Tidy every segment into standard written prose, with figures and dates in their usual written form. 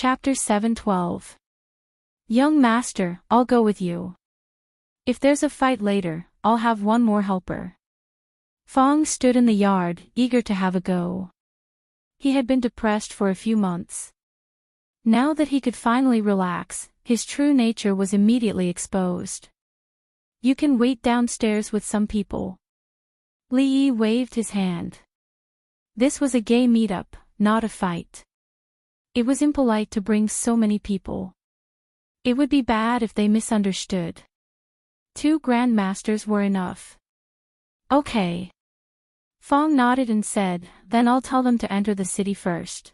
Chapter 7:12. Young master, I'll go with you. If there's a fight later, I'll have one more helper. Fong stood in the yard, eager to have a go. He had been depressed for a few months. Now that he could finally relax, his true nature was immediately exposed. You can wait downstairs with some people. Li Yi waved his hand. This was a gay meetup, not a fight. It was impolite to bring so many people. It would be bad if they misunderstood. 2 grandmasters were enough. Okay. Fong nodded and said, then I'll tell them to enter the city first.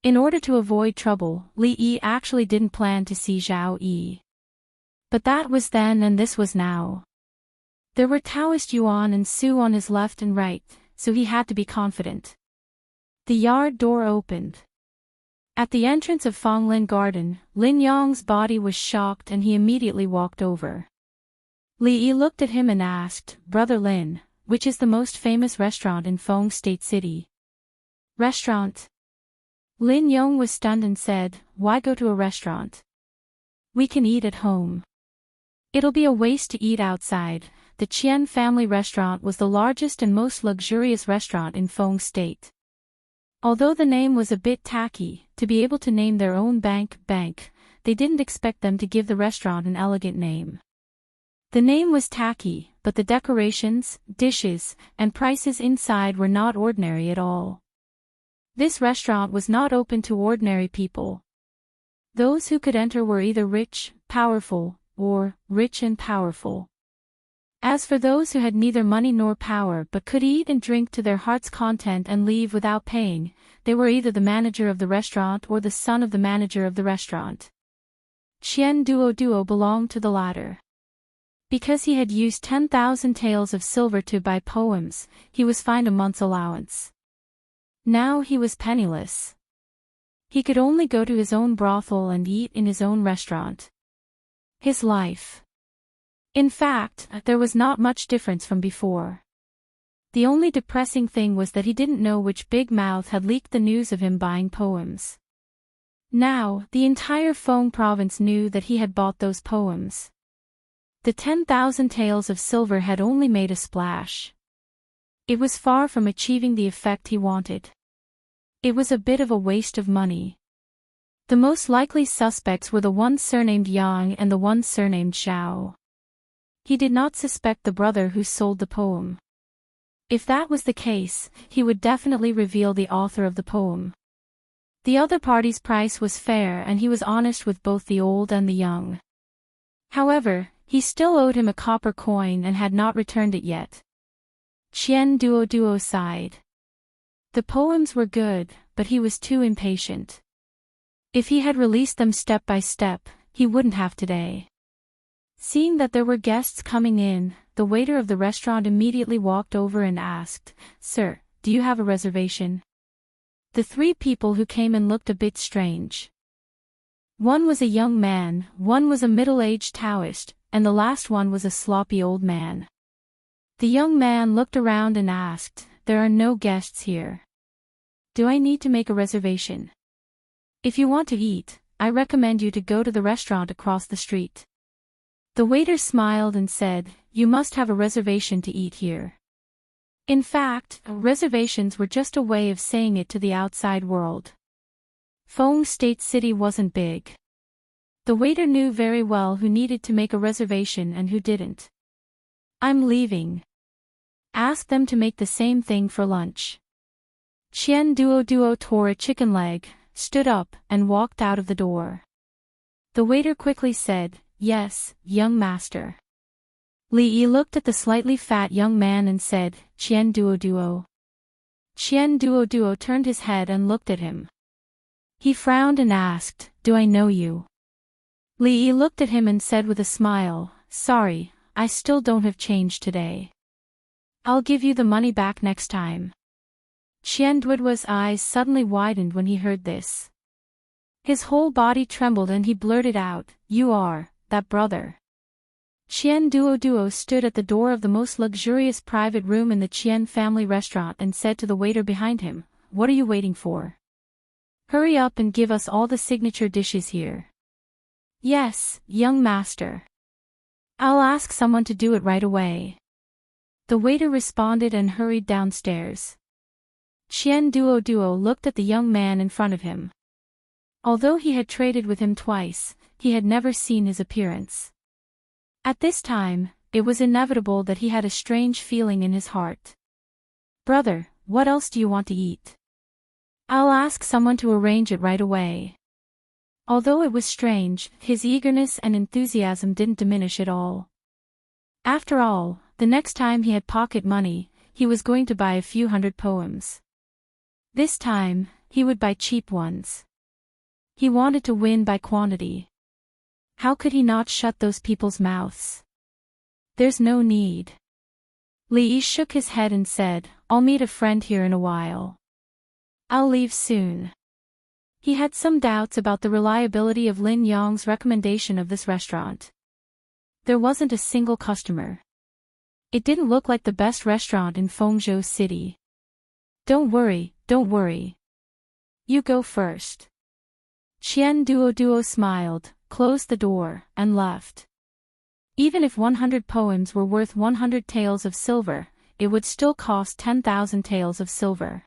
In order to avoid trouble, Li Yi actually didn't plan to see Zhao Yi. But that was then and this was now. There were Taoist Yuan and Su on his left and right, so he had to be confident. The yard door opened. At the entrance of Fong Lin Garden, Lin Yang's body was shocked and he immediately walked over. Li Yi looked at him and asked, Brother Lin, which is the most famous restaurant in Feng State City? Restaurant? Lin Yong was stunned and said, why go to a restaurant? We can eat at home. It'll be a waste to eat outside. The Qian family restaurant was the largest and most luxurious restaurant in Feng State. Although the name was a bit tacky, to be able to name their own bank, they didn't expect them to give the restaurant an elegant name. The name was tacky, but the decorations, dishes, and prices inside were not ordinary at all. This restaurant was not open to ordinary people. Those who could enter were either rich, powerful, or rich and powerful. As for those who had neither money nor power but could eat and drink to their heart's content and leave without paying, they were either the manager of the restaurant or the son of the manager of the restaurant. Qian Duo belonged to the latter. Because he had used 10,000 taels of silver to buy poems, he was fined a month's allowance. Now he was penniless. He could only go to his own brothel and eat in his own restaurant. His life. In fact, there was not much difference from before. The only depressing thing was that he didn't know which big mouth had leaked the news of him buying poems. Now, the entire Feng province knew that he had bought those poems. The 10,000 taels of silver had only made a splash. It was far from achieving the effect he wanted. It was a bit of a waste of money. The most likely suspects were the one surnamed Yang and the one surnamed Xiao. He did not suspect the brother who sold the poem. If that was the case, he would definitely reveal the author of the poem. The other party's price was fair and he was honest with both the old and the young. However, he still owed him a copper coin and had not returned it yet. Qian Duo sighed. The poems were good, but he was too impatient. If he had released them step by step, he wouldn't have today. Seeing that there were guests coming in, the waiter of the restaurant immediately walked over and asked, Sir, do you have a reservation? The 3 people who came in looked a bit strange. One was a young man, one was a middle-aged Taoist, and the last one was a sloppy old man. The young man looked around and asked, There are no guests here. Do I need to make a reservation? If you want to eat, I recommend you to go to the restaurant across the street. The waiter smiled and said, You must have a reservation to eat here. In fact, reservations were just a way of saying it to the outside world. Feng State City wasn't big. The waiter knew very well who needed to make a reservation and who didn't. I'm leaving. Ask them to make the same thing for lunch. Qian Duo tore a chicken leg, stood up, and walked out of the door. The waiter quickly said, Yes, young master. Li Yi looked at the slightly fat young man and said, Qian Duo. Qian Duo turned his head and looked at him. He frowned and asked, Do I know you? Li Yi looked at him and said with a smile, Sorry, I still don't have change today. I'll give you the money back next time. Qian Duo's eyes suddenly widened when he heard this. His whole body trembled and he blurted out, You are that brother. Qian Duo stood at the door of the most luxurious private room in the Qian family restaurant and said to the waiter behind him, What are you waiting for? Hurry up and give us all the signature dishes here. Yes, young master. I'll ask someone to do it right away. The waiter responded and hurried downstairs. Qian Duo looked at the young man in front of him. Although he had traded with him twice, he had never seen his appearance. At this time, it was inevitable that he had a strange feeling in his heart. Brother, what else do you want to eat? I'll ask someone to arrange it right away. Although it was strange, his eagerness and enthusiasm didn't diminish at all. After all, the next time he had pocket money, he was going to buy a few hundred poems. This time, he would buy cheap ones. He wanted to win by quantity. How could he not shut those people's mouths? There's no need. Li Yi shook his head and said, I'll meet a friend here in a while. I'll leave soon. He had some doubts about the reliability of Lin Yang's recommendation of this restaurant. There wasn't a single customer. It didn't look like the best restaurant in Fengzhou City. Don't worry. You go first. Qian Duo smiled, closed the door, and left. Even if 100 poems were worth 100 taels of silver, it would still cost 10,000 taels of silver.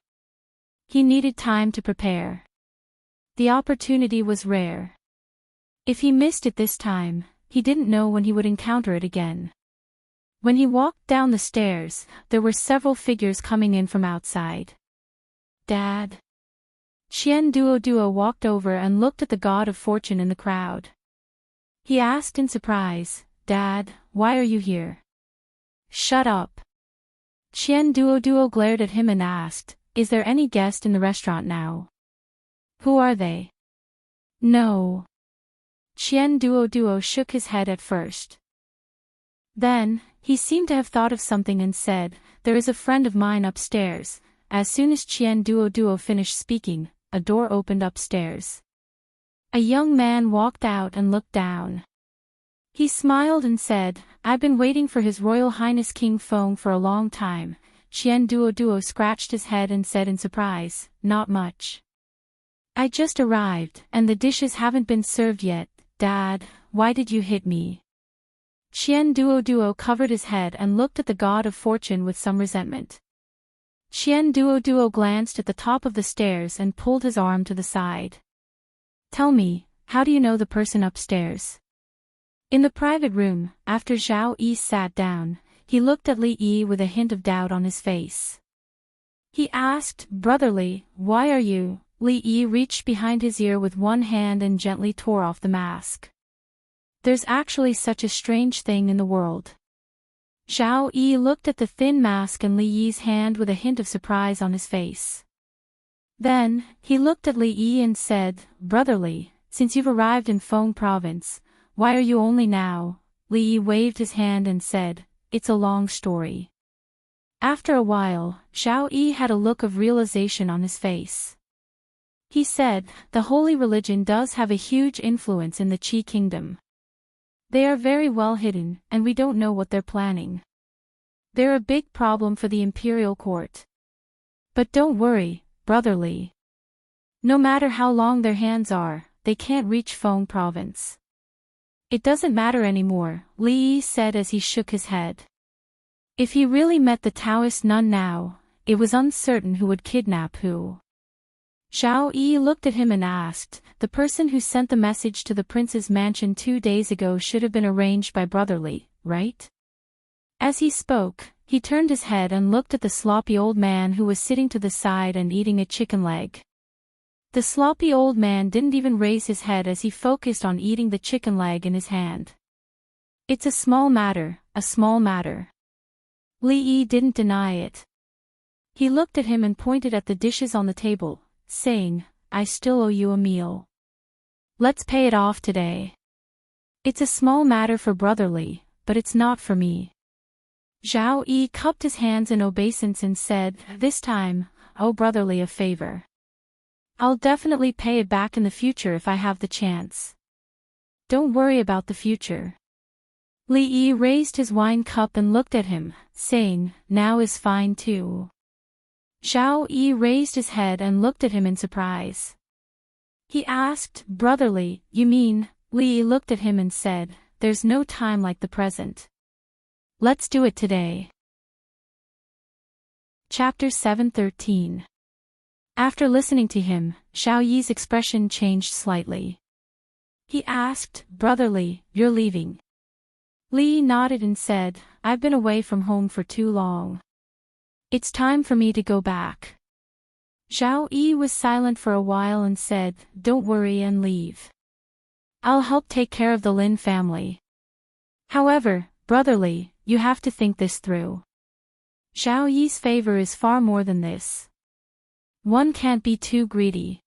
He needed time to prepare. The opportunity was rare. If he missed it this time, he didn't know when he would encounter it again. When he walked down the stairs, there were several figures coming in from outside. Dad. Qian Duo walked over and looked at the god of fortune in the crowd. He asked in surprise, Dad, why are you here? Shut up. Qian Duo glared at him and asked, Is there any guest in the restaurant now? Who are they? No. Qian Duo shook his head at first. Then, he seemed to have thought of something and said, There is a friend of mine upstairs. As soon as Qian Duo finished speaking, a door opened upstairs. A young man walked out and looked down. He smiled and said, I've been waiting for His Royal Highness King Feng for a long time. Qian Duo scratched his head and said in surprise, Not much. I just arrived, and the dishes haven't been served yet. Dad, why did you hit me? Qian Duo covered his head and looked at the god of fortune with some resentment. Qian Duo glanced at the top of the stairs and pulled his arm to the side. Tell me, how do you know the person upstairs? In the private room, after Zhao Yi sat down, he looked at Li Yi with a hint of doubt on his face. He asked, Brotherly, why are you? Li Yi reached behind his ear with one hand and gently tore off the mask. There's actually such a strange thing in the world. Zhao Yi looked at the thin mask and Li Yi's hand with a hint of surprise on his face. Then, he looked at Li Yi and said, Brotherly, since you've arrived in Feng Province, why are you only now? Li Yi waved his hand and said, It's a long story. After a while, Zhao Yi had a look of realization on his face. He said, The holy religion does have a huge influence in the Qi kingdom. They are very well hidden, and we don't know what they're planning. They're a big problem for the imperial court. But don't worry, Brotherly. No matter how long their hands are, they can't reach Feng Province. It doesn't matter anymore, Li Yi said as he shook his head. If he really met the Taoist nun now, it was uncertain who would kidnap who. Zhao Yi looked at him and asked, The person who sent the message to the prince's mansion 2 days ago should have been arranged by Brotherly, right? As he spoke, he turned his head and looked at the sloppy old man who was sitting to the side and eating a chicken leg. The sloppy old man didn't even raise his head as he focused on eating the chicken leg in his hand. It's a small matter, a small matter. Li Yi didn't deny it. He looked at him and pointed at the dishes on the table, saying, I still owe you a meal. Let's pay it off today. It's a small matter for Brotherly, but it's not for me. Zhao Yi cupped his hands in obeisance and said, This time, owe Brotherly a favor. I'll definitely pay it back in the future if I have the chance. Don't worry about the future. Li Yi raised his wine cup and looked at him, saying, Now is fine too. Zhao Yi raised his head and looked at him in surprise. He asked, brotherly, you mean? Li looked at him and said, there's no time like the present. Let's do it today. Chapter 7:13. After listening to him, Xiao Yi's expression changed slightly. He asked, brotherly, you're leaving? Li nodded and said, I've been away from home for too long. It's time for me to go back. Xiao Yi was silent for a while and said, don't worry and leave. I'll help take care of the Lin family. However, brotherly, you have to think this through. Xiao Yi's favor is far more than this. One can't be too greedy.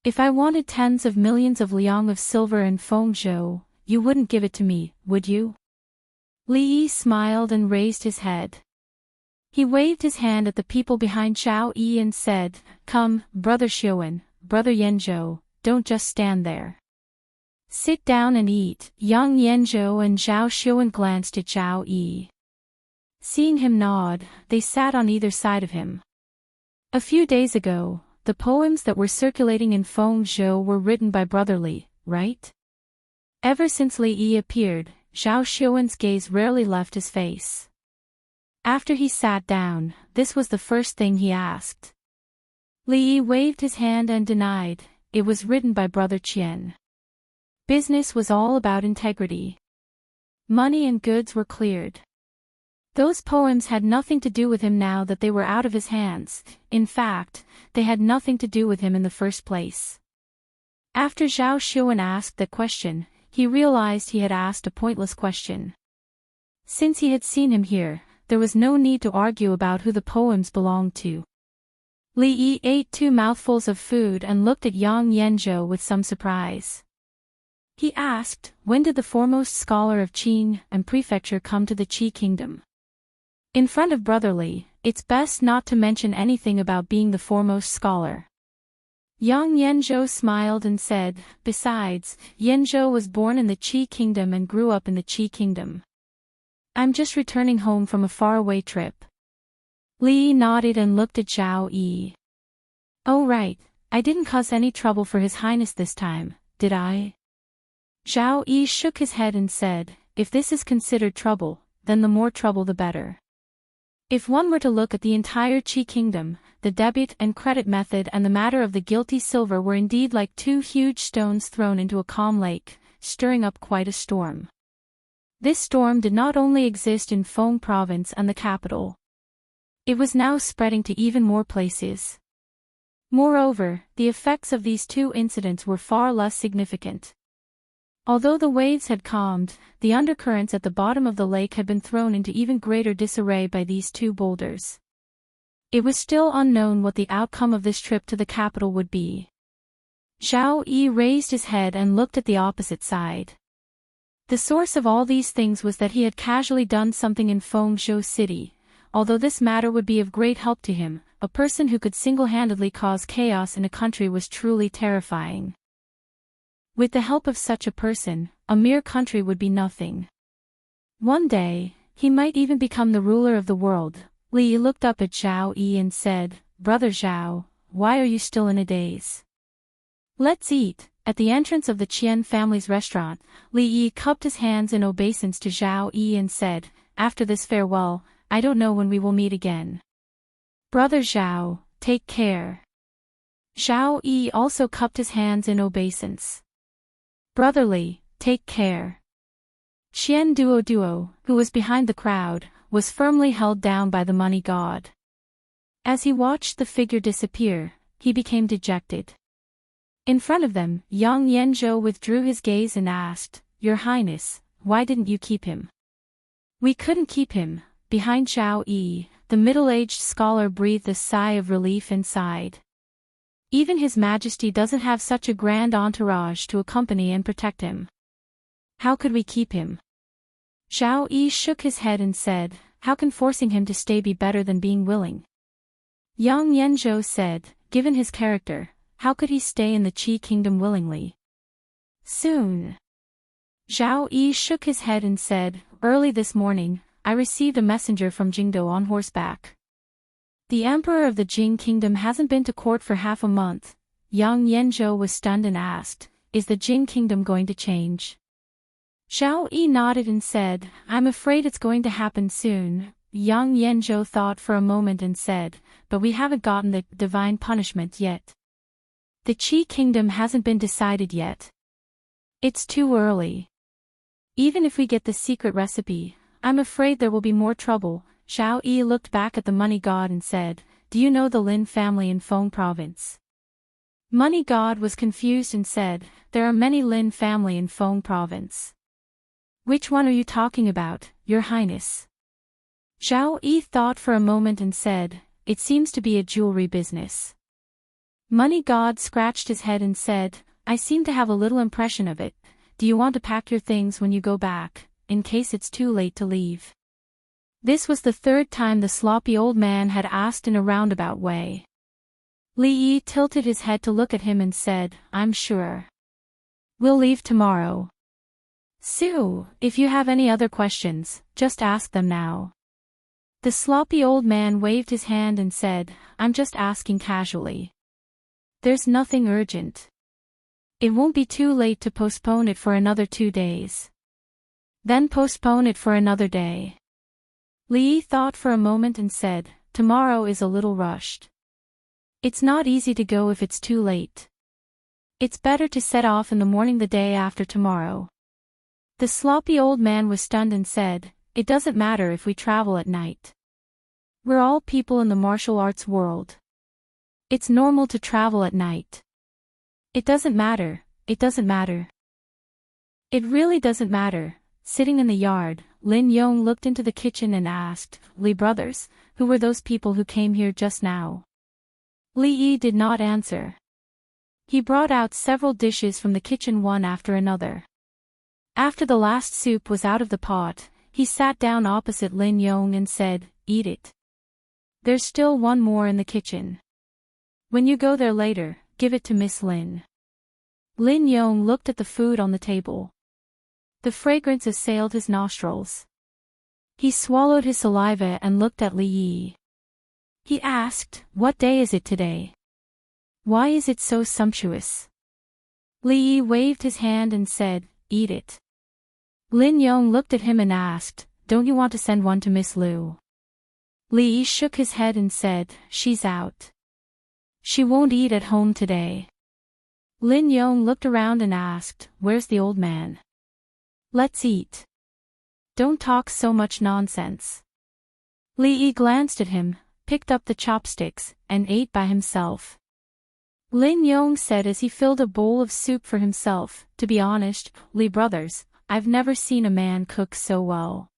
If I wanted tens of millions of liang of silver and fengzhou, you wouldn't give it to me, would you? Li Yi smiled and raised his head. He waved his hand at the people behind Xiao Yi and said, come, brother Xiuwen, brother Yanzhou, don't just stand there. Sit down and eat. Young Yanzhou and Zhao Xiuwen glanced at Xiao Yi. Seeing him nod, they sat on either side of him. A few days ago, the poems that were circulating in fengzhou were written by Brother Li, right? Ever since Li Yi appeared, Zhao Xiuwen's gaze rarely left his face. After he sat down, this was the first thing he asked. Li Yi waved his hand and denied, it was written by Brother Qian. Business was all about integrity. Money and goods were cleared. Those poems had nothing to do with him now that they were out of his hands. In fact, they had nothing to do with him in the first place. After Zhao Xiuwen asked that question, he realized he had asked a pointless question. Since he had seen him here, there was no need to argue about who the poems belonged to. Li Yi ate 2 mouthfuls of food and looked at Yang Yanzhou with some surprise. He asked, when did the foremost scholar of Qin and prefecture come to the Qi kingdom? In front of Brother Li, it's best not to mention anything about being the foremost scholar. Yang Yanzhou smiled and said, besides, Yanzhou was born in the Qi kingdom and grew up in the Qi kingdom. I'm just returning home from a faraway trip. Li nodded and looked at Zhao Yi. Oh right, I didn't cause any trouble for His Highness this time, did I? Zhao Yi shook his head and said, if this is considered trouble, then the more trouble the better. If one were to look at the entire Qi kingdom, the debit and credit method and the matter of the guilty silver were indeed like 2 huge stones thrown into a calm lake, stirring up quite a storm. This storm did not only exist in Feng province and the capital. It was now spreading to even more places. Moreover, the effects of these 2 incidents were far less significant. Although the waves had calmed, the undercurrents at the bottom of the lake had been thrown into even greater disarray by these 2 boulders. It was still unknown what the outcome of this trip to the capital would be. Zhao Yi raised his head and looked at the opposite side. The source of all these things was that he had casually done something in Fengzhou City. Although this matter would be of great help to him, a person who could single-handedly cause chaos in a country was truly terrifying. With the help of such a person, a mere country would be nothing. One day, he might even become the ruler of the world. Li looked up at Zhao Yi and said, Brother Zhao, why are you still in a daze? Let's eat. At the entrance of the Qian family's restaurant, Li Yi cupped his hands in obeisance to Zhao Yi and said, after this farewell, I don't know when we will meet again. Brother Zhao, take care. Zhao Yi also cupped his hands in obeisance. Brother Li, take care. Qian Duo, who was behind the crowd, was firmly held down by the money god. As he watched the figure disappear, he became dejected. In front of them, Yang Yanzhou withdrew his gaze and asked, Your Highness, why didn't you keep him? We couldn't keep him. Behind Zhao Yi, the middle-aged scholar breathed a sigh of relief and sighed. Even His Majesty doesn't have such a grand entourage to accompany and protect him. How could we keep him? Zhao Yi shook his head and said, How can forcing him to stay be better than being willing? Yang Yanzhou said, Given his character, how could he stay in the Qi kingdom willingly? Soon. Zhao Yi shook his head and said, Early this morning, I received a messenger from Jingdou on horseback. The emperor of the Jing kingdom hasn't been to court for half a month. Yang Yanzhou was stunned and asked, "Is the Jin kingdom going to change?" Xiao Yi nodded and said, "I'm afraid it's going to happen soon." Yang Yanzhou thought for a moment and said, "But we haven't gotten the divine punishment yet. The Qi kingdom hasn't been decided yet. It's too early. Even if we get the secret recipe, I'm afraid there will be more trouble." Xiao Yi looked back at the money god and said, "Do you know the Lin family in Feng province?" Money god was confused and said, "There are many Lin family in Feng province. Which one are you talking about, Your Highness?" Xiao Yi thought for a moment and said, "It seems to be a jewelry business." Money god scratched his head and said, "I seem to have a little impression of it. Do you want to pack your things when you go back, in case it's too late to leave?" This was the third time the sloppy old man had asked in a roundabout way. Li Yi tilted his head to look at him and said, "I'm sure. We'll leave tomorrow. Sue, if you have any other questions, just ask them now." The sloppy old man waved his hand and said, "I'm just asking casually. There's nothing urgent. It won't be too late to postpone it for another 2 days. Then postpone it for another day." Li Yi thought for a moment and said, "Tomorrow is a little rushed. It's not easy to go if it's too late. It's better to set off in the morning the day after tomorrow." The sloppy old man was stunned and said, "It doesn't matter if we travel at night. We're all people in the martial arts world. It's normal to travel at night. It doesn't matter, it doesn't matter. It really doesn't matter." Sitting in the yard, Lin Yong looked into the kitchen and asked, "Li brothers, who were those people who came here just now?" Li Yi did not answer. He brought out several dishes from the kitchen one after another. After the last soup was out of the pot, he sat down opposite Lin Yong and said, "Eat it. There's still one more in the kitchen. When you go there later, give it to Miss Lin." Lin Yong looked at the food on the table. The fragrance assailed his nostrils. He swallowed his saliva and looked at Li Yi. He asked, "What day is it today? Why is it so sumptuous?" Li Yi waved his hand and said, "Eat it." Lin Yong looked at him and asked, "Don't you want to send one to Miss Lu?" Li Yi shook his head and said, "She's out. She won't eat at home today." Lin Yong looked around and asked, "Where's the old man? Let's eat. Don't talk so much nonsense." Li Yi glanced at him, picked up the chopsticks, and ate by himself. Lin Yong said as he filled a bowl of soup for himself, "To be honest, Li brothers, I've never seen a man cook so well.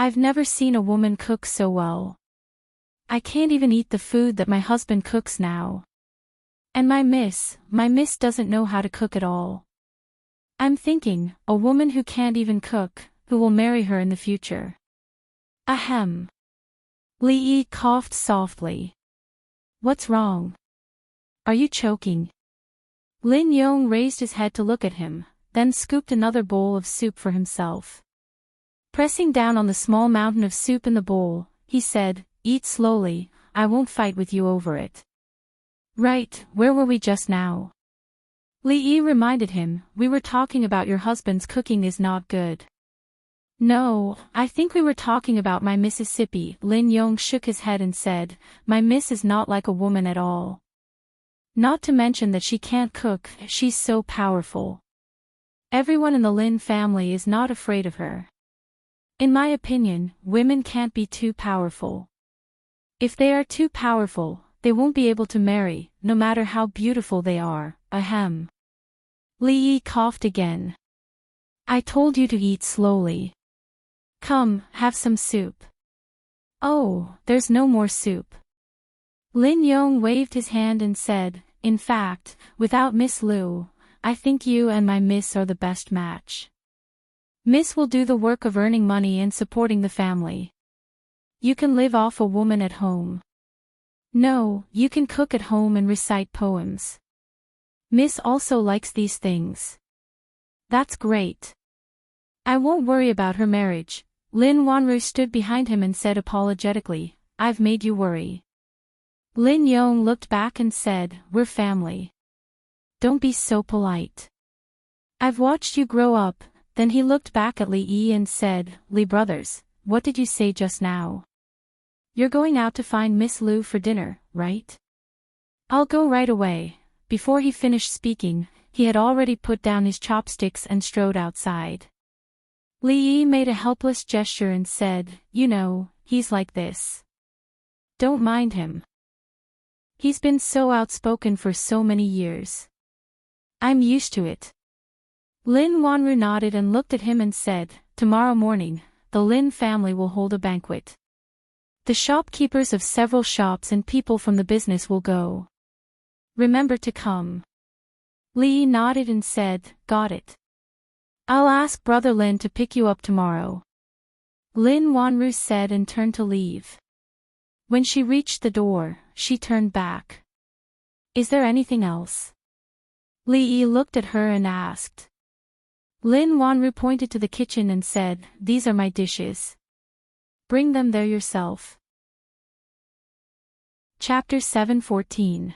I've never seen a woman cook so well. I can't even eat the food that my husband cooks now. And my miss doesn't know how to cook at all. I'm thinking, a woman who can't even cook, who will marry her in the future." Ahem. Li Yi coughed softly. "What's wrong? Are you choking?" Lin Yong raised his head to look at him, then scooped another bowl of soup for himself. Pressing down on the small mountain of soup in the bowl, he said, "Eat slowly, I won't fight with you over it." "Right, where were we just now?" Li Yi reminded him, "We were talking about your husband's cooking is not good." "No, I think we were talking about my Mississippi." Lin Yong shook his head and said, "My miss is not like a woman at all. Not to mention that she can't cook, she's so powerful. Everyone in the Lin family is not afraid of her. In my opinion, women can't be too powerful. If they are too powerful, they won't be able to marry, no matter how beautiful they are." Ahem. Li Yi coughed again. "I told you to eat slowly. Come, have some soup." "Oh, there's no more soup." Lin Yong waved his hand and said, "In fact, without Miss Lu, I think you and my miss are the best match. Miss will do the work of earning money and supporting the family. You can live off a woman at home. No, you can cook at home and recite poems. Miss also likes these things. That's great. I won't worry about her marriage." Lin Wanru stood behind him and said apologetically, "I've made you worry." Lin Yong looked back and said, "We're family. don't be so polite. I've watched you grow up." Then he looked back at Li Yi and said, "Li brothers, what did you say just now? You're going out to find Miss Lu for dinner, right?" "I'll go right away." Before he finished speaking, he had already put down his chopsticks and strode outside. Li Yi made a helpless gesture and said, "You know, he's like this. Don't mind him. He's been so outspoken for so many years. I'm used to it." Lin Wanru nodded and looked at him and said, "Tomorrow morning, the Lin family will hold a banquet. The shopkeepers of several shops and people from the business will go. Remember to come." Li Yi nodded and said, "Got it. I'll ask Brother Lin to pick you up tomorrow." Lin Wanru said and turned to leave. When she reached the door, she turned back. "Is there anything else?" Li Yi looked at her and asked. Lin Wanru pointed to the kitchen and said, "These are my dishes. Bring them there yourself." Chapter 7:14.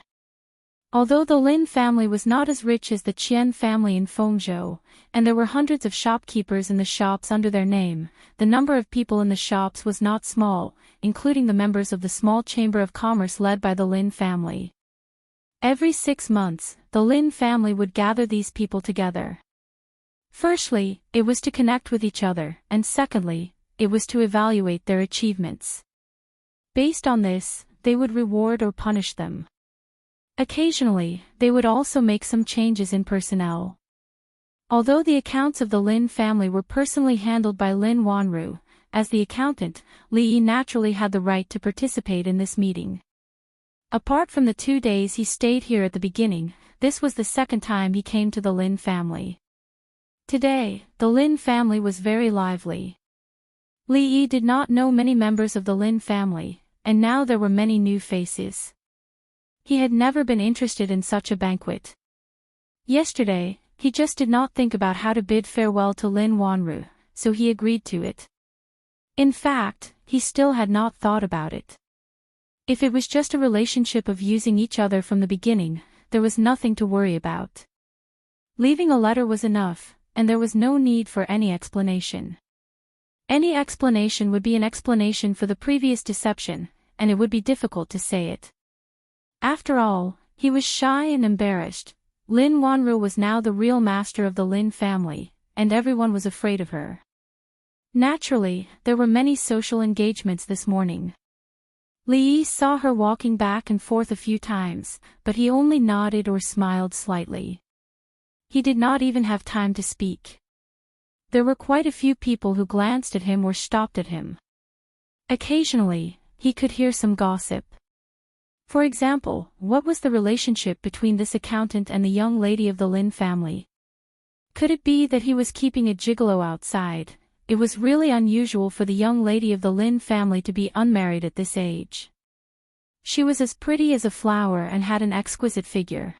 Although the Lin family was not as rich as the Qian family in Fengzhou, and there were hundreds of shopkeepers in the shops under their name, the number of people in the shops was not small, including the members of the small chamber of commerce led by the Lin family. Every 6 months, the Lin family would gather these people together. Firstly, it was to connect with each other, and secondly, it was to evaluate their achievements. Based on this, they would reward or punish them. Occasionally, they would also make some changes in personnel. Although the accounts of the Lin family were personally handled by Lin Wanru, as the accountant, Li Yi naturally had the right to participate in this meeting. Apart from the 2 days he stayed here at the beginning, this was the second time he came to the Lin family. Today, the Lin family was very lively. Li Yi did not know many members of the Lin family, and now there were many new faces. He had never been interested in such a banquet. Yesterday, he just did not think about how to bid farewell to Lin Wanru, so he agreed to it. In fact, he still had not thought about it. If it was just a relationship of using each other from the beginning, there was nothing to worry about. Leaving a letter was enough, and there was no need for any explanation. Any explanation would be an explanation for the previous deception, and it would be difficult to say it. After all, he was shy and embarrassed. Lin Wanru was now the real master of the Lin family, and everyone was afraid of her. Naturally, there were many social engagements this morning. Li Yi saw her walking back and forth a few times, but he only nodded or smiled slightly. He did not even have time to speak. There were quite a few people who glanced at him or stopped at him. Occasionally, he could hear some gossip. For example, what was the relationship between this accountant and the young lady of the Lin family? Could it be that he was keeping a gigolo outside? It was really unusual for the young lady of the Lin family to be unmarried at this age. She was as pretty as a flower and had an exquisite figure.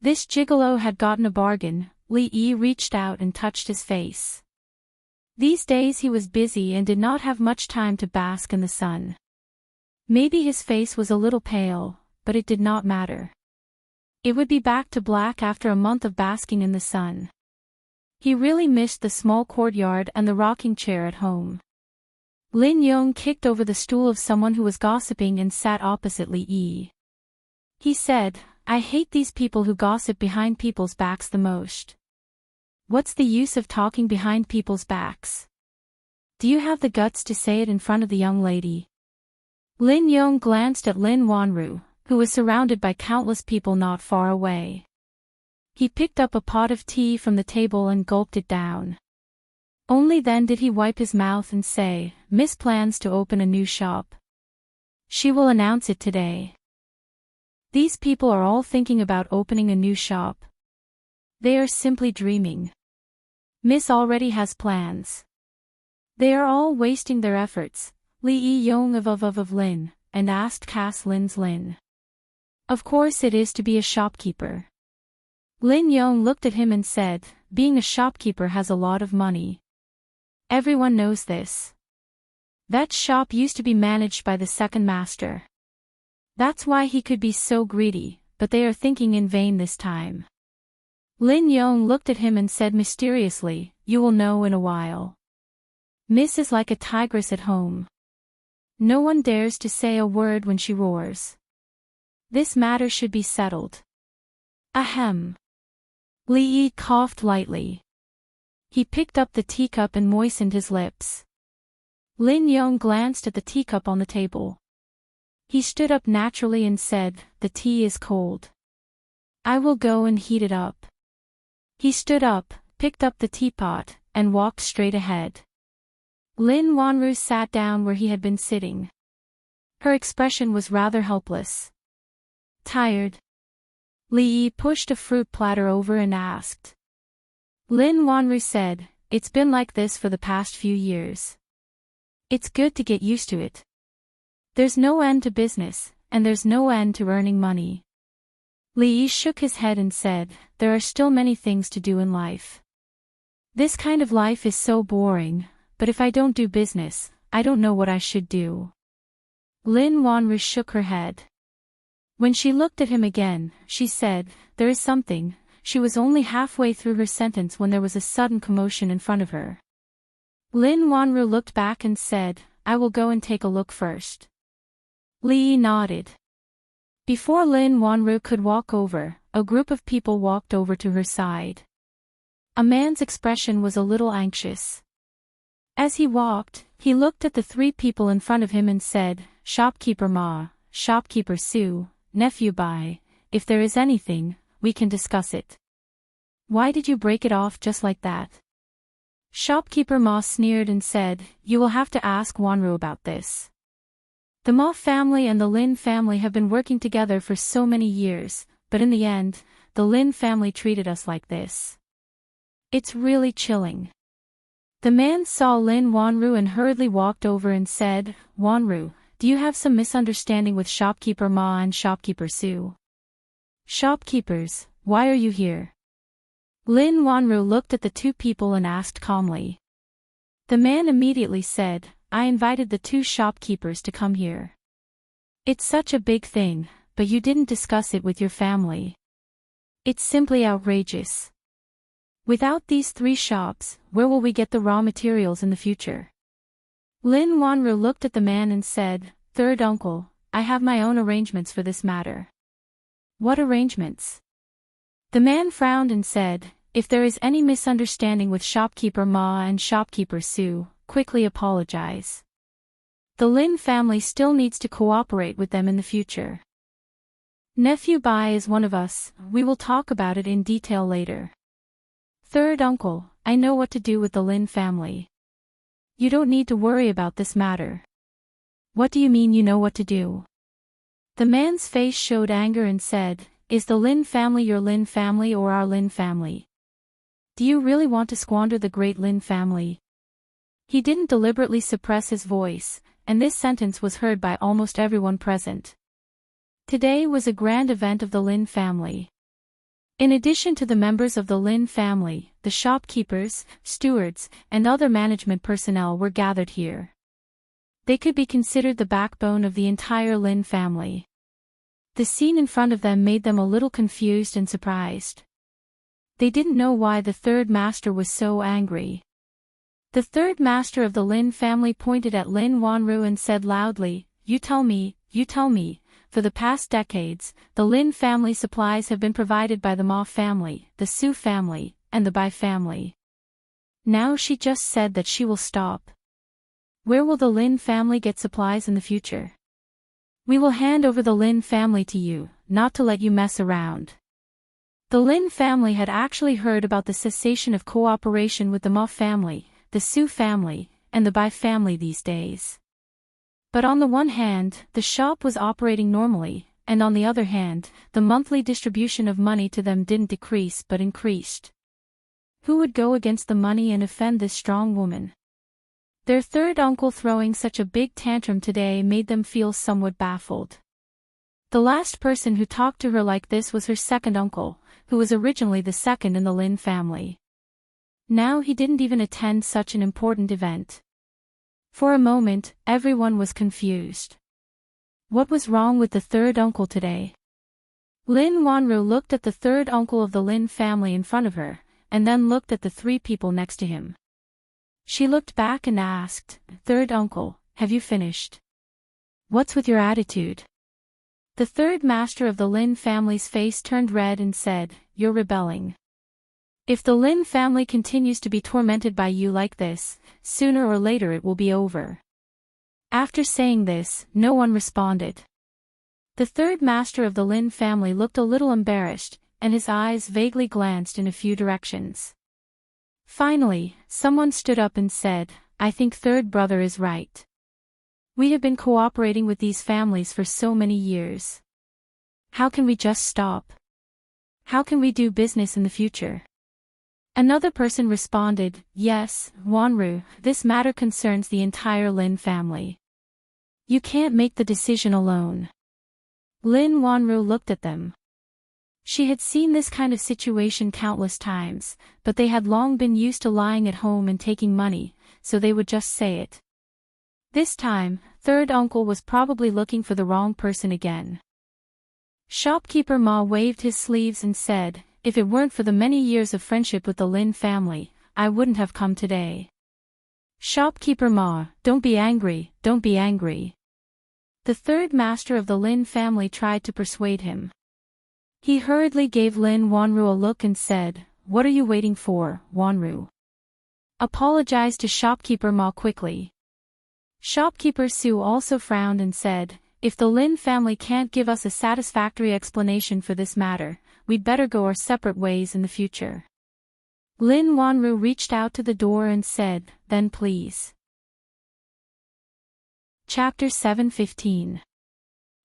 This gigolo had gotten a bargain. Li Yi reached out and touched his face. These days he was busy and did not have much time to bask in the sun. Maybe his face was a little pale, but it did not matter. It would be back to black after a month of basking in the sun. He really missed the small courtyard and the rocking chair at home. Lin Yong kicked over the stool of someone who was gossiping and sat opposite Li Yi. He said, "I hate these people who gossip behind people's backs the most. What's the use of talking behind people's backs? Do you have the guts to say it in front of the young lady?" Lin Yong glanced at Lin Wanru, who was surrounded by countless people not far away. He picked up a pot of tea from the table and gulped it down. Only then did he wipe his mouth and say, "Miss plans to open a new shop. She will announce it today. These people are all thinking about opening a new shop. They are simply dreaming. Miss already has plans. They are all wasting their efforts." Li Yi Yong of Lin, and asked Cass Lin's Lin. "Of course it is to be a shopkeeper." Lin Yong looked at him and said, "Being a shopkeeper has a lot of money. Everyone knows this. That shop used to be managed by the second master. That's why he could be so greedy." but they are thinking in vain this time. Lin Yong looked at him and said mysteriously, "You will know in a while. Miss is like a tigress at home. No one dares to say a word when she roars. This matter should be settled." Ahem. Li Yi coughed lightly. He picked up the teacup and moistened his lips. Lin Yong glanced at the teacup on the table. He stood up naturally and said, "The tea is cold. I will go and heat it up." He stood up, picked up the teapot, and walked straight ahead. Lin Wanru sat down where he had been sitting. Her expression was rather helpless. "Tired?" Li Yi pushed a fruit platter over and asked. Lin Wanru said, "It's been like this for the past few years. It's good to get used to it. There's no end to business, and there's no end to earning money." Li Yi shook his head and said, "There are still many things to do in life. This kind of life is so boring, but if I don't do business, I don't know what I should do." Lin Wanru shook her head. When she looked at him again, she said, "There is something." She was only halfway through her sentence when there was a sudden commotion in front of her. Lin Wanru looked back and said, "I will go and take a look first." Li Yi nodded. Before Lin Wanru could walk over, a group of people walked over to her side. A man's expression was a little anxious. As he walked, he looked at the three people in front of him and said, "Shopkeeper Ma, Shopkeeper Su, Nephew Bai, if there is anything, we can discuss it. Why did you break it off just like that?" Shopkeeper Ma sneered and said, "You will have to ask Wanru about this. The Ma family and the Lin family have been working together for so many years, but in the end, the Lin family treated us like this. It's really chilling." The man saw Lin Wanru and hurriedly walked over and said, "Wanru, do you have some misunderstanding with Shopkeeper Ma and Shopkeeper Su? Shopkeepers, why are you here?" Lin Wanru looked at the two people and asked calmly. The man immediately said, "I invited the two shopkeepers to come here. It's such a big thing, but you didn't discuss it with your family. It's simply outrageous. Without these three shops, where will we get the raw materials in the future?" Lin Wanru looked at the man and said, "Third uncle, I have my own arrangements for this matter." "What arrangements?" The man frowned and said, "If there is any misunderstanding with Shopkeeper Ma and Shopkeeper Su, quickly apologize. The Lin family still needs to cooperate with them in the future. Nephew Bai is one of us, we will talk about it in detail later. Third uncle, I know what to do with the Lin family. You don't need to worry about this matter." "What do you mean you know what to do?" The man's face showed anger and said, "Is the Lin family your Lin family or our Lin family? Do you really want to squander the great Lin family?" He didn't deliberately suppress his voice, and this sentence was heard by almost everyone present. Today was a grand event of the Lin family. In addition to the members of the Lin family, the shopkeepers, stewards, and other management personnel were gathered here. They could be considered the backbone of the entire Lin family. The scene in front of them made them a little confused and surprised. They didn't know why the third master was so angry. The third master of the Lin family pointed at Lin Wanru and said loudly, you tell me, for the past decades, the Lin family supplies have been provided by the Ma family, the Su family, and the Bai family. Now she just said that she will stop. Where will the Lin family get supplies in the future? We will hand over the Lin family to you, not to let you mess around." The Lin family had actually heard about the cessation of cooperation with the Ma family, the Su family, and the Bai family these days. But on the one hand, the shop was operating normally, and on the other hand, the monthly distribution of money to them didn't decrease but increased. Who would go against the money and offend this strong woman? Their third uncle throwing such a big tantrum today made them feel somewhat baffled. The last person who talked to her like this was her second uncle, who was originally the second in the Lin family. Now he didn't even attend such an important event. For a moment, everyone was confused. What was wrong with the third uncle today? Lin Wanru looked at the third uncle of the Lin family in front of her, and then looked at the three people next to him. She looked back and asked, "Third uncle, have you finished? What's with your attitude?" The third master of the Lin family's face turned red and said, "You're rebelling. If the Lin family continues to be tormented by you like this, sooner or later it will be over." After saying this, no one responded. The third master of the Lin family looked a little embarrassed, and his eyes vaguely glanced in a few directions. Finally, someone stood up and said, "I think third brother is right. We have been cooperating with these families for so many years. How can we just stop? How can we do business in the future?" Another person responded, "Yes, Wanru, this matter concerns the entire Lin family. You can't make the decision alone." Lin Wanru looked at them. She had seen this kind of situation countless times, but they had long been used to lying at home and taking money, so they would just say it. This time, third uncle was probably looking for the wrong person again. Shopkeeper Ma waved his sleeves and said, "If it weren't for the many years of friendship with the Lin family, I wouldn't have come today." "Shopkeeper Ma, don't be angry, don't be angry." The third master of the Lin family tried to persuade him. He hurriedly gave Lin Wanru a look and said, "What are you waiting for, Wanru? Apologize to Shopkeeper Ma quickly." Shopkeeper Su also frowned and said, "If the Lin family can't give us a satisfactory explanation for this matter, we'd better go our separate ways in the future." Lin Wanru reached out to the door and said, "Then please." Chapter 7:15.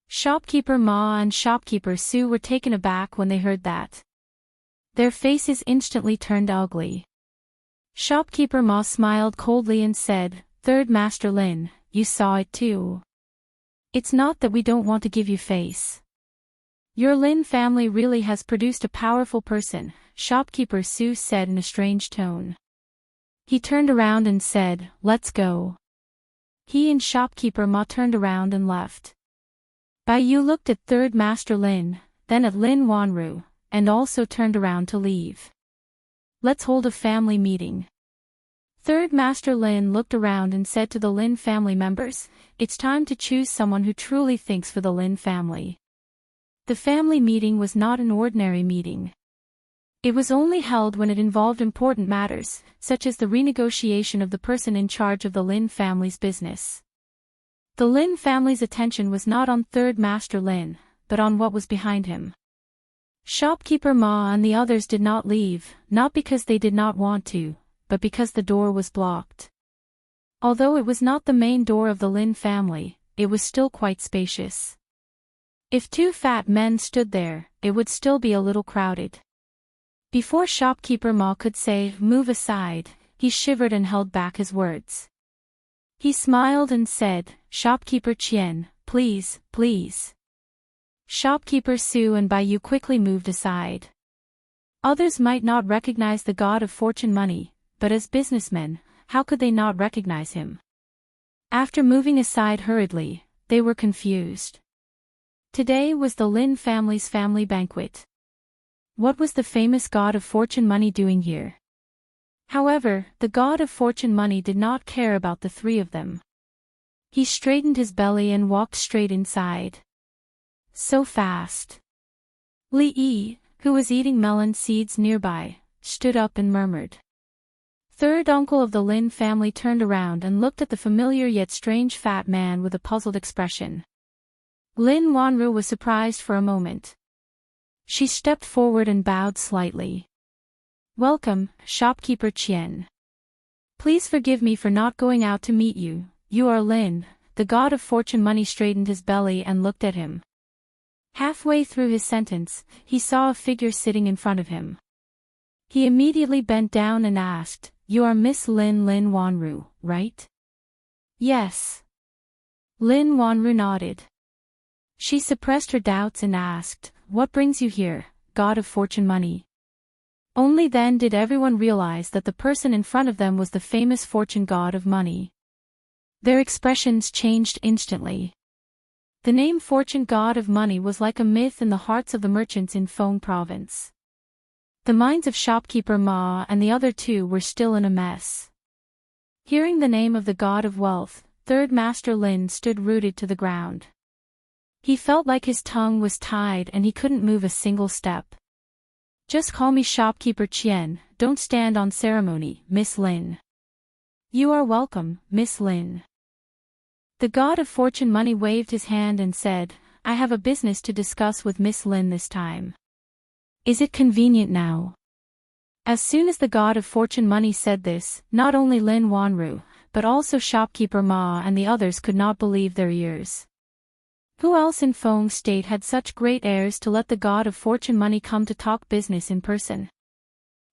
Shopkeeper Ma and Shopkeeper Su were taken aback when they heard that. Their faces instantly turned ugly. Shopkeeper Ma smiled coldly and said, "Third Master Lin, you saw it too. It's not that we don't want to give you face. Your Lin family really has produced a powerful person," Shopkeeper Su said in a strange tone. He turned around and said, "Let's go." He and Shopkeeper Ma turned around and left. Bai Yu looked at Third Master Lin, then at Lin Wanru, and also turned around to leave. "Let's hold a family meeting." Third Master Lin looked around and said to the Lin family members, "It's time to choose someone who truly thinks for the Lin family." The family meeting was not an ordinary meeting. It was only held when it involved important matters, such as the renegotiation of the person in charge of the Lin family's business. The Lin family's attention was not on Third Master Lin, but on what was behind him. Shopkeeper Ma and the others did not leave, not because they did not want to, but because the door was blocked. Although it was not the main door of the Lin family, it was still quite spacious. If two fat men stood there, it would still be a little crowded. Before Shopkeeper Ma could say, "Move aside," he shivered and held back his words. He smiled and said, "Shopkeeper Qian, please, please." Shopkeeper Su and Bai Yu quickly moved aside. Others might not recognize the god of fortune money, but as businessmen, how could they not recognize him? After moving aside hurriedly, they were confused. Today was the Lin family's family banquet. What was the famous god of fortune money doing here? However, the god of fortune money did not care about the three of them. He straightened his belly and walked straight inside. So fast. Li Yi, who was eating melon seeds nearby, stood up and murmured. Third uncle of the Lin family turned around and looked at the familiar yet strange fat man with a puzzled expression. Lin Wanru was surprised for a moment. She stepped forward and bowed slightly. "Welcome, Shopkeeper Qian. Please forgive me for not going out to meet you. You are Lin." The god of fortune money straightened his belly and looked at him. Halfway through his sentence, he saw a figure sitting in front of him. He immediately bent down and asked, "You are Miss Lin Wanru, right?" "Yes." Lin Wanru nodded. She suppressed her doubts and asked, "What brings you here, god of fortune money?" Only then did everyone realize that the person in front of them was the famous fortune god of money. Their expressions changed instantly. The name Fortune God of Money was like a myth in the hearts of the merchants in Phong province. The minds of shopkeeper Ma and the other two were still in a mess. Hearing the name of the God of Wealth, Third Master Lin stood rooted to the ground. He felt like his tongue was tied and he couldn't move a single step. Just call me shopkeeper Qian, don't stand on ceremony, Miss Lin. You are welcome, Miss Lin. The God of Fortune Money waved his hand and said, I have a business to discuss with Miss Lin this time. Is it convenient now? As soon as the God of Fortune Money said this, not only Lin Wanru, but also shopkeeper Ma and the others could not believe their ears. Who else in Phong State had such great airs to let the God of Fortune Money come to talk business in person?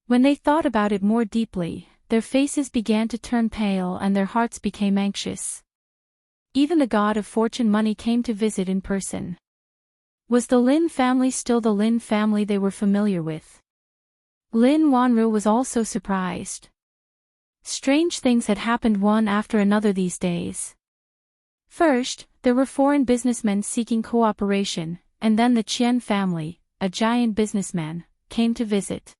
When they thought about it more deeply, their faces began to turn pale and their hearts became anxious. Even the God of Fortune Money came to visit in person. Was the Lin family still the Lin family they were familiar with? Lin Wanru was also surprised. Strange things had happened one after another these days. First, there were foreign businessmen seeking cooperation, and then the Qian family, a giant businessman, came to visit.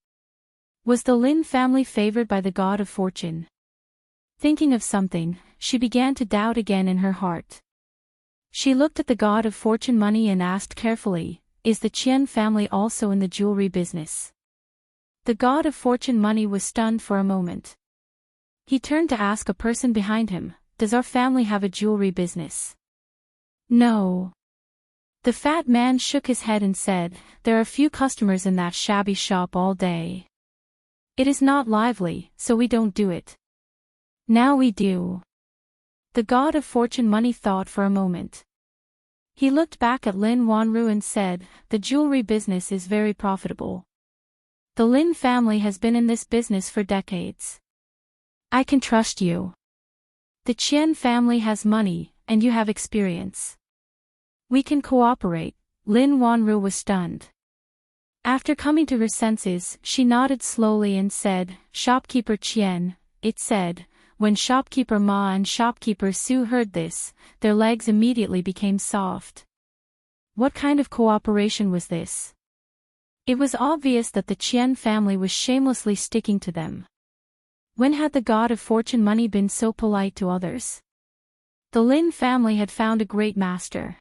Was the Lin family favored by the God of Fortune? Thinking of something, she began to doubt again in her heart. She looked at the God of Fortune Money and asked carefully, is the Qian family also in the jewelry business? The God of Fortune Money was stunned for a moment. He turned to ask a person behind him, does our family have a jewelry business? No. The fat man shook his head and said, there are few customers in that shabby shop all day. It is not lively, so we don't do it. Now we do. The God of Fortune Money thought for a moment. He looked back at Lin Wanru and said, the jewelry business is very profitable. The Lin family has been in this business for decades. I can trust you. The Qian family has money, and you have experience. We can cooperate. Lin Wanru was stunned. After coming to her senses, she nodded slowly and said, shopkeeper Qian, it said. When shopkeeper Ma and shopkeeper Su heard this, their legs immediately became soft. What kind of cooperation was this? It was obvious that the Qian family was shamelessly sticking to them. When had the God of Fortune Money been so polite to others? The Lin family had found a great master.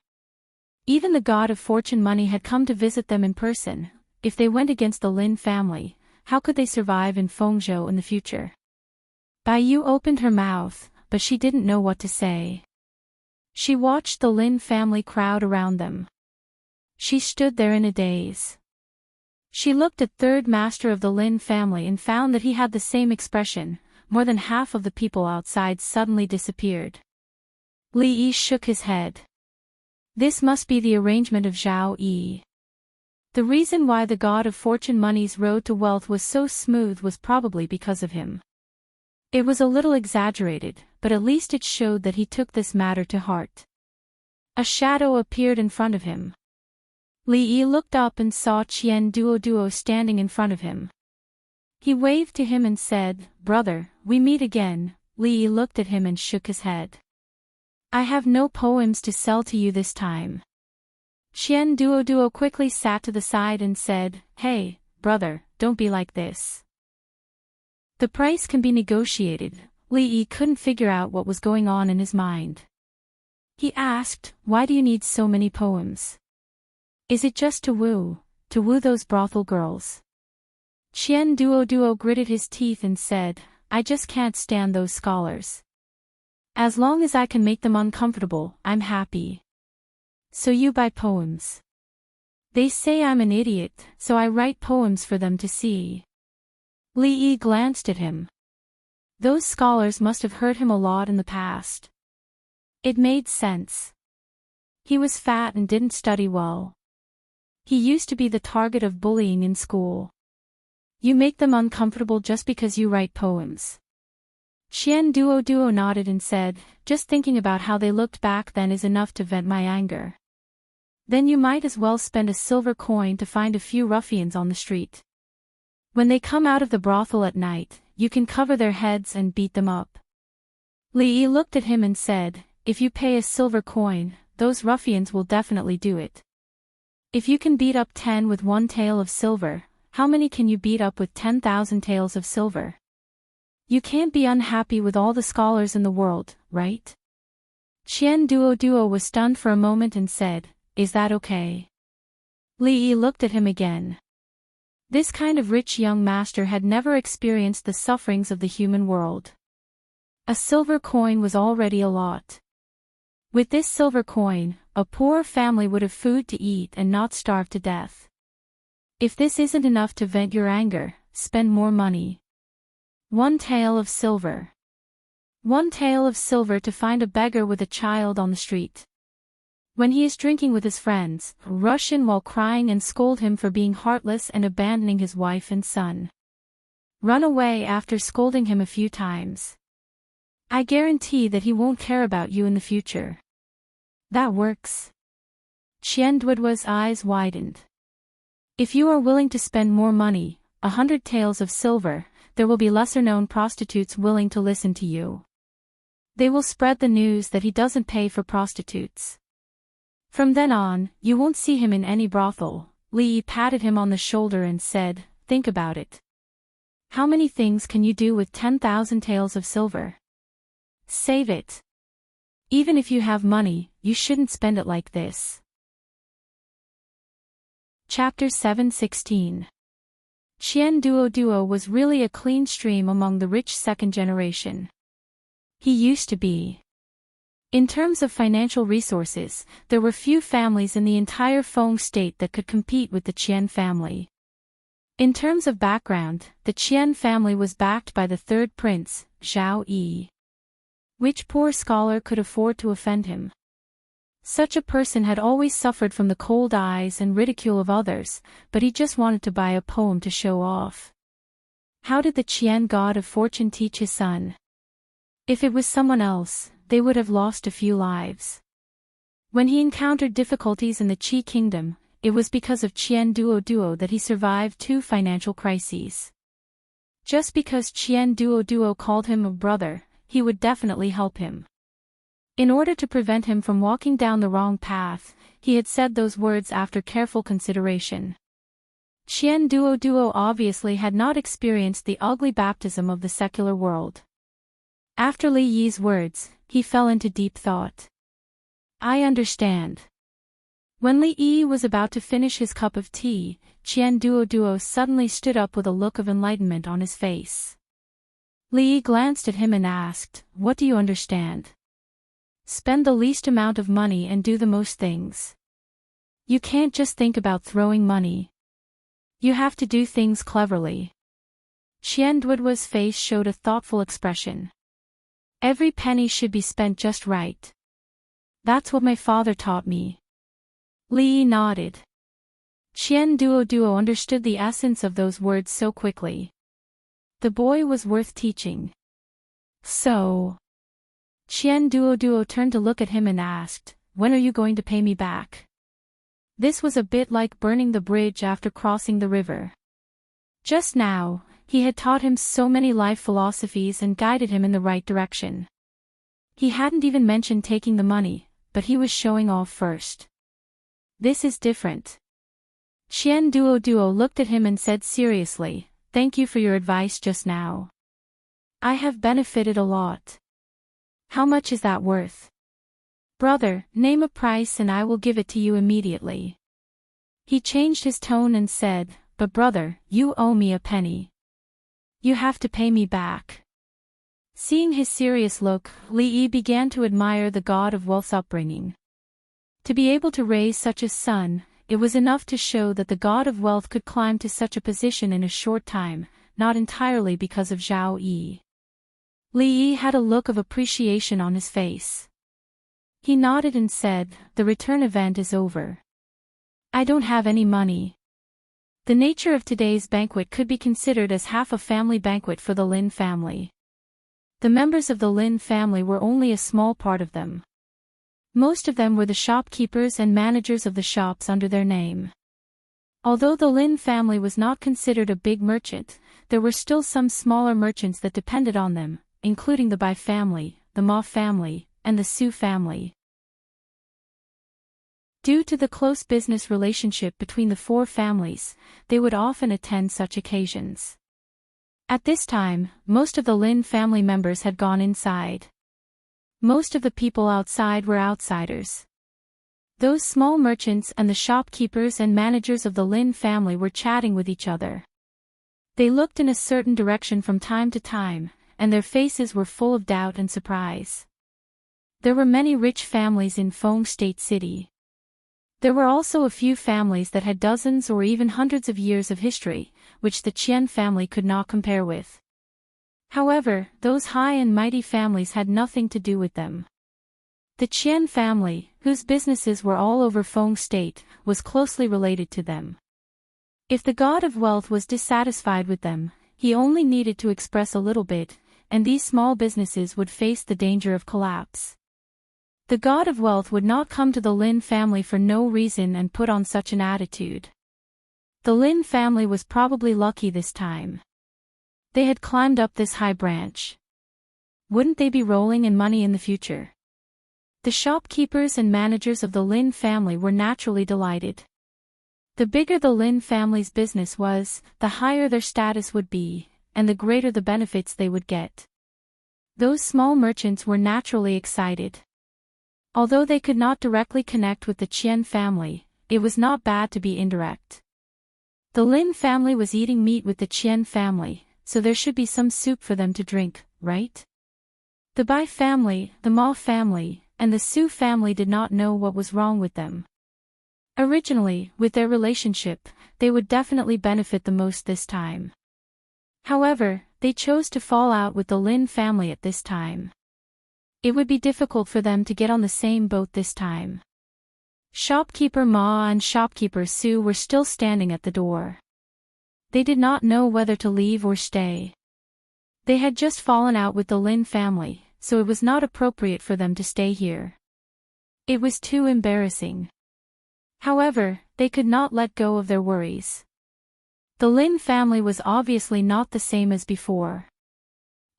Even the God of Fortune Money had come to visit them in person. If they went against the Lin family, how could they survive in Fengzhou in the future? Bai Yu opened her mouth, but she didn't know what to say. She watched the Lin family crowd around them. She stood there in a daze. She looked at third master of the Lin family and found that he had the same expression. More than half of the people outside suddenly disappeared. Li Yi shook his head. This must be the arrangement of Zhao Yi. The reason why the God of Fortune Money's road to wealth was so smooth was probably because of him. It was a little exaggerated, but at least it showed that he took this matter to heart. A shadow appeared in front of him. Li Yi looked up and saw Qian Duo standing in front of him. He waved to him and said, brother, we meet again. Li Yi looked at him and shook his head. I have no poems to sell to you this time. Qian Duo quickly sat to the side and said, hey, brother, don't be like this. The price can be negotiated. Li Yi couldn't figure out what was going on in his mind. He asked, why do you need so many poems? Is it just to woo those brothel girls? Qian Duo gritted his teeth and said, I just can't stand those scholars. As long as I can make them uncomfortable, I'm happy. So you buy poems. They say I'm an idiot, so I write poems for them to see. Li Yi glanced at him. Those scholars must have hurt him a lot in the past. It made sense. He was fat and didn't study well. He used to be the target of bullying in school. You make them uncomfortable just because you write poems. Qian Duo nodded and said, just thinking about how they looked back then is enough to vent my anger. Then you might as well spend a silver coin to find a few ruffians on the street. When they come out of the brothel at night, you can cover their heads and beat them up. Li Yi looked at him and said, if you pay a silver coin, those ruffians will definitely do it. If you can beat up 10 with 1 tael of silver, how many can you beat up with 10,000 taels of silver? You can't be unhappy with all the scholars in the world, right? Qian Duo was stunned for a moment and said, "Is that okay?" Li Yi looked at him again. This kind of rich young master had never experienced the sufferings of the human world. A silver coin was already a lot. With this silver coin, a poor family would have food to eat and not starve to death. If this isn't enough to vent your anger, spend more money. 1 tael of silver. 1 tael of silver to find a beggar with a child on the street. When he is drinking with his friends, rush in while crying and scold him for being heartless and abandoning his wife and son. Run away after scolding him a few times. I guarantee that he won't care about you in the future. That works. Qian Duo's eyes widened. If you are willing to spend more money, 100 taels of silver, there will be lesser-known prostitutes willing to listen to you. They will spread the news that he doesn't pay for prostitutes. From then on, you won't see him in any brothel. Li Yi patted him on the shoulder and said, "Think about it. How many things can you do with 10,000 taels of silver? Save it. Even if you have money, you shouldn't spend it like this." Chapter 7:16. Qian Duo was really a clean stream among the rich second generation. He used to be. In terms of financial resources, there were few families in the entire Feng state that could compete with the Qian family. In terms of background, the Qian family was backed by the third prince, Zhao Yi. Which poor scholar could afford to offend him? Such a person had always suffered from the cold eyes and ridicule of others, but he just wanted to buy a poem to show off. How did the Qian god of fortune teach his son? If it was someone else, they would have lost a few lives. When he encountered difficulties in the Qi kingdom, it was because of Qian Duo that he survived 2 financial crises. Just because Qian Duo called him a brother, he would definitely help him. In order to prevent him from walking down the wrong path, he had said those words after careful consideration. Qian Duo obviously had not experienced the ugly baptism of the secular world. After Li Yi's words, he fell into deep thought. I understand. When Li Yi was about to finish his cup of tea, Qian Duo suddenly stood up with a look of enlightenment on his face. Li Yi glanced at him and asked, "What do you understand?" Spend the least amount of money and do the most things. You can't just think about throwing money. You have to do things cleverly. Qian Duo's face showed a thoughtful expression. Every penny should be spent just right. That's what my father taught me. Li Yi nodded. Qian Duo understood the essence of those words so quickly. The boy was worth teaching. So. Qian Duo turned to look at him and asked, "When are you going to pay me back?" This was a bit like burning the bridge after crossing the river. Just now, he had taught him so many life philosophies and guided him in the right direction. He hadn't even mentioned taking the money, but he was showing off first. This is different. Qian Duo looked at him and said seriously, "Thank you for your advice just now. I have benefited a lot. How much is that worth?" "Brother, name a price and I will give it to you immediately." He changed his tone and said, "But brother, you owe me a penny. You have to pay me back." Seeing his serious look, Li Yi began to admire the god of wealth's upbringing. To be able to raise such a son, it was enough to show that the god of wealth could climb to such a position in a short time, not entirely because of Zhao Yi. Li Yi had a look of appreciation on his face. He nodded and said, "The return event is over. I don't have any money." The nature of today's banquet could be considered as half a family banquet for the Lin family. The members of the Lin family were only a small part of them. Most of them were the shopkeepers and managers of the shops under their name. Although the Lin family was not considered a big merchant, there were still some smaller merchants that depended on them, including the Bai family, the Ma family, and the Su family. Due to the close business relationship between the four families, they would often attend such occasions. At this time, most of the Lin family members had gone inside. Most of the people outside were outsiders. Those small merchants and the shopkeepers and managers of the Lin family were chatting with each other. They looked in a certain direction from time to time, and their faces were full of doubt and surprise. There were many rich families in Feng State City. There were also a few families that had dozens or even hundreds of years of history, which the Qian family could not compare with. However, those high and mighty families had nothing to do with them. The Qian family, whose businesses were all over Feng State, was closely related to them. If the god of wealth was dissatisfied with them, he only needed to express a little bit, and these small businesses would face the danger of collapse. The god of wealth would not come to the Lin family for no reason and put on such an attitude. The Lin family was probably lucky this time. They had climbed up this high branch. Wouldn't they be rolling in money in the future? The shopkeepers and managers of the Lin family were naturally delighted. The bigger the Lin family's business was, the higher their status would be, and the greater the benefits they would get. Those small merchants were naturally excited. Although they could not directly connect with the Qian family, it was not bad to be indirect. The Lin family was eating meat with the Qian family, so there should be some soup for them to drink, right? The Bai family, the Ma family, and the Su family did not know what was wrong with them. Originally, with their relationship, they would definitely benefit the most this time. However, they chose to fall out with the Lin family at this time. It would be difficult for them to get on the same boat this time. Shopkeeper Ma and shopkeeper Su were still standing at the door. They did not know whether to leave or stay. They had just fallen out with the Lin family, so it was not appropriate for them to stay here. It was too embarrassing. However, they could not let go of their worries. The Lin family was obviously not the same as before.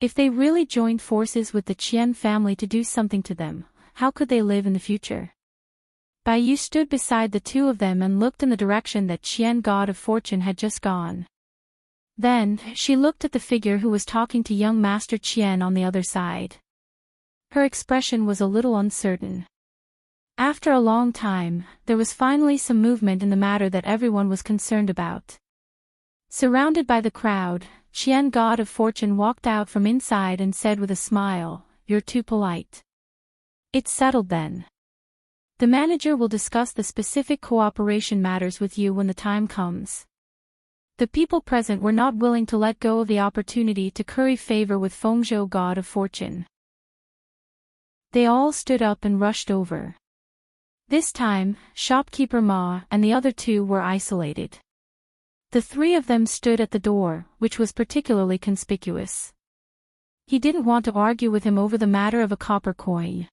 If they really joined forces with the Qian family to do something to them, how could they live in the future? Bai Yu stood beside the two of them and looked in the direction that Qian god of fortune had just gone. Then, she looked at the figure who was talking to young Master Qian on the other side. Her expression was a little uncertain. After a long time, there was finally some movement in the matter that everyone was concerned about. Surrounded by the crowd, Qian god of fortune walked out from inside and said with a smile, "You're too polite." It's settled then. The manager will discuss the specific cooperation matters with you when the time comes. The people present were not willing to let go of the opportunity to curry favor with Fengzhou god of fortune. They all stood up and rushed over. This time, shopkeeper Ma and the other two were isolated. The three of them stood at the door, which was particularly conspicuous. He didn't want to argue with him over the matter of a copper coin.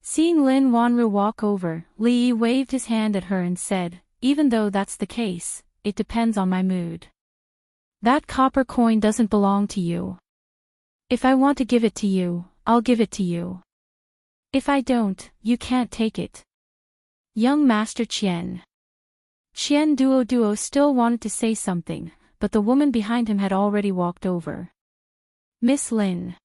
Seeing Lin Wanru walk over, Li Yi waved his hand at her and said, "Even though that's the case, it depends on my mood. That copper coin doesn't belong to you. If I want to give it to you, I'll give it to you. If I don't, you can't take it." Young Master Qian Duo still wanted to say something, but the woman behind him had already walked over. "Miss Lin."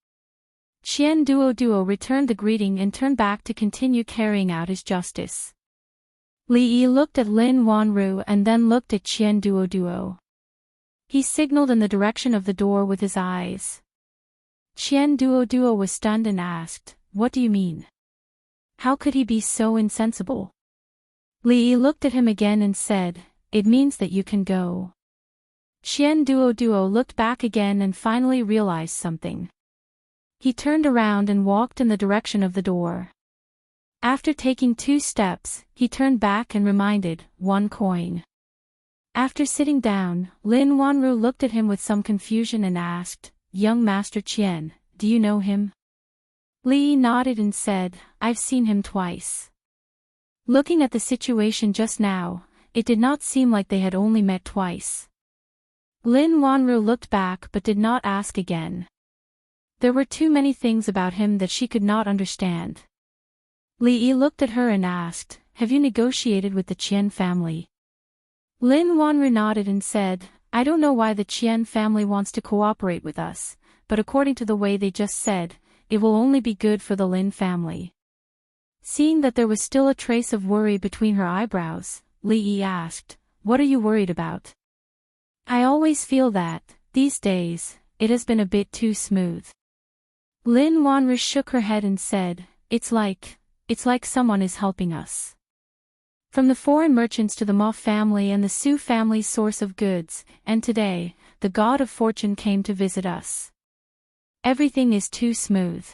Qian Duo returned the greeting and turned back to continue carrying out his justice. Li Yi looked at Lin Wanru and then looked at Qian Duo. He signaled in the direction of the door with his eyes. Qian Duo was stunned and asked, "What do you mean? How could he be so insensible?" Li Yi looked at him again and said, "It means that you can go." Qian Duo looked back again and finally realized something. He turned around and walked in the direction of the door. After taking 2 steps, he turned back and reminded, "1 coin." After sitting down, Lin Wanru looked at him with some confusion and asked, "Young Master Qian, do you know him?" Li Yi nodded and said, "I've seen him twice." Looking at the situation just now, it did not seem like they had only met twice. Lin Wanru looked back but did not ask again. There were too many things about him that she could not understand. Li Yi looked at her and asked, have you negotiated with the Qian family? Lin Wanru nodded and said, I don't know why the Qian family wants to cooperate with us, but according to the way they just said, it will only be good for the Lin family. Seeing that there was still a trace of worry between her eyebrows, Li Yi asked, what are you worried about? I always feel that, these days, it has been a bit too smooth. Lin Wanru shook her head and said, it's like someone is helping us. From the foreign merchants to the Ma family and the Su family's source of goods, and today, the god of fortune came to visit us. Everything is too smooth.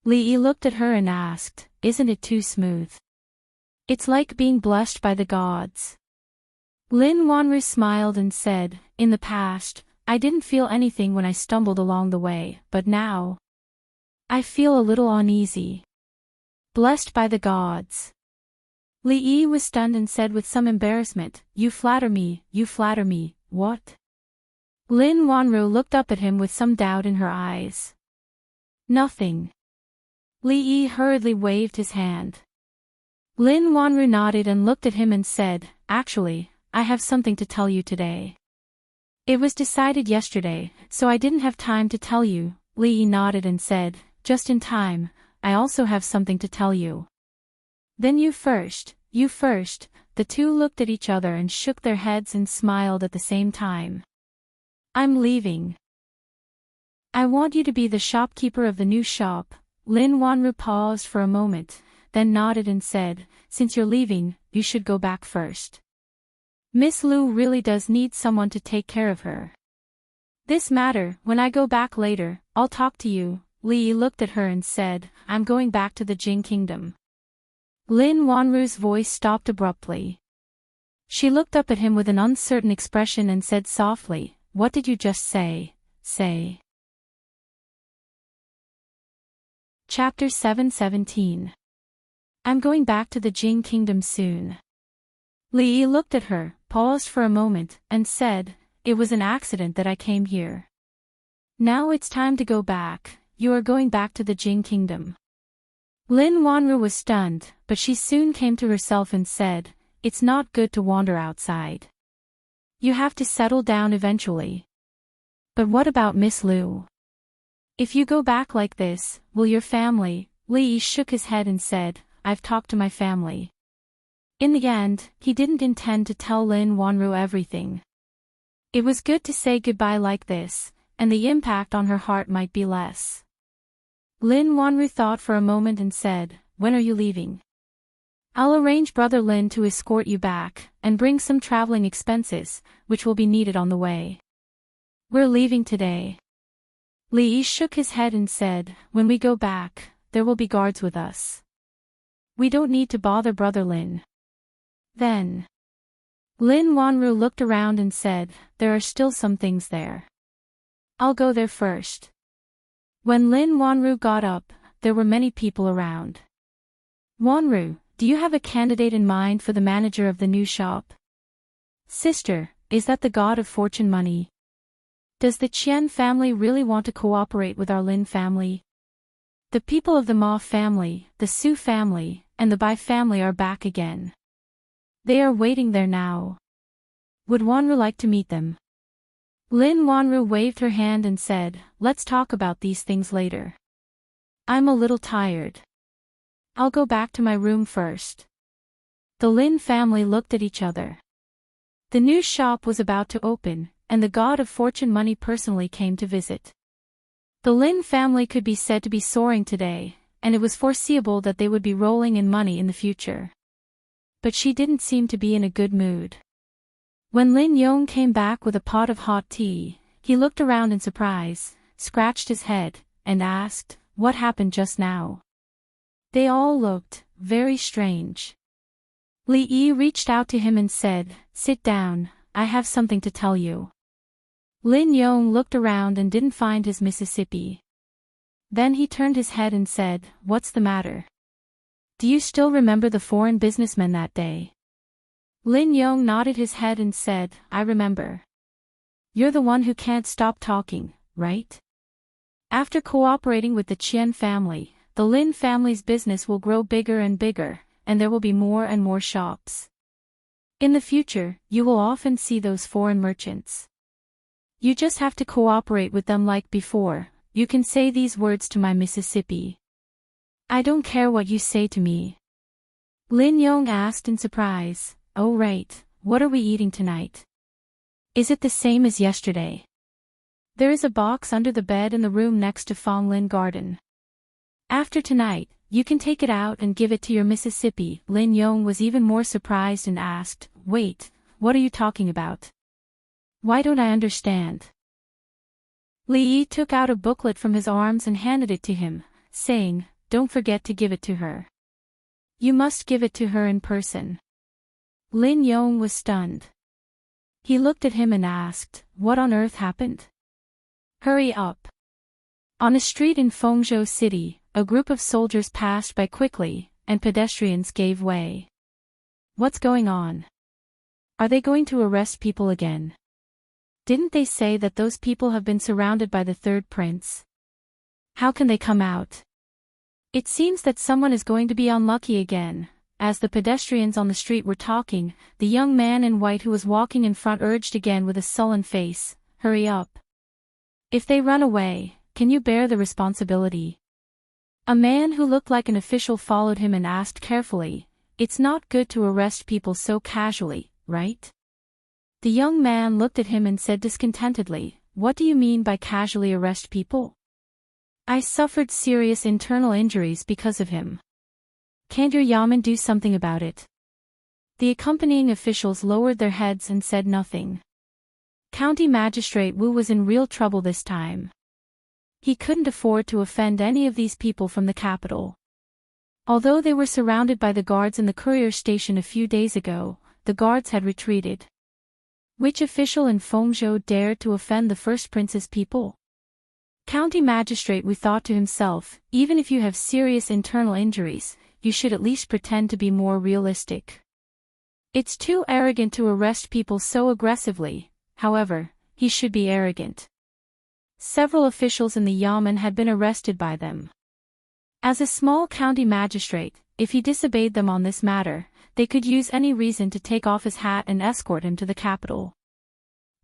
Li Yi looked at her and asked, isn't it too smooth? It's like being blessed by the gods. Lin Wanru smiled and said, in the past, I didn't feel anything when I stumbled along the way, but now, I feel a little uneasy. Blessed by the gods. Li Yi was stunned and said with some embarrassment, you flatter me, what? Lin Wanru looked up at him with some doubt in her eyes. Nothing. Li Yi hurriedly waved his hand. Lin Wanru nodded and looked at him and said, actually, I have something to tell you today. It was decided yesterday, so I didn't have time to tell you. Li Yi nodded and said, just in time, I also have something to tell you. Then you first. The two looked at each other and shook their heads and smiled at the same time. I'm leaving. I want you to be the shopkeeper of the new shop. Lin Wanru paused for a moment, then nodded and said, since you're leaving, you should go back first. Miss Lu really does need someone to take care of her. This matter, when I go back later, I'll talk to you. Li Yi looked at her and said, I'm going back to the Jing kingdom. Lin Wanru's voice stopped abruptly. She looked up at him with an uncertain expression and said softly, what did you just say? Chapter 717. I'm going back to the Jing kingdom soon. Li Yi looked at her, paused for a moment, and said, it was an accident that I came here. Now it's time to go back, you are going back to the Jing kingdom. Lin Wanru was stunned, but she soon came to herself and said, it's not good to wander outside. You have to settle down eventually. But what about Miss Lu? If you go back like this, will your family? Li Yi shook his head and said, I've talked to my family. In the end, he didn't intend to tell Lin Wanru everything. It was good to say goodbye like this, and the impact on her heart might be less. Lin Wanru thought for a moment and said, when are you leaving? I'll arrange Brother Lin to escort you back, and bring some traveling expenses, which will be needed on the way. We're leaving today. Li Yi shook his head and said, when we go back, there will be guards with us. We don't need to bother Brother Lin. Then, Lin Wanru looked around and said, there are still some things there. I'll go there first. When Lin Wanru got up, there were many people around. Wanru, do you have a candidate in mind for the manager of the new shop? Sister, is that the god of fortune money? Does the Qian family really want to cooperate with our Lin family? The people of the Ma family, the Su family, and the Bai family are back again. They are waiting there now. Would Wanru like to meet them? Lin Wanru waved her hand and said, let's talk about these things later. I'm a little tired. I'll go back to my room first. The Lin family looked at each other. The new shop was about to open, and the god of fortune money personally came to visit. The Lin family could be said to be soaring today, and it was foreseeable that they would be rolling in money in the future. But she didn't seem to be in a good mood. When Lin Yong came back with a pot of hot tea, he looked around in surprise, scratched his head, and asked, what happened just now? They all looked very strange. Li Yi reached out to him and said, sit down, I have something to tell you. Lin Yong looked around and didn't find his Mississippi. Then he turned his head and said, what's the matter? Do you still remember the foreign businessman that day? Lin Yong nodded his head and said, I remember. You're the one who can't stop talking, right? After cooperating with the Qian family, the Lin family's business will grow bigger and bigger, and there will be more and more shops. In the future, you will often see those foreign merchants. You just have to cooperate with them like before. You can say these words to my Mississippi. I don't care what you say to me. Lin Yong asked in surprise. Oh right, what are we eating tonight? Is it the same as yesterday? There is a box under the bed in the room next to Fong Lin Garden. After tonight, you can take it out and give it to your Mississippi. Lin Yong was even more surprised and asked, wait, what are you talking about? Why don't I understand? Li Yi took out a booklet from his arms and handed it to him, saying, don't forget to give it to her. You must give it to her in person. Lin Yong was stunned. He looked at him and asked, what on earth happened? Hurry up. On a street in Fengzhou City, a group of soldiers passed by quickly, and pedestrians gave way. What's going on? Are they going to arrest people again? Didn't they say that those people have been surrounded by the third prince? How can they come out? It seems that someone is going to be unlucky again. As the pedestrians on the street were talking, the young man in white who was walking in front urged again with a sullen face, hurry up. If they run away, can you bear the responsibility? A man who looked like an official followed him and asked carefully, it's not good to arrest people so casually, right? The young man looked at him and said discontentedly, what do you mean by casually arrest people? I suffered serious internal injuries because of him. Can't your yamen do something about it? The accompanying officials lowered their heads and said nothing. County Magistrate Wu was in real trouble this time. He couldn't afford to offend any of these people from the capital. Although they were surrounded by the guards in the courier station a few days ago, the guards had retreated. Which official in Fengzhou dared to offend the first prince's people? County Magistrate Wu thought to himself, even if you have serious internal injuries, you should at least pretend to be more realistic. It's too arrogant to arrest people so aggressively, however, he should be arrogant. Several officials in the yamen had been arrested by them. As a small county magistrate, if he disobeyed them on this matter, they could use any reason to take off his hat and escort him to the capital.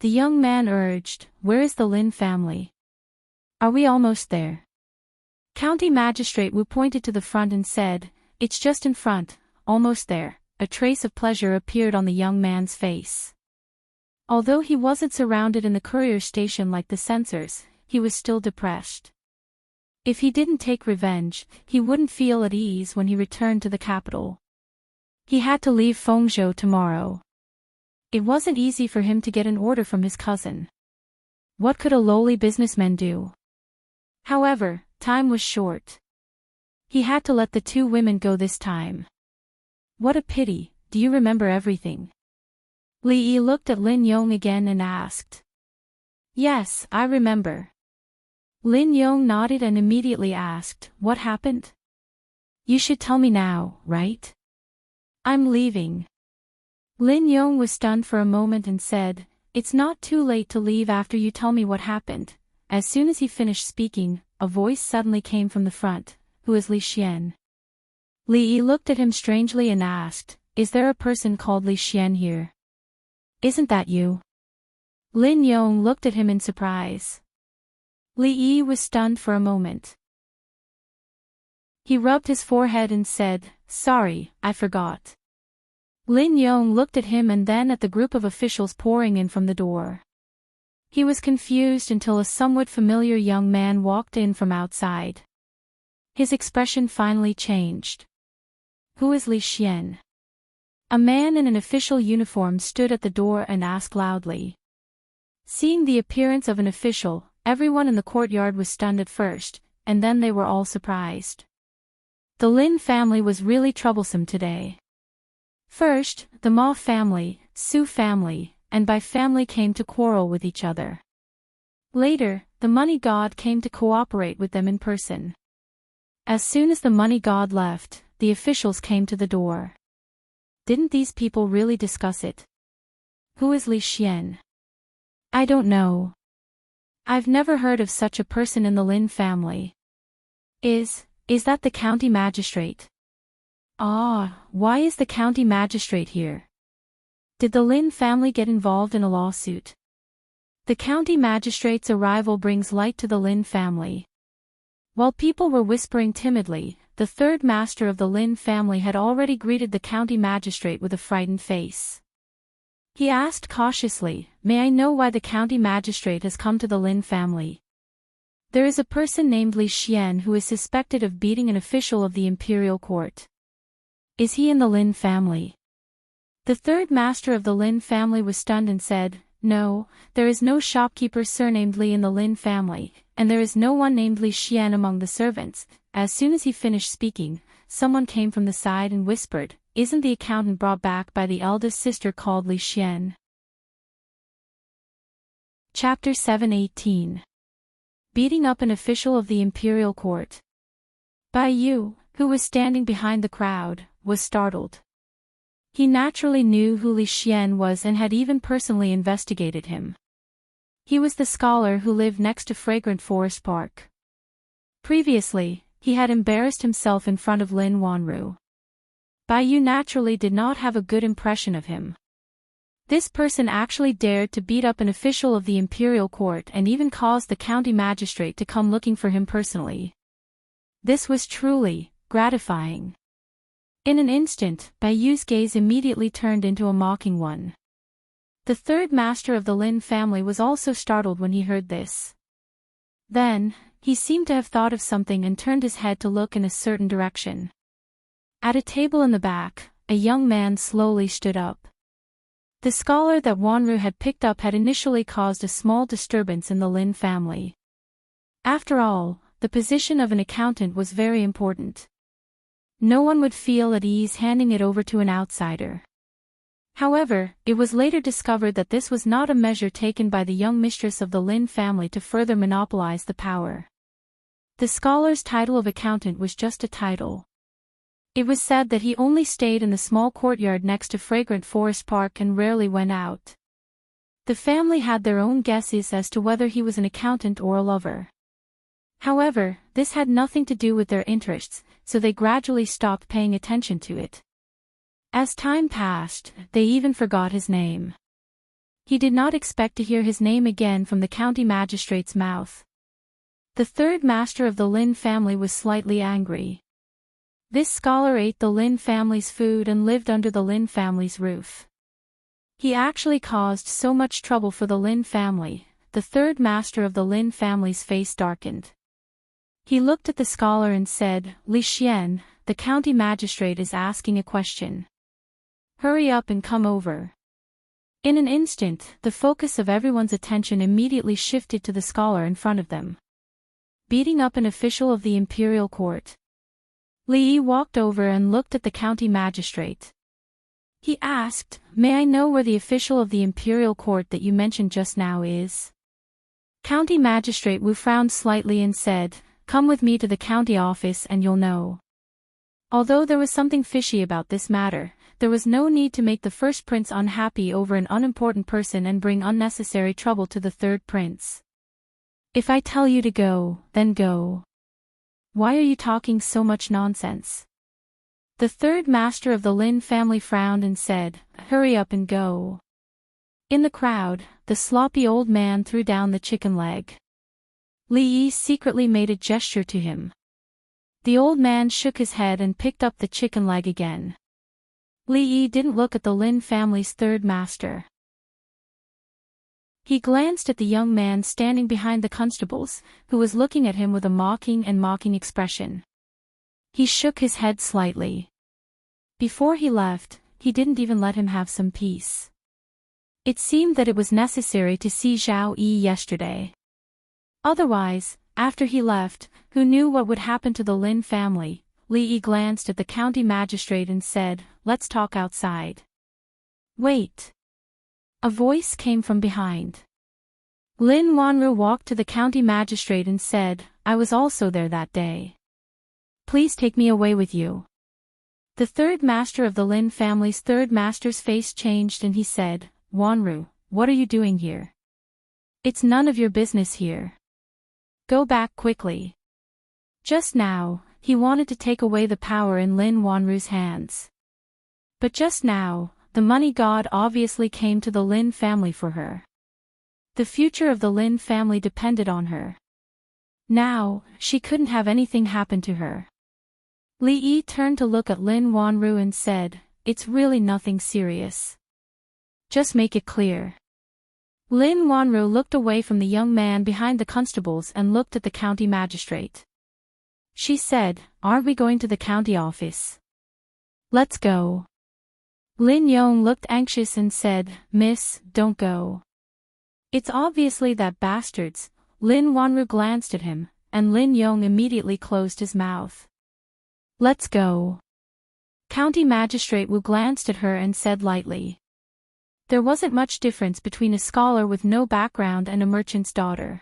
The young man urged, where is the Lin family? Are we almost there? County Magistrate Wu pointed to the front and said, it's just in front, almost there. A trace of pleasure appeared on the young man's face. Although he wasn't surrounded in the courier station like the censors, he was still depressed. If he didn't take revenge, he wouldn't feel at ease when he returned to the capital. He had to leave Fengzhou tomorrow. It wasn't easy for him to get an order from his cousin. What could a lowly businessman do? However, time was short. He had to let the two women go this time. What a pity, do you remember everything? Li Yi looked at Lin Yong again and asked. Yes, I remember. Lin Yong nodded and immediately asked, what happened? You should tell me now, right? I'm leaving. Lin Yong was stunned for a moment and said, it's not too late to leave after you tell me what happened. As soon as he finished speaking, a voice suddenly came from the front, who is Li Xian? Li Yi looked at him strangely and asked, is there a person called Li Xian here? Isn't that you? Lin Yong looked at him in surprise. Li Yi was stunned for a moment. He rubbed his forehead and said, sorry, I forgot. Lin Yong looked at him and then at the group of officials pouring in from the door. He was confused until a somewhat familiar young man walked in from outside. His expression finally changed. Who is Li Xian? A man in an official uniform stood at the door and asked loudly. Seeing the appearance of an official, everyone in the courtyard was stunned at first, and then they were all surprised. The Lin family was really troublesome today. First, the Ma family, Su family, and Bai family came to quarrel with each other. Later, the money god came to cooperate with them in person. As soon as the money god left, the officials came to the door. Didn't these people really discuss it? Who is Li Xian? I don't know. I've never heard of such a person in the Lin family. Is that the county magistrate? Why is the county magistrate here? Did the Lin family get involved in a lawsuit? The county magistrate's arrival brings light to the Lin family. While people were whispering timidly, the third master of the Lin family had already greeted the county magistrate with a frightened face. He asked cautiously, "May I know why the county magistrate has come to the Lin family?" "There is a person named Li Xian who is suspected of beating an official of the imperial court." "Is he in the Lin family?" The third master of the Lin family was stunned and said, "No, there is no shopkeeper surnamed Li in the Lin family, and there is no one named Li Xian among the servants." As soon as he finished speaking, someone came from the side and whispered, "Isn't the accountant brought back by the eldest sister called Li Xian?" Chapter 7:18. Beating up an official of the imperial court. Bai Yu, who was standing behind the crowd, was startled. He naturally knew who Li Xian was and had even personally investigated him. He was the scholar who lived next to Fragrant Forest Park. Previously, he had embarrassed himself in front of Lin Wanru. Bai Yu naturally did not have a good impression of him. This person actually dared to beat up an official of the imperial court and even caused the county magistrate to come looking for him personally. This was truly gratifying. In an instant, Bai Yu's gaze immediately turned into a mocking one. The third master of the Lin family was also startled when he heard this. Then, he seemed to have thought of something and turned his head to look in a certain direction. At a table in the back, a young man slowly stood up. The scholar that Wanru had picked up had initially caused a small disturbance in the Lin family. After all, the position of an accountant was very important. No one would feel at ease handing it over to an outsider. However, it was later discovered that this was not a measure taken by the young mistress of the Lin family to further monopolize the power. The scholar's title of accountant was just a title. It was said that he only stayed in the small courtyard next to Fragrant Forest Park and rarely went out. The family had their own guesses as to whether he was an accountant or a lover. However, this had nothing to do with their interests, so they gradually stopped paying attention to it. As time passed, they even forgot his name. He did not expect to hear his name again from the county magistrate's mouth. The third master of the Lin family was slightly angry. This scholar ate the Lin family's food and lived under the Lin family's roof. He actually caused so much trouble for the Lin family. The third master of the Lin family's face darkened. He looked at the scholar and said, "Li Xian, the county magistrate is asking a question. Hurry up and come over." In an instant, the focus of everyone's attention immediately shifted to the scholar in front of them. Beating up an official of the imperial court. Li Yi walked over and looked at the county magistrate. He asked, "May I know where the official of the imperial court that you mentioned just now is?" County magistrate Wu frowned slightly and said, "Come with me to the county office and you'll know." Although there was something fishy about this matter, there was no need to make the first prince unhappy over an unimportant person and bring unnecessary trouble to the third prince. "If I tell you to go, then go. Why are you talking so much nonsense?" The third master of the Lin family frowned and said, "Hurry up and go." In the crowd, the sloppy old man threw down the chicken leg. Li Yi secretly made a gesture to him. The old man shook his head and picked up the chicken leg again. Li Yi didn't look at the Lin family's third master. He glanced at the young man standing behind the constables, who was looking at him with a mocking expression. He shook his head slightly. Before he left, he didn't even let him have some peace. It seemed that it was necessary to see Zhao Yi yesterday. Otherwise, after he left, who knew what would happen to the Lin family? Li Yi glanced at the county magistrate and said, "Let's talk outside." "Wait." A voice came from behind. Lin Wanru walked to the county magistrate and said, "I was also there that day. Please take me away with you." The third master of the Lin family's third master's face changed and he said, "Wanru, what are you doing here? It's none of your business here. Go back quickly." Just now, he wanted to take away the power in Lin Wanru's hands. But just now, the money god obviously came to the Lin family for her. The future of the Lin family depended on her. Now, she couldn't have anything happen to her. Li Yi turned to look at Lin Wanru and said, "It's really nothing serious. Just make it clear." Lin Wanru looked away from the young man behind the constables and looked at the county magistrate. She said, "Aren't we going to the county office? Let's go." Lin Yong looked anxious and said, "Miss, don't go. It's obviously that bastards." Lin Wanru glanced at him, and Lin Yong immediately closed his mouth. "Let's go." County Magistrate Wu glanced at her and said lightly. There wasn't much difference between a scholar with no background and a merchant's daughter.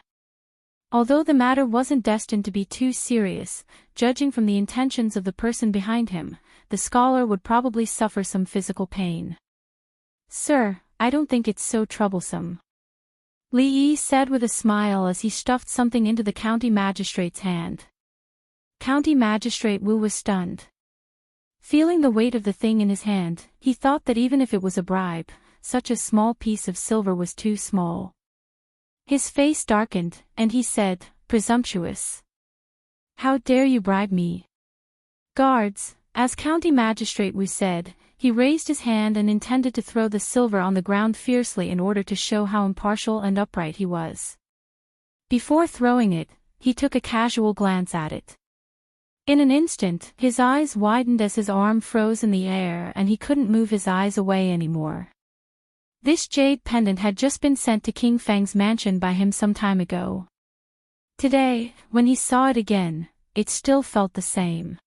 Although the matter wasn't destined to be too serious, judging from the intentions of the person behind him, the scholar would probably suffer some physical pain. "Sir, I don't think it's so troublesome," Li Yi said with a smile as he stuffed something into the county magistrate's hand. County Magistrate Wu was stunned. Feeling the weight of the thing in his hand, he thought that even if it was a bribe, such a small piece of silver was too small. His face darkened, and he said, "Presumptuous. How dare you bribe me?" "Guards," as County Magistrate Wu said, he raised his hand and intended to throw the silver on the ground fiercely in order to show how impartial and upright he was. Before throwing it, he took a casual glance at it. In an instant, his eyes widened as his arm froze in the air and he couldn't move his eyes away anymore. This jade pendant had just been sent to King Feng's mansion by him some time ago. Today, when he saw it again, it still felt the same.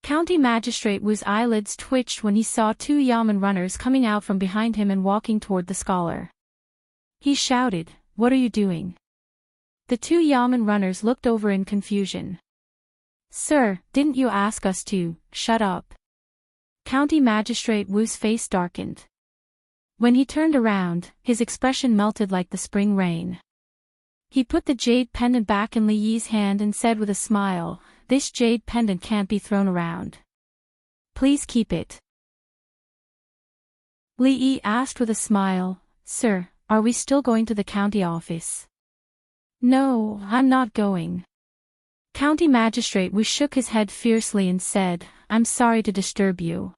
County Magistrate Wu's eyelids twitched when he saw two yamen runners coming out from behind him and walking toward the scholar. He shouted, "What are you doing?" The two yamen runners looked over in confusion. "Sir, didn't you ask us to shut up?" County Magistrate Wu's face darkened. When he turned around, his expression melted like the spring rain. He put the jade pendant back in Li Yi's hand and said with a smile, "This jade pendant can't be thrown around. Please keep it." Li Yi asked with a smile, "Sir, are we still going to the county office?" "No, I'm not going." County Magistrate Wu shook his head fiercely and said, "I'm sorry to disturb you.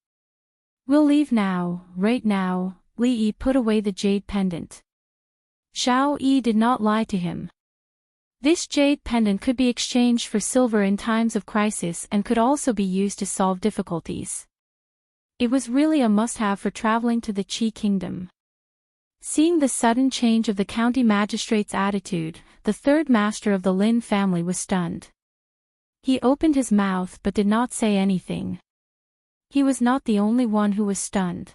We'll leave now, right now." Li Yi put away the jade pendant. Xiao Yi did not lie to him. This jade pendant could be exchanged for silver in times of crisis and could also be used to solve difficulties. It was really a must-have for traveling to the Qi Kingdom. Seeing the sudden change of the county magistrate's attitude, the third master of the Lin family was stunned. He opened his mouth but did not say anything. He was not the only one who was stunned.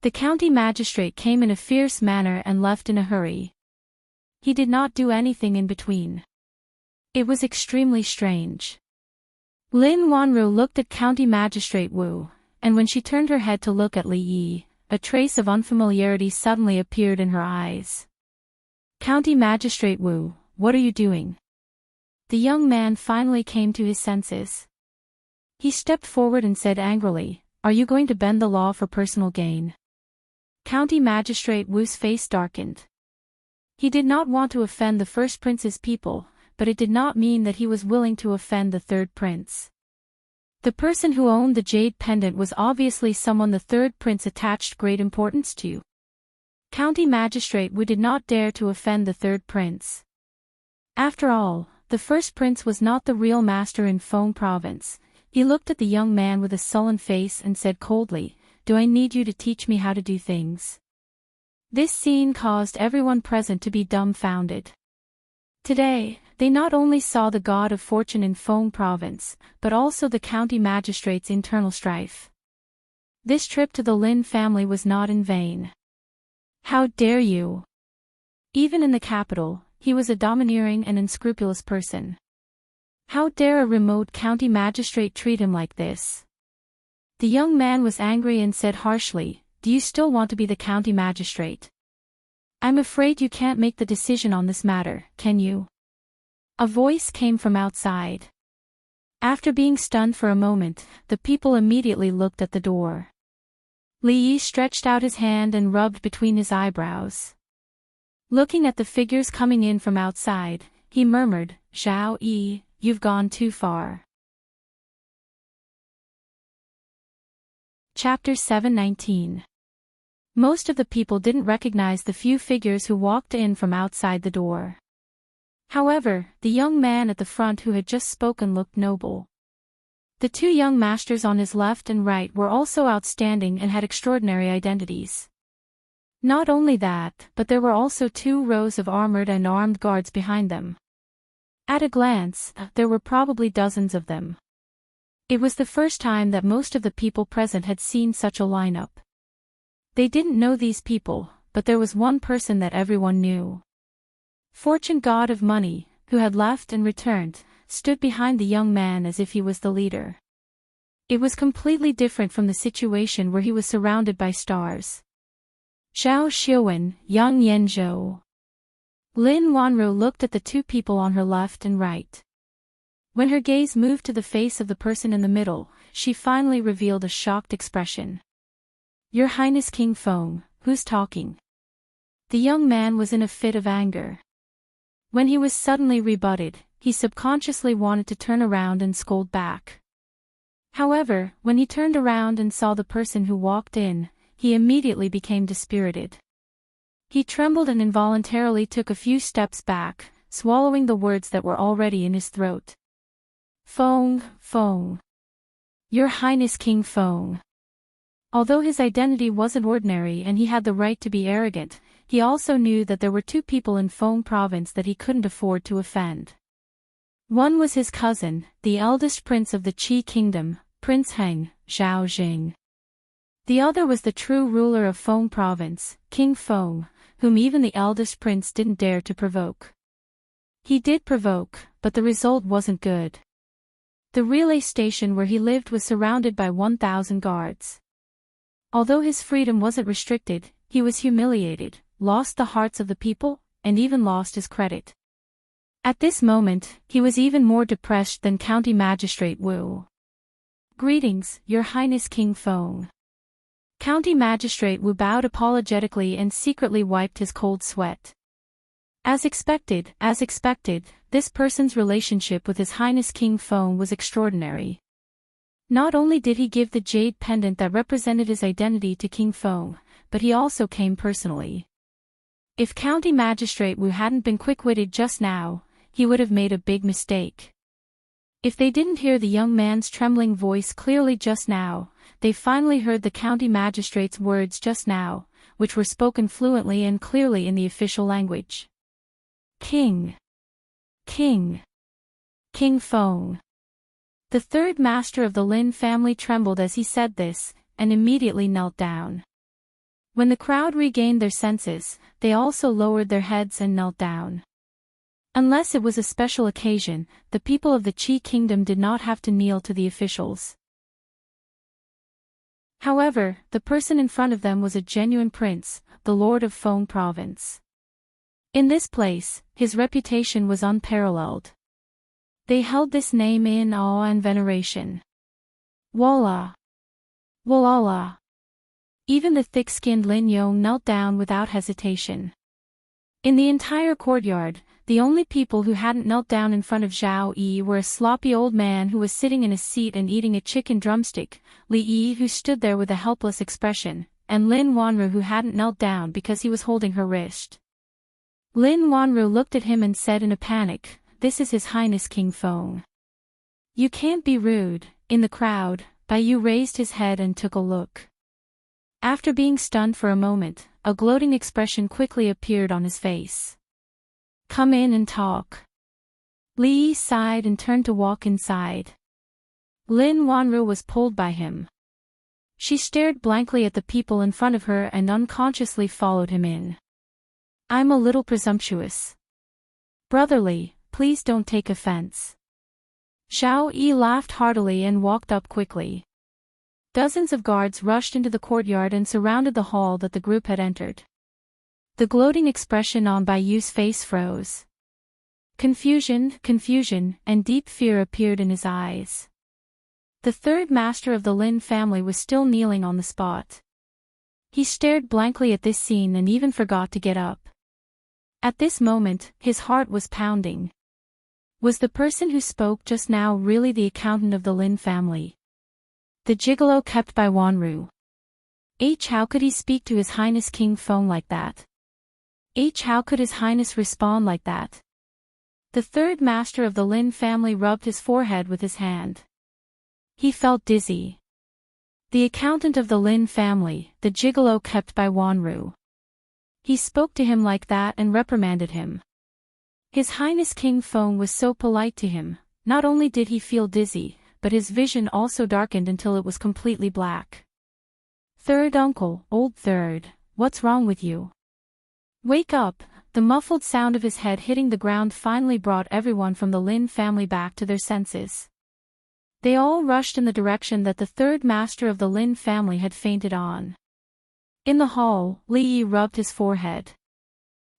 The county magistrate came in a fierce manner and left in a hurry. He did not do anything in between. It was extremely strange. Lin Wanru looked at County Magistrate Wu, and when she turned her head to look at Li Yi, a trace of unfamiliarity suddenly appeared in her eyes. "County Magistrate Wu, what are you doing?" The young man finally came to his senses. He stepped forward and said angrily, "Are you going to bend the law for personal gain?" County Magistrate Wu's face darkened. He did not want to offend the first prince's people, but it did not mean that he was willing to offend the third prince. The person who owned the jade pendant was obviously someone the third prince attached great importance to. County Magistrate Wu did not dare to offend the third prince. After all, the first prince was not the real master in Feng province. He looked at the young man with a sullen face and said coldly, "Do I need you to teach me how to do things?" This scene caused everyone present to be dumbfounded. Today, they not only saw the god of fortune in Feng province, but also the county magistrate's internal strife. This trip to the Lin family was not in vain. How dare you? Even in the capital, he was a domineering and unscrupulous person. How dare a remote county magistrate treat him like this? The young man was angry and said harshly, "Do you still want to be the county magistrate? I'm afraid you can't make the decision on this matter, can you?" A voice came from outside. After being stunned for a moment, the people immediately looked at the door. Li Yi stretched out his hand and rubbed between his eyebrows. Looking at the figures coming in from outside, he murmured, "Zhao Yi, you've gone too far." Chapter 719. Most of the people didn't recognize the few figures who walked in from outside the door. However, the young man at the front who had just spoken looked noble. The two young masters on his left and right were also outstanding and had extraordinary identities. Not only that, but there were also 2 rows of armored and armed guards behind them. At a glance, there were probably dozens of them. It was the first time that most of the people present had seen such a lineup. They didn't know these people, but there was one person that everyone knew. Fortune God of Money, who had left and returned, stood behind the young man as if he was the leader. It was completely different from the situation where he was surrounded by stars. Zhao Xiuwen, Yang Yanzhou. Lin Wanru looked at the 2 people on her left and right. When her gaze moved to the face of the person in the middle, she finally revealed a shocked expression. "Your Highness King Feng, who's talking?" The young man was in a fit of anger. When he was suddenly rebutted, he subconsciously wanted to turn around and scold back. However, when he turned around and saw the person who walked in, he immediately became dispirited. He trembled and involuntarily took a few steps back, swallowing the words that were already in his throat. "Feng, Feng. Your Highness King Feng." Although his identity wasn't ordinary and he had the right to be arrogant, he also knew that there were 2 people in Feng province that he couldn't afford to offend. One was his cousin, the eldest prince of the Qi kingdom, Prince Heng, Zhao Jing. The other was the true ruler of Feng province, King Feng, whom even the eldest prince didn't dare to provoke. He did provoke, but the result wasn't good. The relay station where he lived was surrounded by 1,000 guards. Although his freedom wasn't restricted, he was humiliated, lost the hearts of the people, and even lost his credit. At this moment, he was even more depressed than County Magistrate Wu. "Greetings, Your Highness King Feng." County Magistrate Wu bowed apologetically and secretly wiped his cold sweat. As expected, this person's relationship with His Highness King Feng was extraordinary. Not only did he give the jade pendant that represented his identity to King Feng, but he also came personally. If County Magistrate Wu hadn't been quick-witted just now, he would have made a big mistake. If they didn't hear the young man's trembling voice clearly just now, they finally heard the county magistrate's words just now, which were spoken fluently and clearly in the official language. King Feng. The 3rd master of the Lin family trembled as he said this, and immediately knelt down. When the crowd regained their senses, they also lowered their heads and knelt down. Unless it was a special occasion, the people of the Qi kingdom did not have to kneel to the officials. However, the person in front of them was a genuine prince, the lord of Feng province. In this place, his reputation was unparalleled. They held this name in awe and veneration. Wallah! Wallah! Even the thick-skinned Lin Yong knelt down without hesitation. In the entire courtyard, the only people who hadn't knelt down in front of Zhao Yi were a sloppy old man who was sitting in a seat and eating a chicken drumstick, Li Yi who stood there with a helpless expression, and Lin Wanru who hadn't knelt down because he was holding her wrist. Lin Wanru looked at him and said in a panic, "This is His Highness King Feng." "You can't be rude." In the crowd, Baiyu raised his head and took a look. After being stunned for a moment, a gloating expression quickly appeared on his face. "Come in and talk." Li Yi sighed and turned to walk inside. Lin Wanru was pulled by him. She stared blankly at the people in front of her and unconsciously followed him in. "I'm a little presumptuous. Brotherly, please don't take offense." Zhao Yi laughed heartily and walked up quickly. Dozens of guards rushed into the courtyard and surrounded the hall that the group had entered. The gloating expression on Baiyu's face froze. Confusion, and deep fear appeared in his eyes. The third master of the Lin family was still kneeling on the spot. He stared blankly at this scene and even forgot to get up. At this moment, his heart was pounding. Was the person who spoke just now really the accountant of the Lin family? The gigolo kept by Wanru? How could he speak to His Highness King Feng like that? How could His Highness respond like that? The third master of the Lin family rubbed his forehead with his hand. He felt dizzy. The accountant of the Lin family, the gigolo kept by Wanru. He spoke to him like that and reprimanded him. His Highness King Feng was so polite to him. Not only did he feel dizzy, but his vision also darkened until it was completely black. Third uncle, old third, what's wrong with you? Wake up! The muffled sound of his head hitting the ground finally brought everyone from the Lin family back to their senses. They all rushed in the direction that the third master of the Lin family had fainted on. In the hall, Li Yi rubbed his forehead.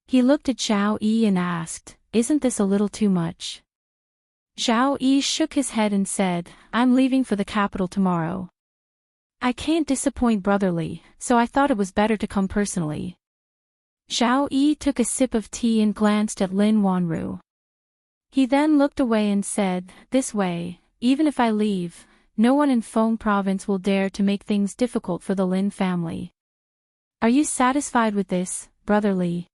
He looked at Zhao Yi and asked, "Isn't this a little too much?" Zhao Yi shook his head and said, "I'm leaving for the capital tomorrow. I can't disappoint Brother Li, so I thought it was better to come personally." Zhao Yi took a sip of tea and glanced at Lin Wanru. He then looked away and said, "This way, even if I leave, no one in Feng province will dare to make things difficult for the Lin family. Are you satisfied with this, Brother Li?"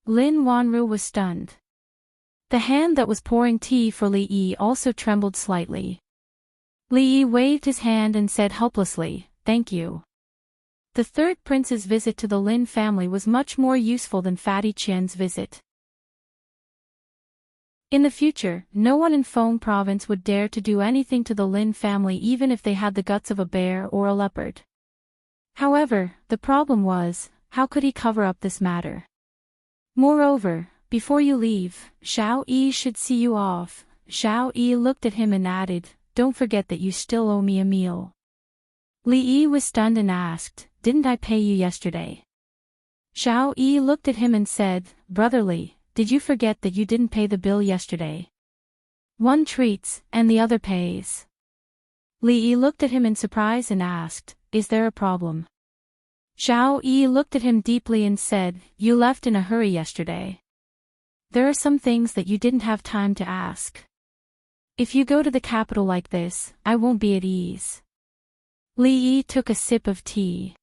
Lin Wanru was stunned. The hand that was pouring tea for Li Yi also trembled slightly. Li Yi waved his hand and said helplessly, "Thank you." The third prince's visit to the Lin family was much more useful than Fatty Qian's visit. In the future, no one in Feng province would dare to do anything to the Lin family even if they had the guts of a bear or a leopard. However, the problem was, how could he cover up this matter? Moreover, before you leave, Zhao Yi should see you off. Zhao Yi looked at him and added, "Don't forget that you still owe me a meal." Li Yi was stunned and asked, "Didn't I pay you yesterday?" Zhao Yi looked at him and said, "Brother Li, did you forget that you didn't pay the bill yesterday? One treats, and the other pays." Li Yi looked at him in surprise and asked, "Is there a problem?" Zhao Yi looked at him deeply and said, "You left in a hurry yesterday. There are some things that you didn't have time to ask. If you go to the capital like this, I won't be at ease." Li Yi took a sip of tea.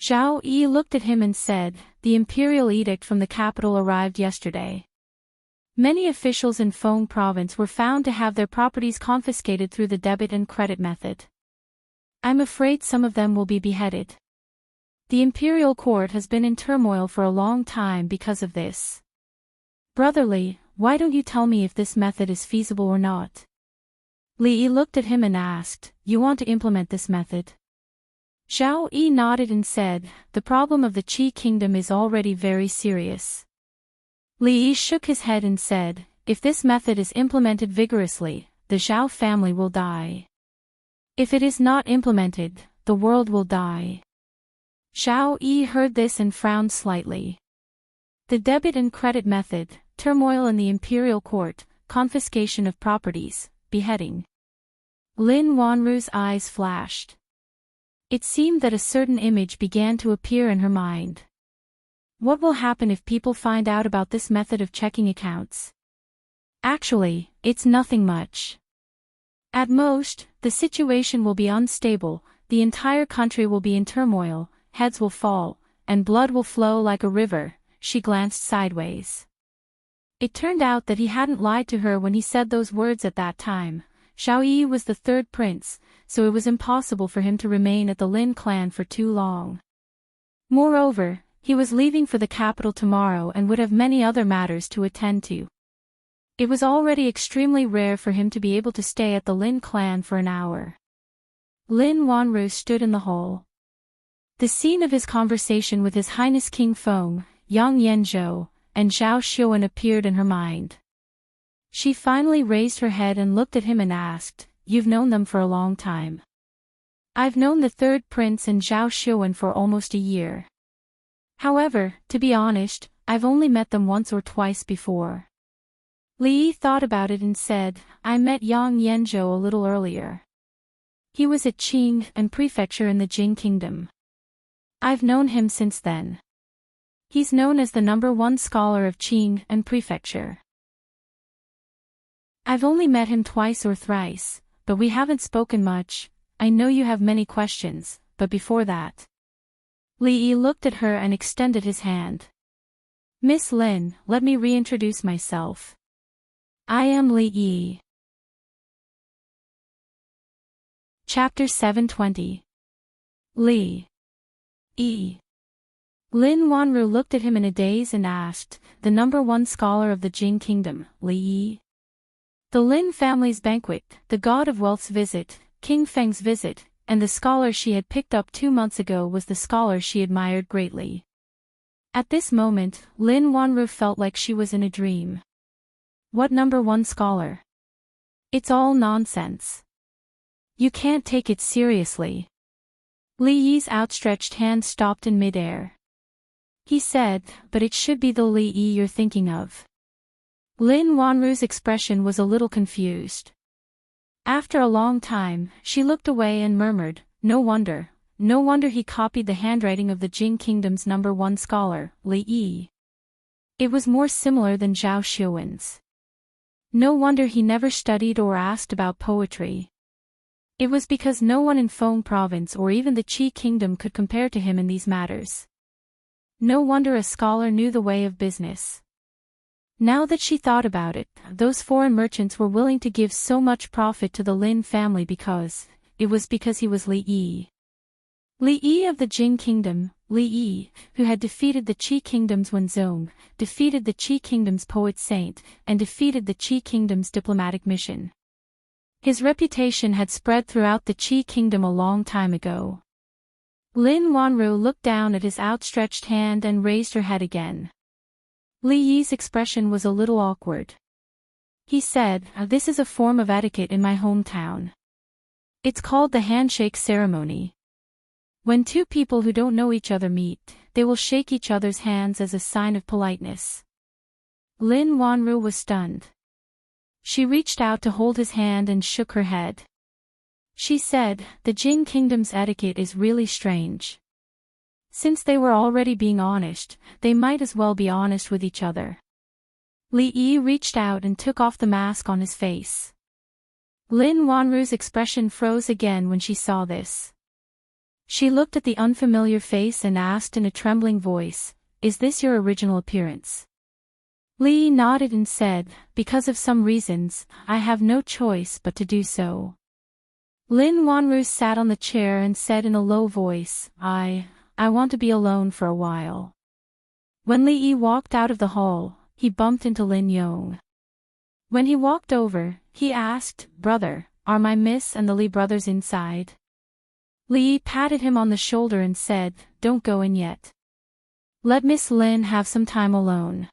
Zhao Yi looked at him and said, "The imperial edict from the capital arrived yesterday. Many officials in Feng province were found to have their properties confiscated through the debit and credit method. I'm afraid some of them will be beheaded. The imperial court has been in turmoil for a long time because of this. Brother Li, why don't you tell me if this method is feasible or not?" Li Yi looked at him and asked, "You want to implement this method?" Zhao Yi nodded and said, "The problem of the Qi kingdom is already very serious." Li Yi shook his head and said, "If this method is implemented vigorously, the Zhao family will die. If it is not implemented, the world will die." Zhao Yi heard this and frowned slightly. The debit and credit method, turmoil in the imperial court, confiscation of properties, beheading. Lin Wanru's eyes flashed. It seemed that a certain image began to appear in her mind. What will happen if people find out about this method of checking accounts? Actually, it's nothing much. At most, the situation will be unstable, the entire country will be in turmoil, heads will fall, and blood will flow like a river. She glanced sideways. It turned out that he hadn't lied to her when he said those words at that time. Zhao Yi was the third prince, so it was impossible for him to remain at the Lin clan for too long. Moreover, he was leaving for the capital tomorrow and would have many other matters to attend to. It was already extremely rare for him to be able to stay at the Lin clan for an hour. Lin Wanru stood in the hall. The scene of his conversation with His Highness King Feng, Yang Yanzhou, and Zhao Xuan appeared in her mind. She finally raised her head and looked at him and asked, "You've known them for a long time?" "I've known the third prince and Zhao Xuan for almost a year. However, to be honest, I've only met them once or twice before." Li Yi thought about it and said, I met Yang Yanzhou a little earlier. He was at Qing and prefecture in the Jing kingdom. I've known him since then. He's known as the #1 scholar of Qing and prefecture. I've only met him twice or thrice, but we haven't spoken much. I know you have many questions, but before that. Li Yi looked at her and extended his hand. Miss Lin, let me reintroduce myself. I am Li Yi. Chapter 720. Li Yi. Lin Wanru looked at him in a daze and asked, the #1 scholar of the Jing kingdom, Li Yi? The Lin family's banquet, the god of wealth's visit, King Feng's visit, and the scholar she had picked up 2 months ago was the scholar she admired greatly. At this moment, Lin Wanru felt like she was in a dream. What #1 scholar? It's all nonsense. You can't take it seriously. Li Yi's outstretched hand stopped in midair. He said, but it should be the Li Yi you're thinking of. Lin Wanru's expression was a little confused. After a long time, she looked away and murmured, no wonder he copied the handwriting of the Jing kingdom's #1 scholar, Li Yi. It was more similar than Zhao Xuan's. No wonder he never studied or asked about poetry. It was because no one in Feng province or even the Qi kingdom could compare to him in these matters. No wonder a scholar knew the way of business. Now that she thought about it, those foreign merchants were willing to give so much profit to the Lin family because he was Li Yi. Li Yi of the Jing kingdom, Li Yi, who had defeated the Qi kingdom's Wenzong, defeated the Qi kingdom's poet saint, and defeated the Qi kingdom's diplomatic mission. His reputation had spread throughout the Qi kingdom a long time ago. Lin Wanru looked down at his outstretched hand and raised her head again. Li Yi's expression was a little awkward. He said, this is a form of etiquette in my hometown. It's called the handshake ceremony. When two people who don't know each other meet, they will shake each other's hands as a sign of politeness. Lin Wanru was stunned. She reached out to hold his hand and shook her head. She said, the Jing kingdom's etiquette is really strange. Since they were already being honest, they might as well be honest with each other. Li Yi reached out and took off the mask on his face. Lin Wanru's expression froze again when she saw this. She looked at the unfamiliar face and asked in a trembling voice, is this your original appearance? Li Yi nodded and said, because of some reasons, I have no choice but to do so. Lin Wanru sat on the chair and said in a low voice, I want to be alone for a while. When Li Yi walked out of the hall, he bumped into Lin Yong. When he walked over, he asked, brother, are my miss and the Li brothers inside? Li Yi patted him on the shoulder and said, don't go in yet. Let Miss Lin have some time alone.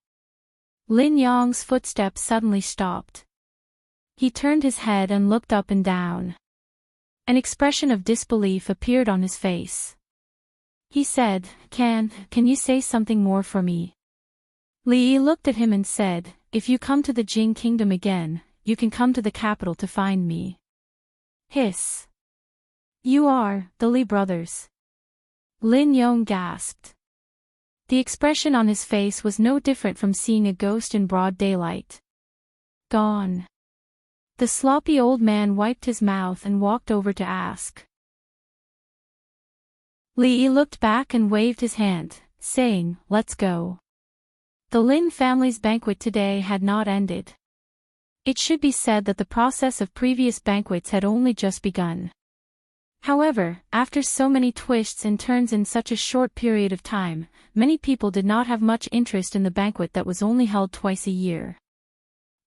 Lin Yong's footsteps suddenly stopped. He turned his head and looked up and down. An expression of disbelief appeared on his face. He said, Can you say something more for me? Li Yi looked at him and said, if you come to the Jing kingdom again, you can come to the capital to find me. Hiss. You are, the Li brothers. Lin Yong gasped. The expression on his face was no different from seeing a ghost in broad daylight. Gone. The sloppy old man wiped his mouth and walked over to ask. Li Yi looked back and waved his hand, saying, let's go. The Lin family's banquet today had not ended. It should be said that the process of previous banquets had only just begun. However, after so many twists and turns in such a short period of time, many people did not have much interest in the banquet that was only held twice a year.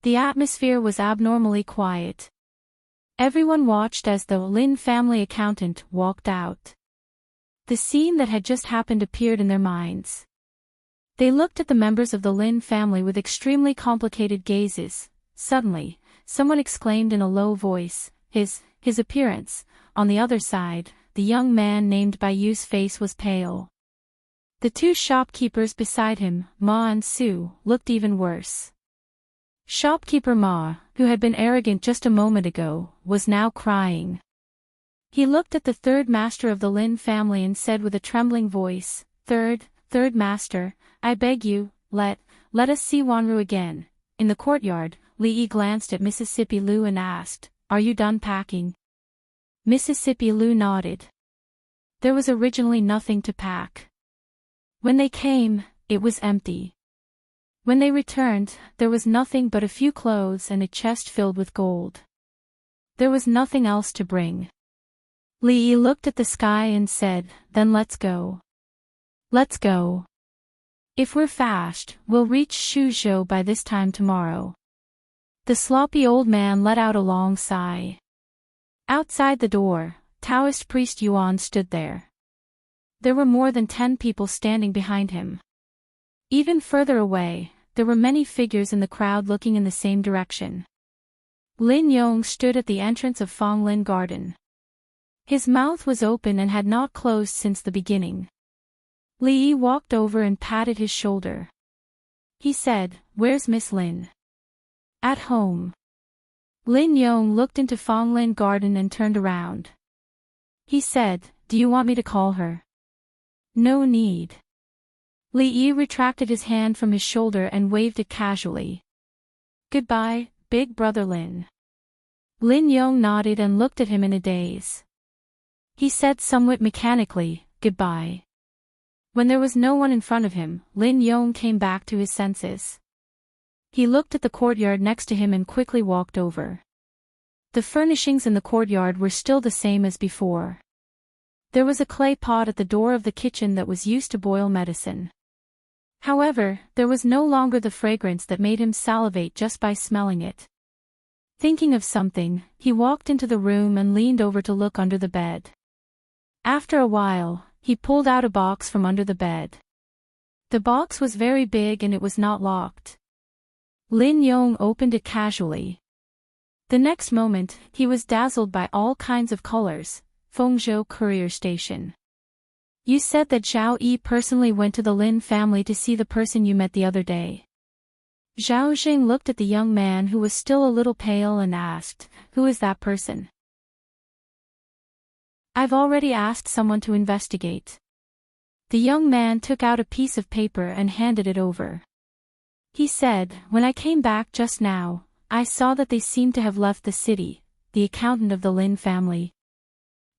The atmosphere was abnormally quiet. Everyone watched as the Lin family accountant walked out. The scene that had just happened appeared in their minds. They looked at the members of the Lin family with extremely complicated gazes. Suddenly, someone exclaimed in a low voice, his appearance. On the other side, the young man named Baiyu's face was pale. The two shopkeepers beside him, Ma and Su, looked even worse. Shopkeeper Ma, who had been arrogant just a moment ago, was now crying. He looked at the third master of the Lin family and said with a trembling voice, Third master, I beg you, let us see Wanru again." In the courtyard, Li glanced at Mississippi Lu and asked, "Are you done packing?" Mississippi Lu nodded. There was originally nothing to pack. When they came, it was empty. When they returned, there was nothing but a few clothes and a chest filled with gold. There was nothing else to bring. Li looked at the sky and said, "Then let's go. Let's go. If we're fast, we'll reach Shuzhou by this time tomorrow." The sloppy old man let out a long sigh. Outside the door, Taoist priest Yuan stood there. There were more than 10 people standing behind him. Even further away, there were many figures in the crowd looking in the same direction. Lin Yong stood at the entrance of Fong Lin Garden. His mouth was open and had not closed since the beginning. Li walked over and patted his shoulder. He said, "Where's Miss Lin?" "At home." Lin Yong looked into Fong Lin Garden and turned around. He said, "Do you want me to call her?" "No need." Li retracted his hand from his shoulder and waved it casually. "Goodbye, big brother Lin." Lin Yong nodded and looked at him in a daze. He said somewhat mechanically, "Goodbye." When there was no one in front of him, Lin Yong came back to his senses. He looked at the courtyard next to him and quickly walked over. The furnishings in the courtyard were still the same as before. There was a clay pot at the door of the kitchen that was used to boil medicine. However, there was no longer the fragrance that made him salivate just by smelling it. Thinking of something, he walked into the room and leaned over to look under the bed. After a while, he pulled out a box from under the bed. The box was very big and it was not locked. Lin Yong opened it casually. The next moment, he was dazzled by all kinds of colors. Fengzhou Courier Station. "You said that Zhao Yi personally went to the Lin family to see the person you met the other day." Zhao Jing looked at the young man who was still a little pale and asked, "Who is that person?" "I've already asked someone to investigate." The young man took out a piece of paper and handed it over. He said, "When I came back just now, I saw that they seemed to have left the city, the accountant of the Lin family."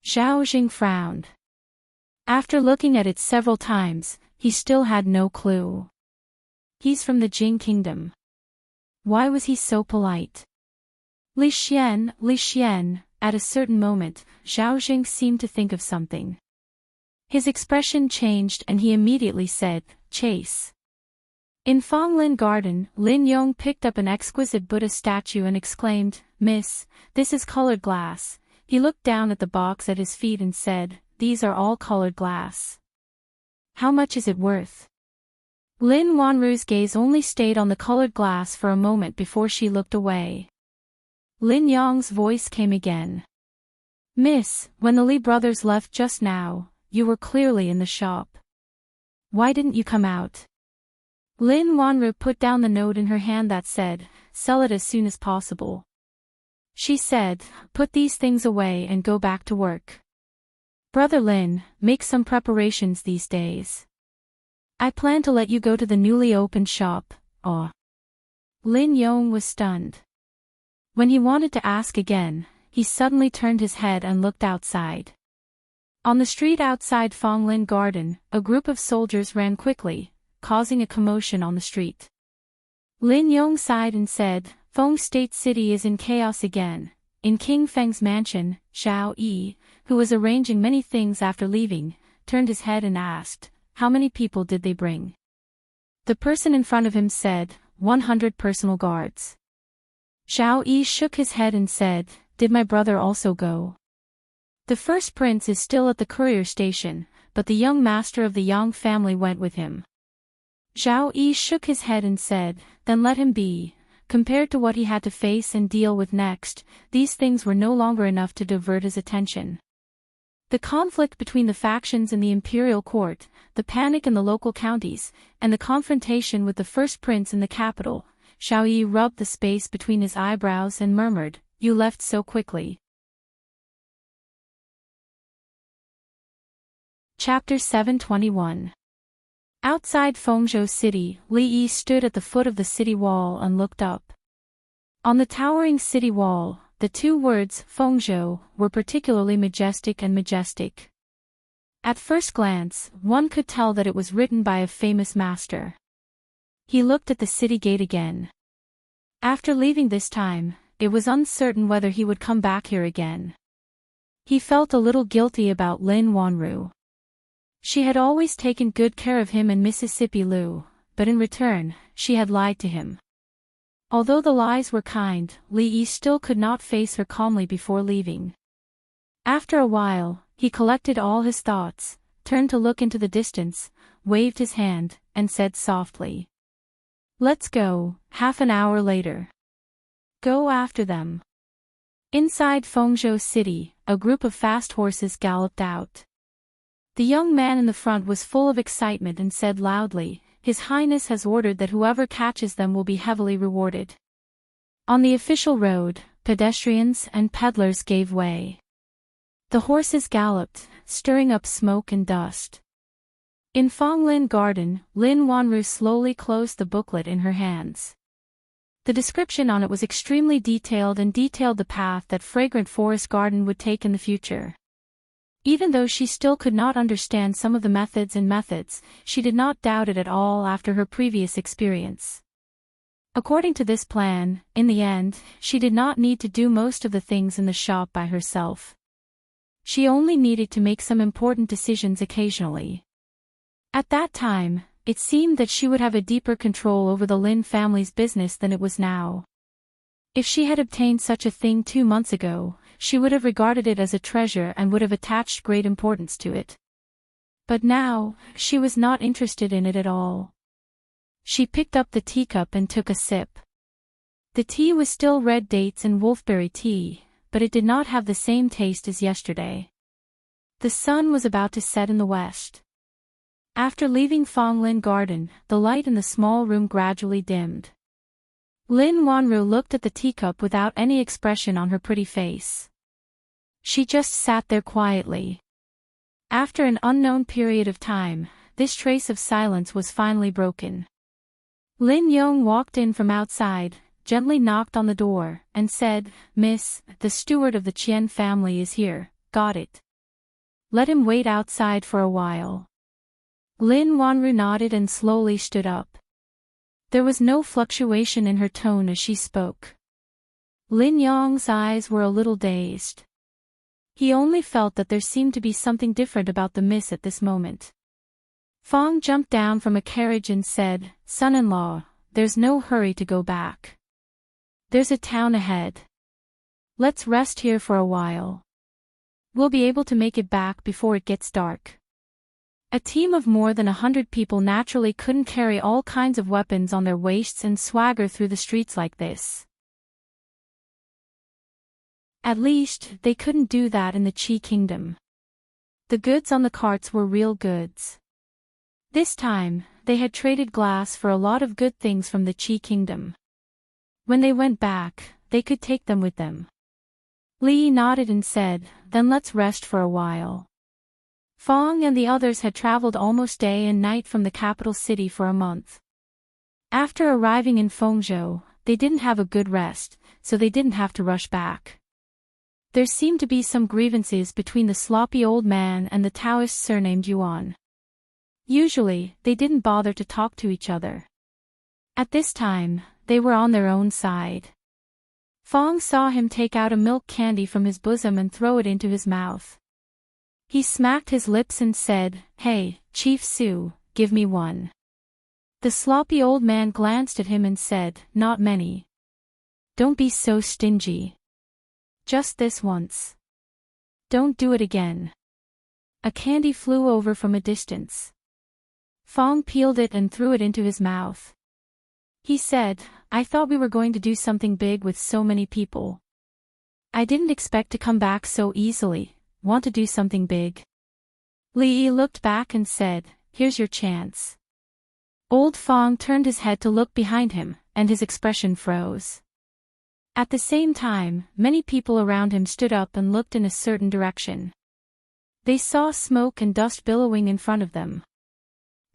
Zhao Jing frowned. After looking at it several times, he still had no clue. "He's from the Jing kingdom. Why was he so polite?" Li Xian, at a certain moment, Zhao Jing seemed to think of something. His expression changed and he immediately said, "Chase." In Fong Lin Garden, Lin Yong picked up an exquisite Buddha statue and exclaimed, "Miss, this is colored glass." He looked down at the box at his feet and said, "These are all colored glass. How much is it worth?" Lin Wanru's gaze only stayed on the colored glass for a moment before she looked away. Lin Yong's voice came again. "Miss, when the Li brothers left just now, you were clearly in the shop. Why didn't you come out?" Lin Wanru put down the note in her hand that said, "Sell it as soon as possible." She said, "Put these things away and go back to work. Brother Lin, make some preparations these days. I plan to let you go to the newly opened shop." "Oh." Lin Yong was stunned. When he wanted to ask again, he suddenly turned his head and looked outside. On the street outside Fong Lin Garden, a group of soldiers ran quickly, causing a commotion on the street. Lin Yong sighed and said, "Feng State City is in chaos again." In King Feng's mansion, Zhao Yi, who was arranging many things after leaving, turned his head and asked, "How many people did they bring?" The person in front of him said, 100 personal guards. Zhao Yi shook his head and said, "Did my brother also go?" "The first prince is still at the courier station, but the young master of the Yang family went with him." Zhao Yi shook his head and said, "Then let him be." Compared to what he had to face and deal with next, these things were no longer enough to divert his attention. The conflict between the factions in the imperial court, the panic in the local counties, and the confrontation with the first prince in the capital, Xiao Yi rubbed the space between his eyebrows and murmured, "You left so quickly." Chapter 721. Outside Fengzhou City, Li Yi stood at the foot of the city wall and looked up. On the towering city wall, the two words, Fengzhou, were particularly majestic and majestic. At first glance, one could tell that it was written by a famous master. He looked at the city gate again. After leaving this time, it was uncertain whether he would come back here again. He felt a little guilty about Lin Wanru. She had always taken good care of him and Mississippi Lu, but in return, she had lied to him. Although the lies were kind, Li Yi still could not face her calmly before leaving. After a while, he collected all his thoughts, turned to look into the distance, waved his hand, and said softly, "Let's go." Half an hour later. Go after them. Inside Fengzhou City, a group of fast horses galloped out. The young man in the front was full of excitement and said loudly, "His Highness has ordered that whoever catches them will be heavily rewarded." On the official road, pedestrians and peddlers gave way. The horses galloped, stirring up smoke and dust. In Fonglin Garden, Lin Wanru slowly closed the booklet in her hands. The description on it was extremely detailed and detailed the path that fragrant forest garden would take in the future. Even though she still could not understand some of the methods, she did not doubt it at all after her previous experience. According to this plan, in the end, she did not need to do most of the things in the shop by herself. She only needed to make some important decisions occasionally. At that time, it seemed that she would have a deeper control over the Lin family's business than it was now. If she had obtained such a thing 2 months ago, she would have regarded it as a treasure and would have attached great importance to it. But now, she was not interested in it at all. She picked up the teacup and took a sip. The tea was still red dates and wolfberry tea, but it did not have the same taste as yesterday. The sun was about to set in the west. After leaving Fonglin Garden, the light in the small room gradually dimmed. Lin Wanru looked at the teacup without any expression on her pretty face. She just sat there quietly. After an unknown period of time, this trace of silence was finally broken. Lin Yong walked in from outside, gently knocked on the door, and said, "Miss, the steward of the Qian family is here." "Got it. Let him wait outside for a while." Lin Wanru nodded and slowly stood up. There was no fluctuation in her tone as she spoke. Lin Yong's eyes were a little dazed. He only felt that there seemed to be something different about the miss at this moment. Fong jumped down from a carriage and said, "Son-in-law, there's no hurry to go back. There's a town ahead. Let's rest here for a while. We'll be able to make it back before it gets dark." A team of more than 100 people naturally couldn't carry all kinds of weapons on their waists and swagger through the streets like this. At least, they couldn't do that in the Qi Kingdom. The goods on the carts were real goods. This time, they had traded glass for a lot of good things from the Qi Kingdom. When they went back, they could take them with them. Li nodded and said, "Then let's rest for a while." Fong and the others had traveled almost day and night from the capital city for a month. After arriving in Fengzhou, they didn't have a good rest, so they didn't have to rush back. There seemed to be some grievances between the sloppy old man and the Taoist surnamed Yuan. Usually, they didn't bother to talk to each other. At this time, they were on their own side. Fong saw him take out a milk candy from his bosom and throw it into his mouth. He smacked his lips and said, "Hey, Chief Su, give me one." The sloppy old man glanced at him and said, "Not many. Don't be so stingy. Just this once. Don't do it again." A candy flew over from a distance. Fong peeled it and threw it into his mouth. He said, "I thought we were going to do something big with so many people. I didn't expect to come back so easily. Want to do something big?" Li looked back and said, "Here's your chance." Old Fong turned his head to look behind him, and his expression froze. At the same time, many people around him stood up and looked in a certain direction. They saw smoke and dust billowing in front of them.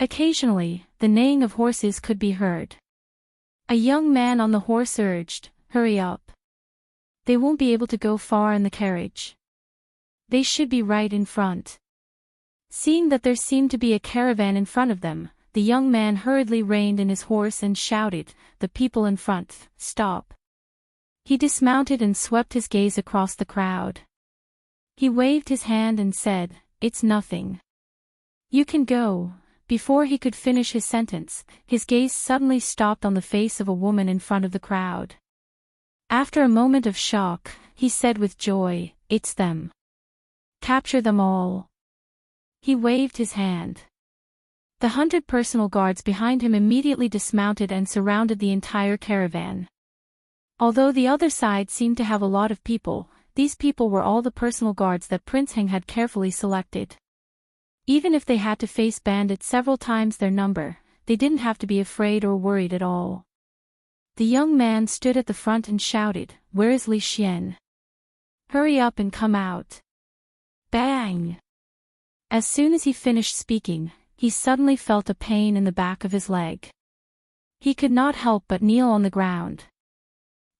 Occasionally, the neighing of horses could be heard. A young man on the horse urged, "Hurry up. They won't be able to go far in the carriage. They should be right in front." Seeing that there seemed to be a caravan in front of them, the young man hurriedly reined in his horse and shouted, "The people in front, stop." He dismounted and swept his gaze across the crowd. He waved his hand and said, "It's nothing. You can go." Before he could finish his sentence, his gaze suddenly stopped on the face of a woman in front of the crowd. After a moment of shock, he said with joy, "It's them. Capture them all." He waved his hand. The 100 personal guards behind him immediately dismounted and surrounded the entire caravan. Although the other side seemed to have a lot of people, these people were all the personal guards that Prince Heng had carefully selected. Even if they had to face bandits several times their number, they didn't have to be afraid or worried at all. The young man stood at the front and shouted, "Where is Li Xian? Hurry up and come out." Bang! As soon as he finished speaking, he suddenly felt a pain in the back of his leg. He could not help but kneel on the ground.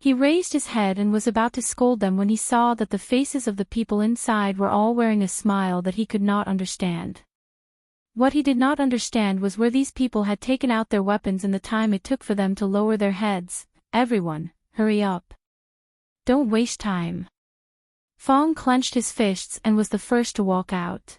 He raised his head and was about to scold them when he saw that the faces of the people inside were all wearing a smile that he could not understand. What he did not understand was where these people had taken out their weapons in the time it took for them to lower their heads. "Everyone, hurry up. Don't waste time." Fong clenched his fists and was the first to walk out.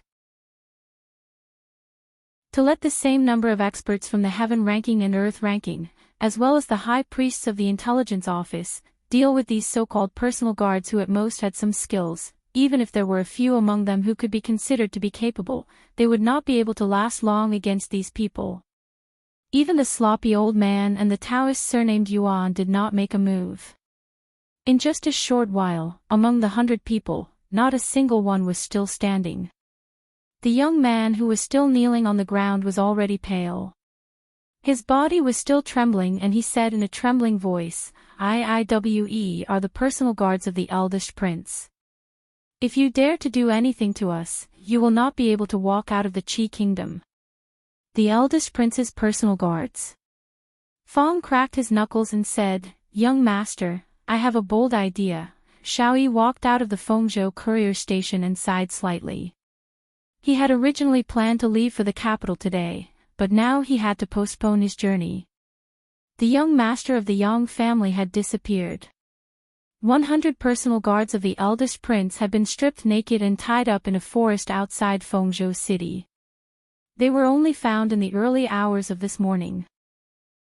To let the same number of experts from the heaven ranking and earth ranking, as well as the high priests of the intelligence office, deal with these so-called personal guards who at most had some skills, even if there were a few among them who could be considered to be capable, they would not be able to last long against these people. Even the sloppy old man and the Taoist surnamed Yuan did not make a move. In just a short while, among the 100 people, not a single one was still standing. The young man who was still kneeling on the ground was already pale. His body was still trembling and he said in a trembling voice, "IIWE are the personal guards of the eldest prince. If you dare to do anything to us, you will not be able to walk out of the Qi kingdom." The eldest prince's personal guards. Fong cracked his knuckles and said, "Young master, I have a bold idea." Xiaoyi walked out of the Fengzhou courier station and sighed slightly. He had originally planned to leave for the capital today, but now he had to postpone his journey. The young master of the Yang family had disappeared. 100 personal guards of the eldest prince had been stripped naked and tied up in a forest outside Fengzhou city. They were only found in the early hours of this morning.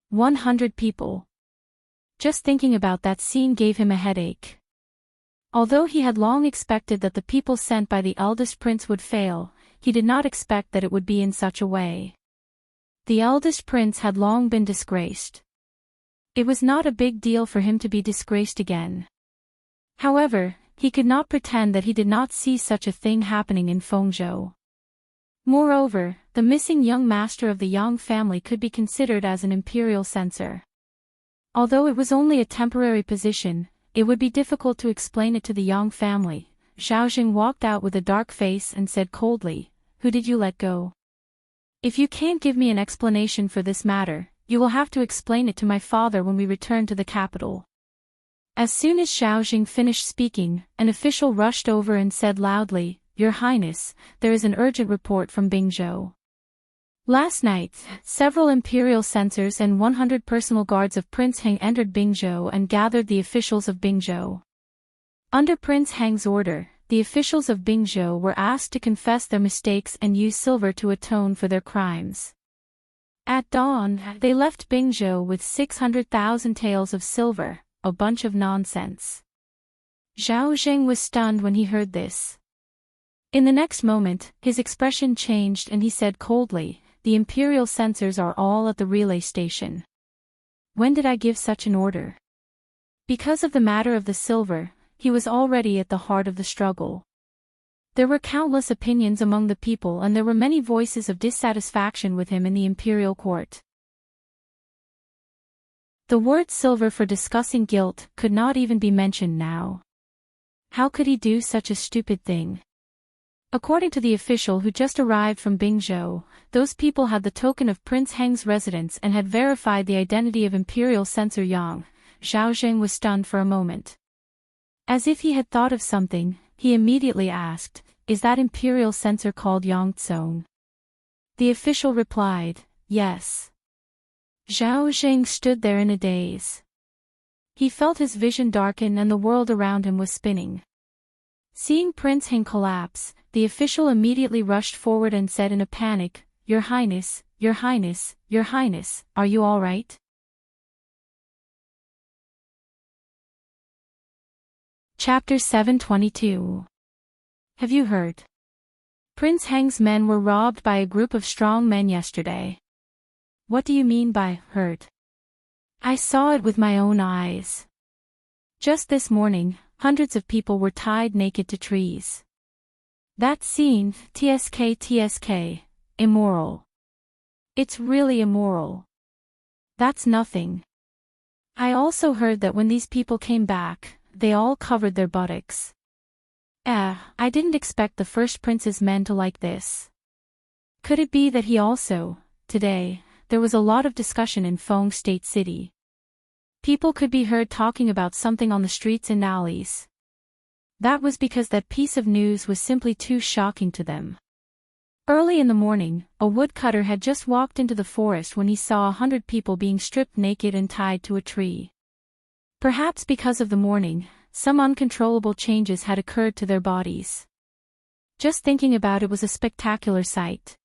100 people. Just thinking about that scene gave him a headache. Although he had long expected that the people sent by the eldest prince would fail, he did not expect that it would be in such a way. The eldest prince had long been disgraced. It was not a big deal for him to be disgraced again. However, he could not pretend that he did not see such a thing happening in Fengzhou. Moreover, the missing young master of the Yang family could be considered as an imperial censor. Although it was only a temporary position, it would be difficult to explain it to the Yang family. Zhao Jing walked out with a dark face and said coldly, "Who did you let go? If you can't give me an explanation for this matter, you will have to explain it to my father when we return to the capital." As soon as Zhao Jing finished speaking, an official rushed over and said loudly, "Your Highness, there is an urgent report from Bingzhou. Last night, several imperial censors and 100 personal guards of Prince Heng entered Bingzhou and gathered the officials of Bingzhou. Under Prince Heng's order, the officials of Bingzhou were asked to confess their mistakes and use silver to atone for their crimes. At dawn, they left Bingzhou with 600,000 taels of silver, a bunch of nonsense. Zhao Jing was stunned when he heard this. In the next moment, his expression changed and he said coldly, "The imperial censors are all at the relay station. When did I give such an order?" Because of the matter of the silver, he was already at the heart of the struggle. There were countless opinions among the people and there were many voices of dissatisfaction with him in the imperial court. The word silver for discussing guilt could not even be mentioned now. How could he do such a stupid thing? According to the official who just arrived from Bingzhou, those people had the token of Prince Heng's residence and had verified the identity of Imperial Censor Yang. Zhao Zheng was stunned for a moment. As if he had thought of something, he immediately asked, "Is that Imperial Censor called Yang Tsong?" The official replied, "Yes." Zhao Zheng stood there in a daze. He felt his vision darken and the world around him was spinning. Seeing Prince Heng collapse, the official immediately rushed forward and said in a panic, "Your Highness, Your Highness, Your Highness, are you all right?" Chapter 722. Have you heard? Prince Heng's men were robbed by a group of strong men yesterday. What do you mean by heard? I saw it with my own eyes. Just this morning, hundreds of people were tied naked to trees. That scene, tsk, immoral. It's really immoral. That's nothing. I also heard that when these people came back, they all covered their buttocks. I didn't expect the first prince's men to like this. Could it be that he also, today, there was a lot of discussion in Feng State City. People could be heard talking about something on the streets and alleys. That was because that piece of news was simply too shocking to them. Early in the morning, a woodcutter had just walked into the forest when he saw 100 people being stripped naked and tied to a tree. Perhaps because of the morning, some uncontrollable changes had occurred to their bodies. Just thinking about it was a spectacular sight.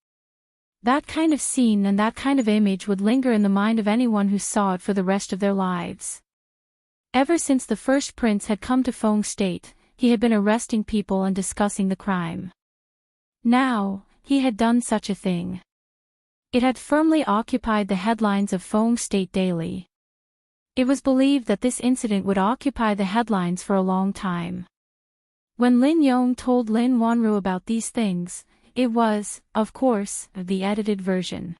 That kind of scene and that kind of image would linger in the mind of anyone who saw it for the rest of their lives. Ever since the first prince had come to Feng State, he had been arresting people and discussing the crime. Now, he had done such a thing. It had firmly occupied the headlines of Feng State daily. It was believed that this incident would occupy the headlines for a long time. When Lin Yong told Lin Wanru about these things, it was, of course, the edited version.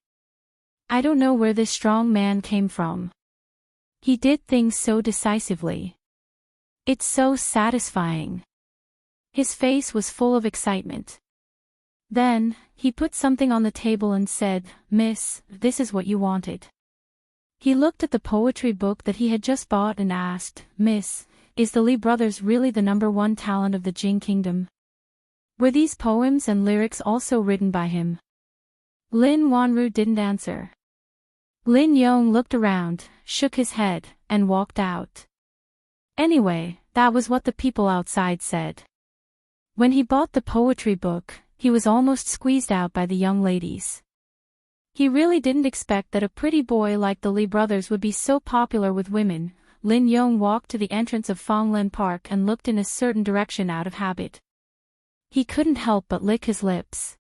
I don't know where this strong man came from. He did things so decisively. It's so satisfying. His face was full of excitement. Then, he put something on the table and said, "Miss, this is what you wanted." He looked at the poetry book that he had just bought and asked, "Miss, is the Li brothers really the #1 talent of the Jing Kingdom? Were these poems and lyrics also written by him?" Lin Wanru didn't answer. Lin Yong looked around, shook his head, and walked out. Anyway, that was what the people outside said. When he bought the poetry book, he was almost squeezed out by the young ladies. He really didn't expect that a pretty boy like the Li brothers would be so popular with women. Lin Yong walked to the entrance of Fonglin Park and looked in a certain direction out of habit. He couldn't help but lick his lips.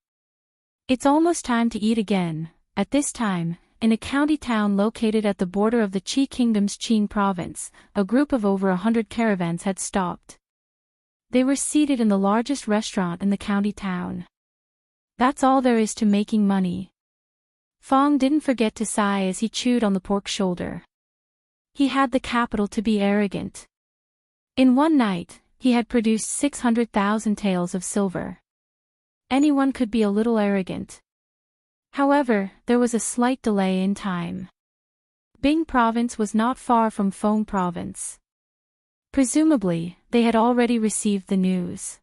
It's almost time to eat again. At this time, in a county town located at the border of the Qi Kingdom's Qing province, a group of over 100 caravans had stopped. They were seated in the largest restaurant in the county town. That's all there is to making money. Fong didn't forget to sigh as he chewed on the pork shoulder. He had the capital to be arrogant. In one night, he had produced 600,000 taels of silver. Anyone could be a little arrogant. However, there was a slight delay in time. Bing province was not far from Feng province. Presumably, they had already received the news.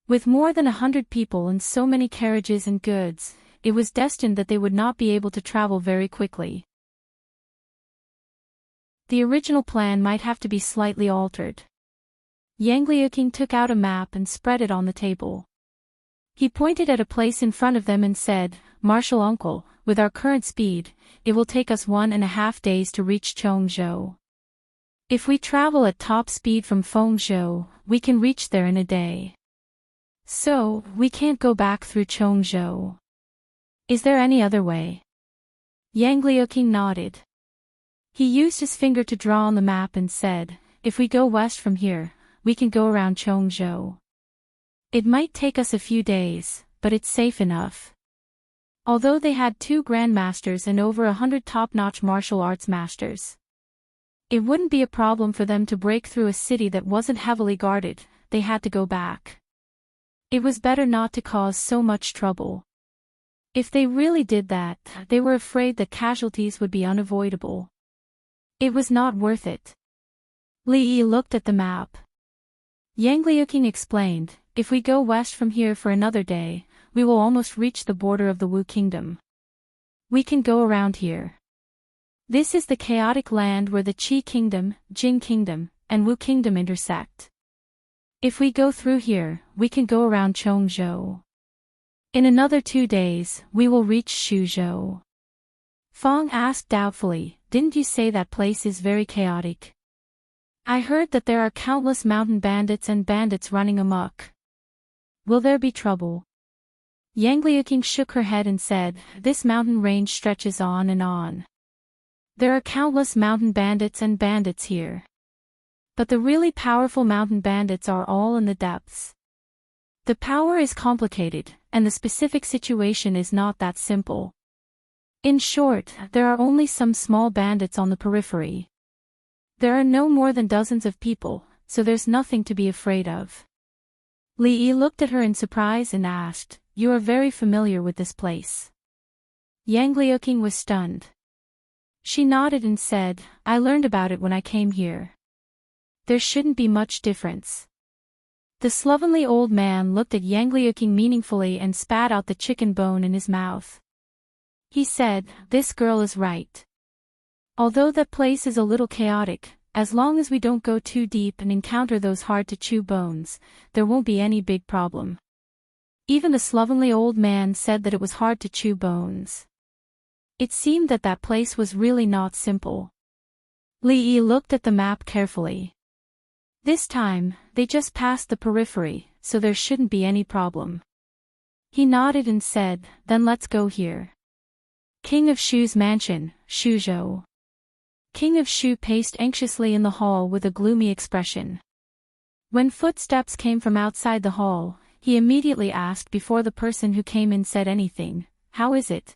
With more than 100 people and so many carriages and goods, it was destined that they would not be able to travel very quickly. The original plan might have to be slightly altered. Yang Liuqing took out a map and spread it on the table. He pointed at a place in front of them and said, "Marshal Uncle, with our current speed, it will take us 1.5 days to reach Chongzhou. If we travel at top speed from Fengzhou, we can reach there in a day. So, we can't go back through Chongzhou. Is there any other way?" Yang Liuqing nodded. He used his finger to draw on the map and said, "If we go west from here, we can go around Chongzhou. It might take us a few days, but it's safe enough." Although they had 2 grandmasters and over 100 top-notch martial arts masters, It wouldn't be a problem for them to break through a city that wasn't heavily guarded, they had to go back. It was better not to cause so much trouble. If they really did that, they were afraid that casualties would be unavoidable. It was not worth it. Li Yi looked at the map. Yang Liuqing explained, if we go west from here for another day, we will almost reach the border of the Wu Kingdom. We can go around here. This is the chaotic land where the Qi Kingdom, Jing Kingdom, and Wu Kingdom intersect. If we go through here, we can go around Chongzhou. In another 2 days, we will reach Shuzhou. Fang asked doubtfully, didn't you say that place is very chaotic? I heard that there are countless mountain bandits and bandits running amok. Will there be trouble? Yang Liuqing shook her head and said, this mountain range stretches on and on. There are countless mountain bandits and bandits here. But the really powerful mountain bandits are all in the depths. The power is complicated, and the specific situation is not that simple. In short, there are only some small bandits on the periphery. There are no more than dozens of people, so there's nothing to be afraid of. Li Yi looked at her in surprise and asked, you are very familiar with this place. Yang Liuqing was stunned. She nodded and said, I learned about it when I came here. There shouldn't be much difference. The slovenly old man looked at Yang Liuqing meaningfully and spat out the chicken bone in his mouth. He said, this girl is right. Although that place is a little chaotic, as long as we don't go too deep and encounter those hard-to-chew bones, there won't be any big problem. Even the slovenly old man said that it was hard to chew bones. It seemed that that place was really not simple. Li Yi looked at the map carefully. This time, they just passed the periphery, so there shouldn't be any problem. He nodded and said, then let's go here. King of Shu's mansion, Shuzhou. King of Shu paced anxiously in the hall with a gloomy expression. When footsteps came from outside the hall, he immediately asked before the person who came in said anything, how is it?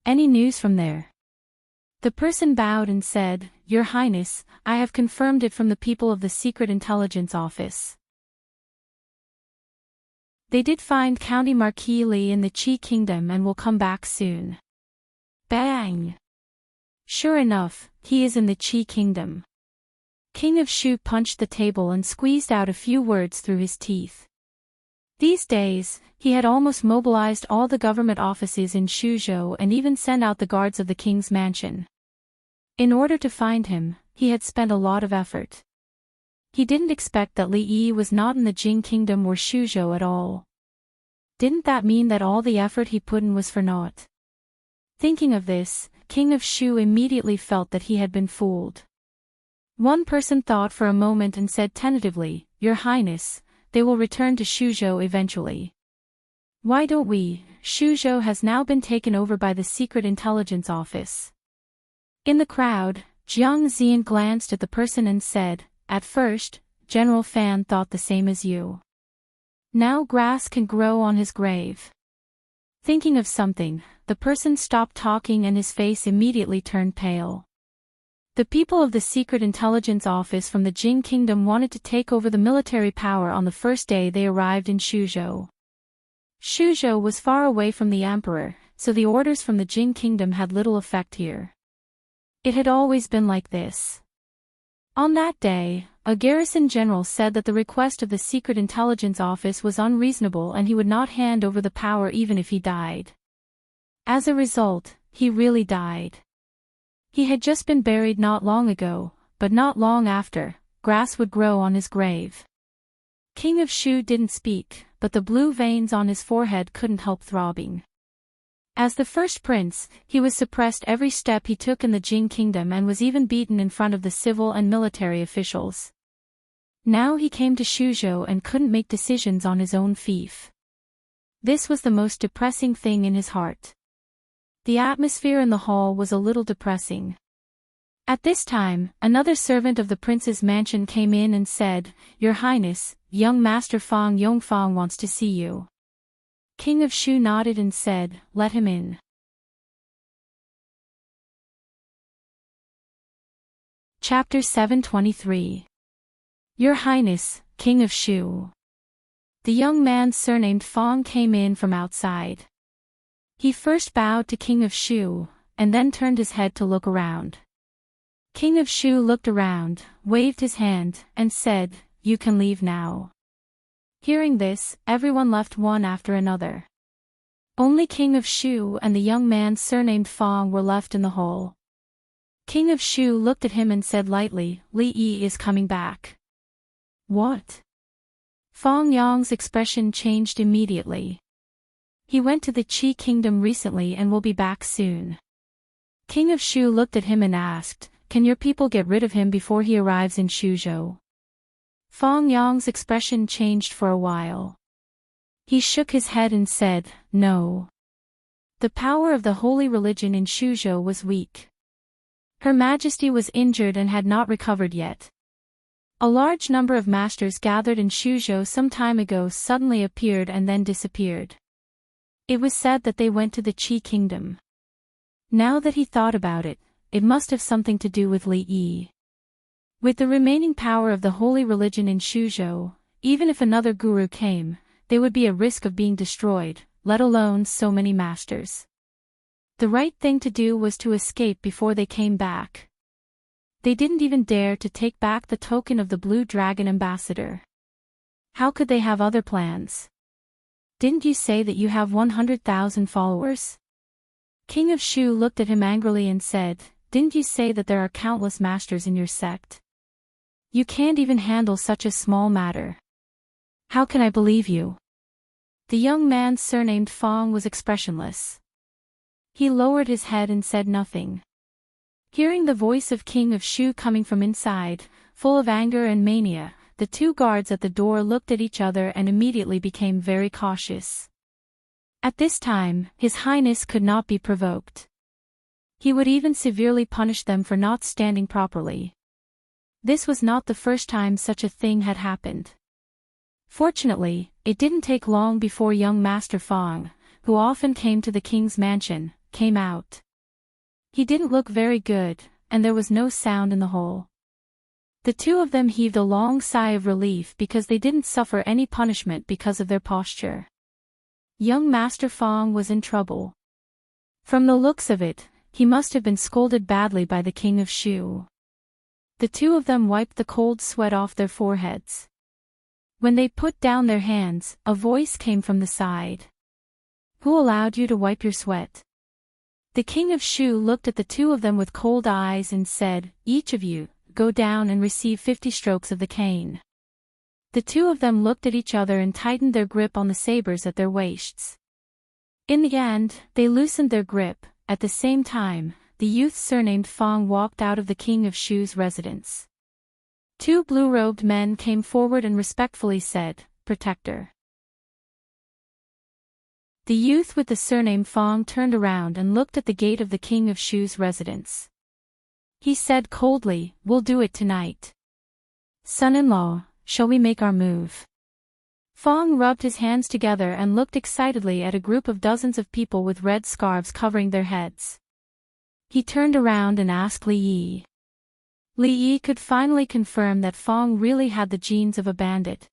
Any news from there? The person bowed and said, Your Highness, I have confirmed it from the people of the Secret Intelligence Office. They did find County Marquis Li in the Qi Kingdom and will come back soon. Bang! Sure enough, he is in the Qi Kingdom. King of Shu punched the table and squeezed out a few words through his teeth. These days, he had almost mobilized all the government offices in Shuzhou and even sent out the guards of the king's mansion. In order to find him, he had spent a lot of effort. He didn't expect that Li Yi was not in the Jing Kingdom or Shuzhou at all. Didn't that mean that all the effort he put in was for naught? Thinking of this, King of Shu immediately felt that he had been fooled. One person thought for a moment and said tentatively, Your Highness, they will return to Shuzhou eventually. Why don't we? Shuzhou has now been taken over by the Secret Intelligence Office. In the crowd, Jiang Zian glanced at the person and said, At first, General Fan thought the same as you. Now grass can grow on his grave. Thinking of something, the person stopped talking and his face immediately turned pale. The people of the Secret Intelligence Office from the Jing Kingdom wanted to take over the military power on the first day they arrived in Shuzhou. Shuzhou was far away from the emperor, so the orders from the Jing Kingdom had little effect here. It had always been like this. On that day, a garrison general said that the request of the Secret Intelligence Office was unreasonable and he would not hand over the power even if he died. As a result, he really died. He had just been buried not long ago, but not long after, grass would grow on his grave. King of Shu didn't speak, but the blue veins on his forehead couldn't help throbbing. As the first prince, he was suppressed every step he took in the Jing Kingdom and was even beaten in front of the civil and military officials. Now he came to Shuzhou and couldn't make decisions on his own fief. This was the most depressing thing in his heart. The atmosphere in the hall was a little depressing. At this time, another servant of the prince's mansion came in and said, Your Highness, young Master Fang Yongfang wants to see you. King of Shu nodded and said, Let him in. Chapter 723. Your Highness, King of Shu. The young man surnamed Fong came in from outside. He first bowed to King of Shu, and then turned his head to look around. King of Shu looked around, waved his hand, and said, "You can leave now." Hearing this, everyone left one after another. Only King of Shu and the young man surnamed Fong were left in the hall. King of Shu looked at him and said lightly, "Li Yi is coming back." What? Fong Yong's expression changed immediately. He went to the Qi kingdom recently and will be back soon. King of Shu looked at him and asked, "Can your people get rid of him before he arrives in Shuzhou?" Fong Yong's expression changed for a while. He shook his head and said, "No." The power of the holy religion in Shuzhou was weak. Her Majesty was injured and had not recovered yet. A large number of masters gathered in Shuzhou some time ago suddenly appeared and then disappeared. It was said that they went to the Qi kingdom. Now that he thought about it, it must have something to do with Li Yi. With the remaining power of the holy religion in Shuzhou, even if another guru came, they would be at risk of being destroyed, let alone so many masters. The right thing to do was to escape before they came back. They didn't even dare to take back the token of the Blue Dragon ambassador. How could they have other plans? Didn't you say that you have 100,000 followers? King of Shu looked at him angrily and said, "Didn't you say that there are countless masters in your sect? You can't even handle such a small matter. How can I believe you?" The young man surnamed Fong was expressionless. He lowered his head and said nothing. Hearing the voice of King of Shu coming from inside, full of anger and mania, the two guards at the door looked at each other and immediately became very cautious. At this time, His Highness could not be provoked. He would even severely punish them for not standing properly. This was not the first time such a thing had happened. Fortunately, it didn't take long before young Master Fong, who often came to the king's mansion, came out. He didn't look very good, and there was no sound in the hole. The two of them heaved a long sigh of relief because they didn't suffer any punishment because of their posture. Young Master Fong was in trouble. From the looks of it, he must have been scolded badly by the King of Shu. The two of them wiped the cold sweat off their foreheads. When they put down their hands, a voice came from the side. "Who allowed you to wipe your sweat?" The King of Shu looked at the two of them with cold eyes and said, "Each of you, go down and receive 50 strokes of the cane." The two of them looked at each other and tightened their grip on the sabers at their waists. In the end, they loosened their grip. At the same time, the youth surnamed Fong walked out of the King of Shu's residence. Two blue-robed men came forward and respectfully said, "Protector." The youth with the surname Fong turned around and looked at the gate of the King of Shu's residence. He said coldly, "We'll do it tonight. Son-in-law, shall we make our move?" Fong rubbed his hands together and looked excitedly at a group of dozens of people with red scarves covering their heads. He turned around and asked Li Yi. Li Yi could finally confirm that Fong really had the genes of a bandit.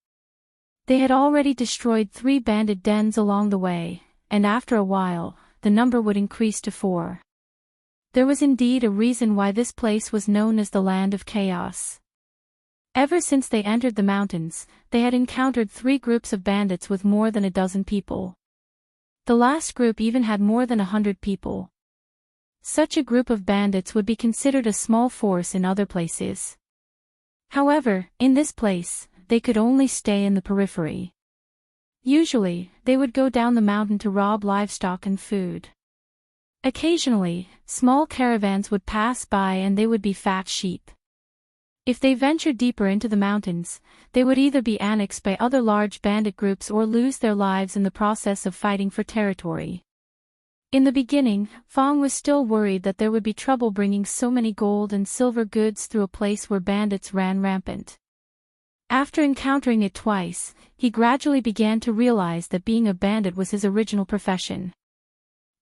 They had already destroyed 3 bandit dens along the way, and after a while, the number would increase to 4. There was indeed a reason why this place was known as the Land of Chaos. Ever since they entered the mountains, they had encountered 3 groups of bandits with more than a dozen people. The last group even had more than 100 people. Such a group of bandits would be considered a small force in other places. However, in this place, they could only stay in the periphery. Usually, they would go down the mountain to rob livestock and food. Occasionally, small caravans would pass by and they would be fat sheep. If they ventured deeper into the mountains, they would either be annexed by other large bandit groups or lose their lives in the process of fighting for territory. In the beginning, Fong was still worried that there would be trouble bringing so many gold and silver goods through a place where bandits ran rampant. After encountering it twice, he gradually began to realize that being a bandit was his original profession.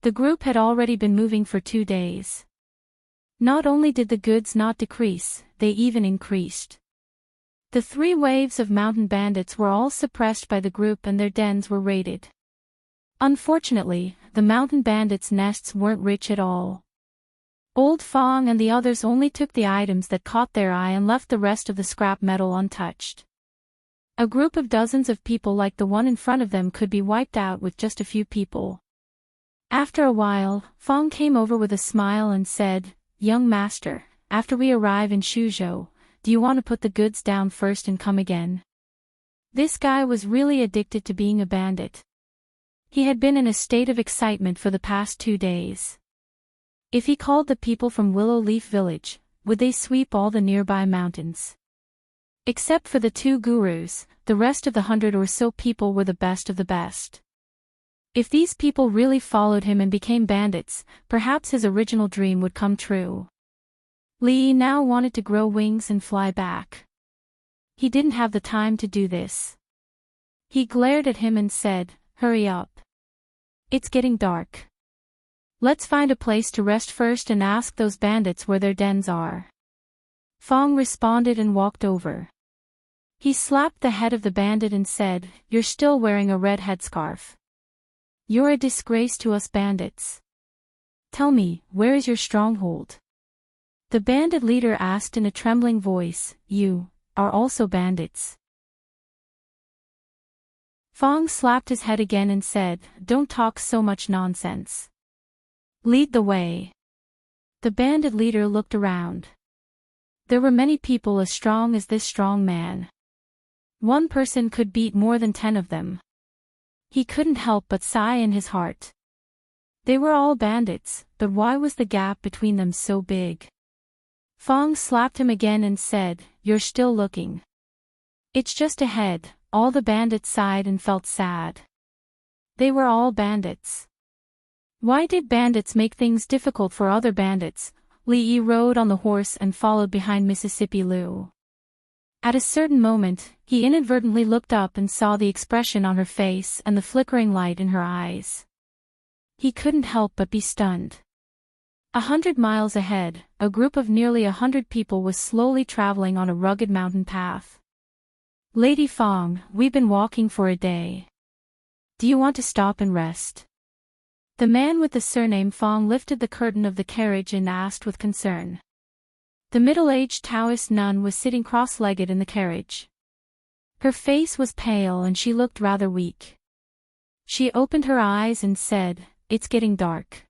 The group had already been moving for 2 days. Not only did the goods not decrease, they even increased. The 3 waves of mountain bandits were all suppressed by the group and their dens were raided. Unfortunately, the mountain bandits' nests weren't rich at all. Old Fong and the others only took the items that caught their eye and left the rest of the scrap metal untouched. A group of dozens of people like the one in front of them could be wiped out with just a few people. After a while, Fong came over with a smile and said, "Young master, after we arrive in Shuzhou, do you want to put the goods down first and come again?" This guy was really addicted to being a bandit. He had been in a state of excitement for the past 2 days. If he called the people from Willow Leaf Village, would they sweep all the nearby mountains? Except for the 2 gurus, the rest of the 100 or so people were the best of the best. If these people really followed him and became bandits, perhaps his original dream would come true. Li now wanted to grow wings and fly back. He didn't have the time to do this. He glared at him and said, "Hurry up. It's getting dark. Let's find a place to rest first and ask those bandits where their dens are." Fong responded and walked over. He slapped the head of the bandit and said, "You're still wearing a red headscarf. You're a disgrace to us bandits. Tell me, where is your stronghold?" The bandit leader asked in a trembling voice, "You are also bandits?" Fong slapped his head again and said, "Don't talk so much nonsense. Lead the way." The bandit leader looked around. There were many people as strong as this strong man. One person could beat more than 10 of them. He couldn't help but sigh in his heart. They were all bandits, but why was the gap between them so big? Fong slapped him again and said, "You're still looking. It's just ahead." All the bandits sighed and felt sad. They were all bandits. Why did bandits make things difficult for other bandits? Li Yi rode on the horse and followed behind Mississippi Liu. At a certain moment, he inadvertently looked up and saw the expression on her face and the flickering light in her eyes. He couldn't help but be stunned. 100 miles ahead, a group of nearly 100 people was slowly traveling on a rugged mountain path. "Lady Fong, we've been walking for a day. Do you want to stop and rest?" The man with the surname Fong lifted the curtain of the carriage and asked with concern. The middle-aged Taoist nun was sitting cross-legged in the carriage. Her face was pale and she looked rather weak. She opened her eyes and said, "It's getting dark.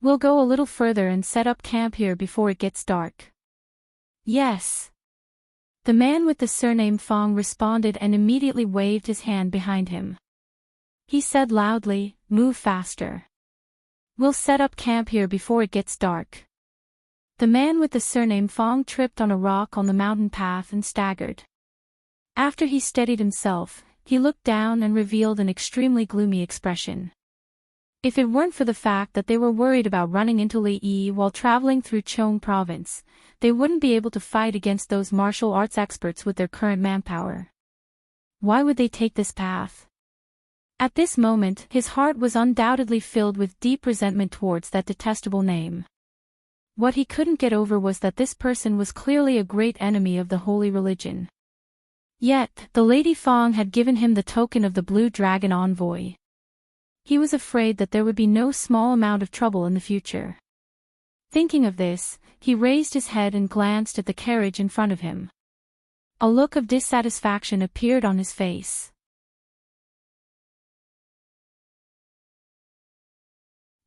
We'll go a little further and set up camp here before it gets dark." "Yes." The man with the surname Fong responded and immediately waved his hand behind him. He said loudly, "Move faster. We'll set up camp here before it gets dark." The man with the surname Fong tripped on a rock on the mountain path and staggered. After he steadied himself, he looked down and revealed an extremely gloomy expression. If it weren't for the fact that they were worried about running into Li Yi while traveling through Chong province, they wouldn't be able to fight against those martial arts experts with their current manpower. Why would they take this path? At this moment, his heart was undoubtedly filled with deep resentment towards that detestable name. What he couldn't get over was that this person was clearly a great enemy of the holy religion. Yet, the Lady Fong had given him the token of the Blue Dragon envoy. He was afraid that there would be no small amount of trouble in the future. Thinking of this, he raised his head and glanced at the carriage in front of him. A look of dissatisfaction appeared on his face.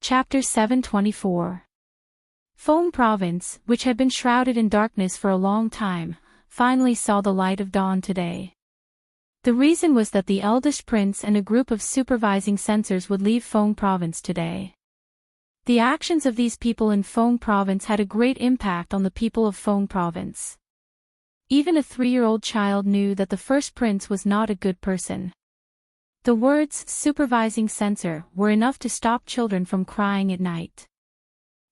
Chapter 724. Fong Province, which had been shrouded in darkness for a long time, finally saw the light of dawn today. The reason was that the eldest prince and a group of supervising censors would leave Fong Province today. The actions of these people in Fong Province had a great impact on the people of Fong Province. Even a 3-year-old child knew that the first prince was not a good person. The words "supervising censor" were enough to stop children from crying at night.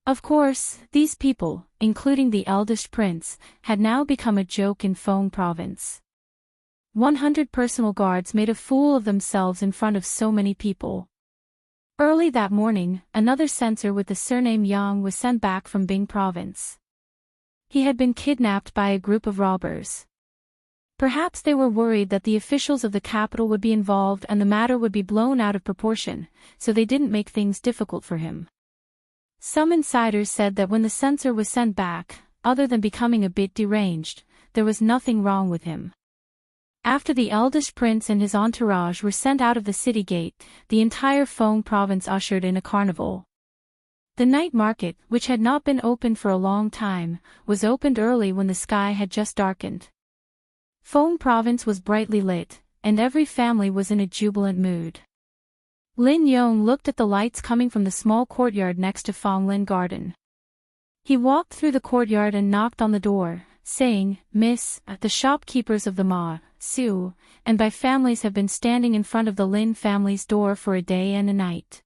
Of course, these people, including the eldest prince, had now become a joke in Fong Province. 100 personal guards made a fool of themselves in front of so many people. Early that morning, another censor with the surname Yang was sent back from Bing province. He had been kidnapped by a group of robbers. Perhaps they were worried that the officials of the capital would be involved and the matter would be blown out of proportion, so they didn't make things difficult for him. Some insiders said that when the censor was sent back, other than becoming a bit deranged, there was nothing wrong with him. After the eldest prince and his entourage were sent out of the city gate, the entire Phong province ushered in a carnival. The night market, which had not been opened for a long time, was opened early when the sky had just darkened. Phong province was brightly lit, and every family was in a jubilant mood. Lin Yong looked at the lights coming from the small courtyard next to Phong Lin Garden. He walked through the courtyard and knocked on the door, saying, "Miss, the shopkeepers of the Ma, Su, and by families have been standing in front of the Lin family's door for a day and a night.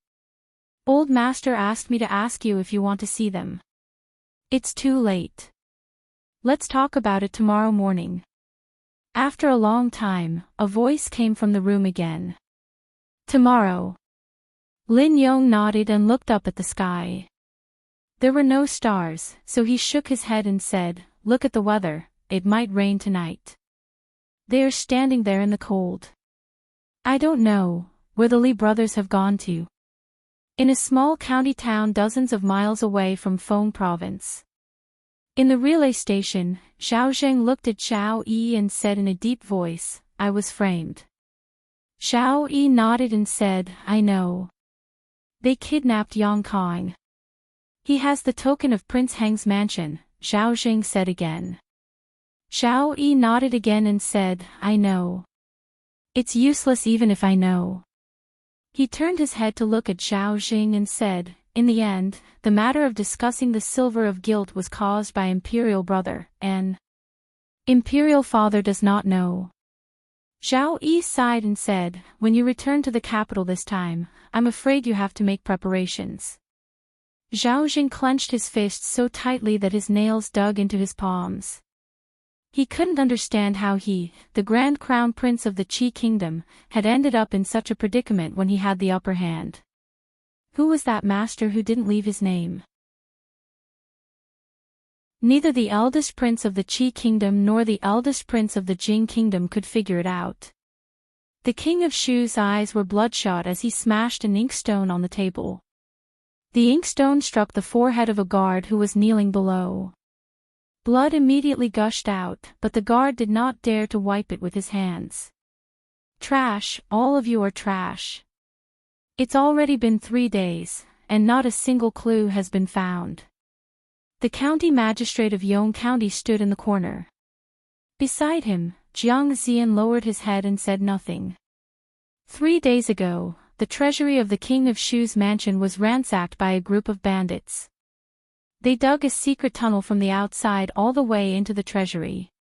Old master asked me to ask you if you want to see them. It's too late. Let's talk about it tomorrow morning." After a long time, a voice came from the room again. "Tomorrow." Lin Yong nodded and looked up at the sky. There were no stars, so he shook his head and said, "Look at the weather, it might rain tonight." They are standing there in the cold. I don't know where the Li brothers have gone to. In a small county town dozens of miles away from Phong province. In the relay station, Xiao Zheng looked at Xiao Yi and said in a deep voice, "I was framed." Xiao Yi nodded and said, "I know. They kidnapped Yang Kong." "He has the token of Prince Heng's mansion," Xiao Zheng said again. Xiao Yi nodded again and said, "I know. It's useless even if I know." He turned his head to look at Xiao Zheng and said, "In the end, the matter of discussing the silver of guilt was caused by imperial brother, and imperial father does not know." Xiao Yi sighed and said, "When you return to the capital this time, I'm afraid you have to make preparations." Xiao Zheng clenched his fists so tightly that his nails dug into his palms. He couldn't understand how he, the Grand Crown Prince of the Qi Kingdom, had ended up in such a predicament when he had the upper hand. Who was that master who didn't leave his name? Neither the eldest prince of the Qi Kingdom nor the eldest prince of the Jing Kingdom could figure it out. The king of Shu's eyes were bloodshot as he smashed an inkstone on the table. The inkstone struck the forehead of a guard who was kneeling below. Blood immediately gushed out, but the guard did not dare to wipe it with his hands. "Trash, all of you are trash. It's already been 3 days, and not a single clue has been found." The county magistrate of Yong County stood in the corner. Beside him, Jiang Zian lowered his head and said nothing. 3 days ago, the treasury of the king of Shu's mansion was ransacked by a group of bandits. They dug a secret tunnel from the outside all the way into the treasury.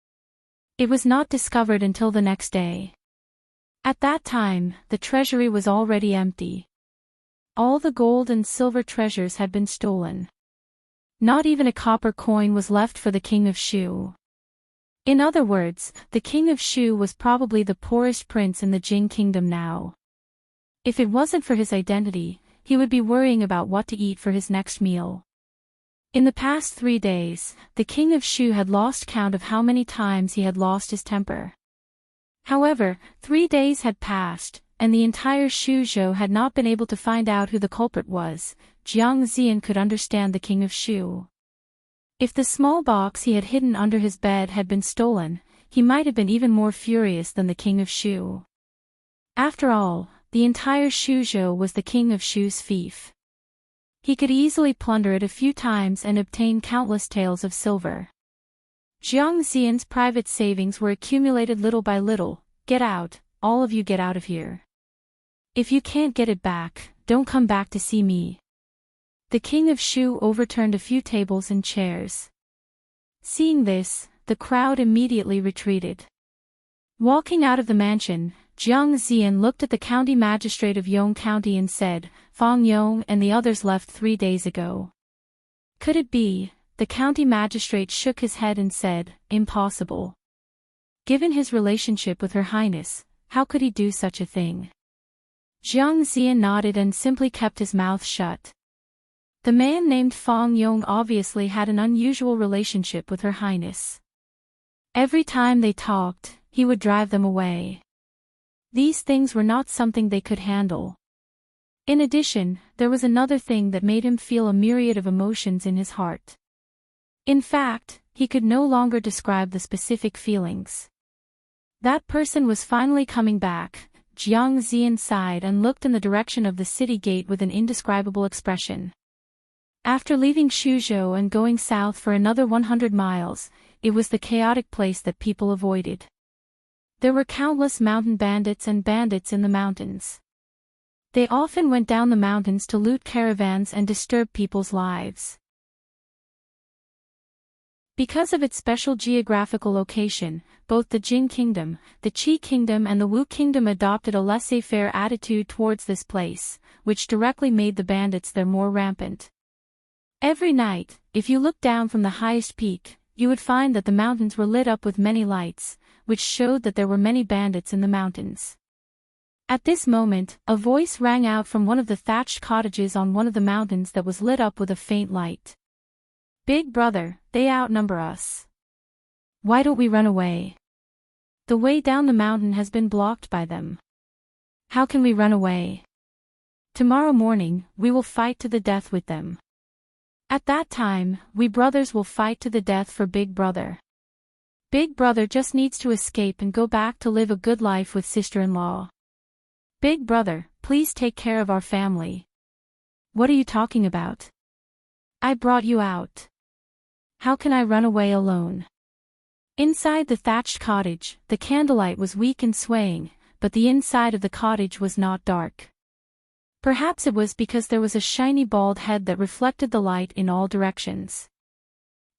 It was not discovered until the next day. At that time, the treasury was already empty. All the gold and silver treasures had been stolen. Not even a copper coin was left for the king of Shu. In other words, the king of Shu was probably the poorest prince in the Jing kingdom now. If it wasn't for his identity, he would be worrying about what to eat for his next meal. In the past 3 days, the king of Shu had lost count of how many times he had lost his temper. However, 3 days had passed, and the entire Shuzhou had not been able to find out who the culprit was. Jiang Zian could understand the king of Shu. If the small box he had hidden under his bed had been stolen, he might have been even more furious than the king of Shu. After all, the entire Shuzhou was the king of Shu's fief. He could easily plunder it a few times and obtain countless taels of silver. Jiang Zian's private savings were accumulated little by little. "Get out, all of you, get out of here. If you can't get it back, don't come back to see me." The king of Shu overturned a few tables and chairs. Seeing this, the crowd immediately retreated. Walking out of the mansion, Jiang Zian looked at the county magistrate of Yong County and said, "Fang Yong and the others left 3 days ago." Could it be? The county magistrate shook his head and said, "Impossible. Given his relationship with Her Highness, how could he do such a thing?" Jiang Zian nodded and simply kept his mouth shut. The man named Fang Yong obviously had an unusual relationship with Her Highness. Every time they talked, he would drive them away. These things were not something they could handle. In addition, there was another thing that made him feel a myriad of emotions in his heart. In fact, he could no longer describe the specific feelings. That person was finally coming back. Jiang Zian sighed and looked in the direction of the city gate with an indescribable expression. After leaving Shuzhou and going south for another 100 miles, it was the chaotic place that people avoided. There were countless mountain bandits and bandits in the mountains. They often went down the mountains to loot caravans and disturb people's lives. Because of its special geographical location, both the Jin Kingdom, the Qi Kingdom and the Wu Kingdom adopted a laissez-faire attitude towards this place, which directly made the bandits there more rampant. Every night, if you looked down from the highest peak, you would find that the mountains were lit up with many lights, which showed that there were many bandits in the mountains. At this moment, a voice rang out from one of the thatched cottages on one of the mountains that was lit up with a faint light. "Big brother, they outnumber us. Why don't we run away? The way down the mountain has been blocked by them. How can we run away? Tomorrow morning, we will fight to the death with them. At that time, we brothers will fight to the death for Big Brother. Big Brother just needs to escape and go back to live a good life with sister-in-law. Big Brother, please take care of our family." "What are you talking about? I brought you out. How can I run away alone?" Inside the thatched cottage, the candlelight was weak and swaying, but the inside of the cottage was not dark. Perhaps it was because there was a shiny bald head that reflected the light in all directions.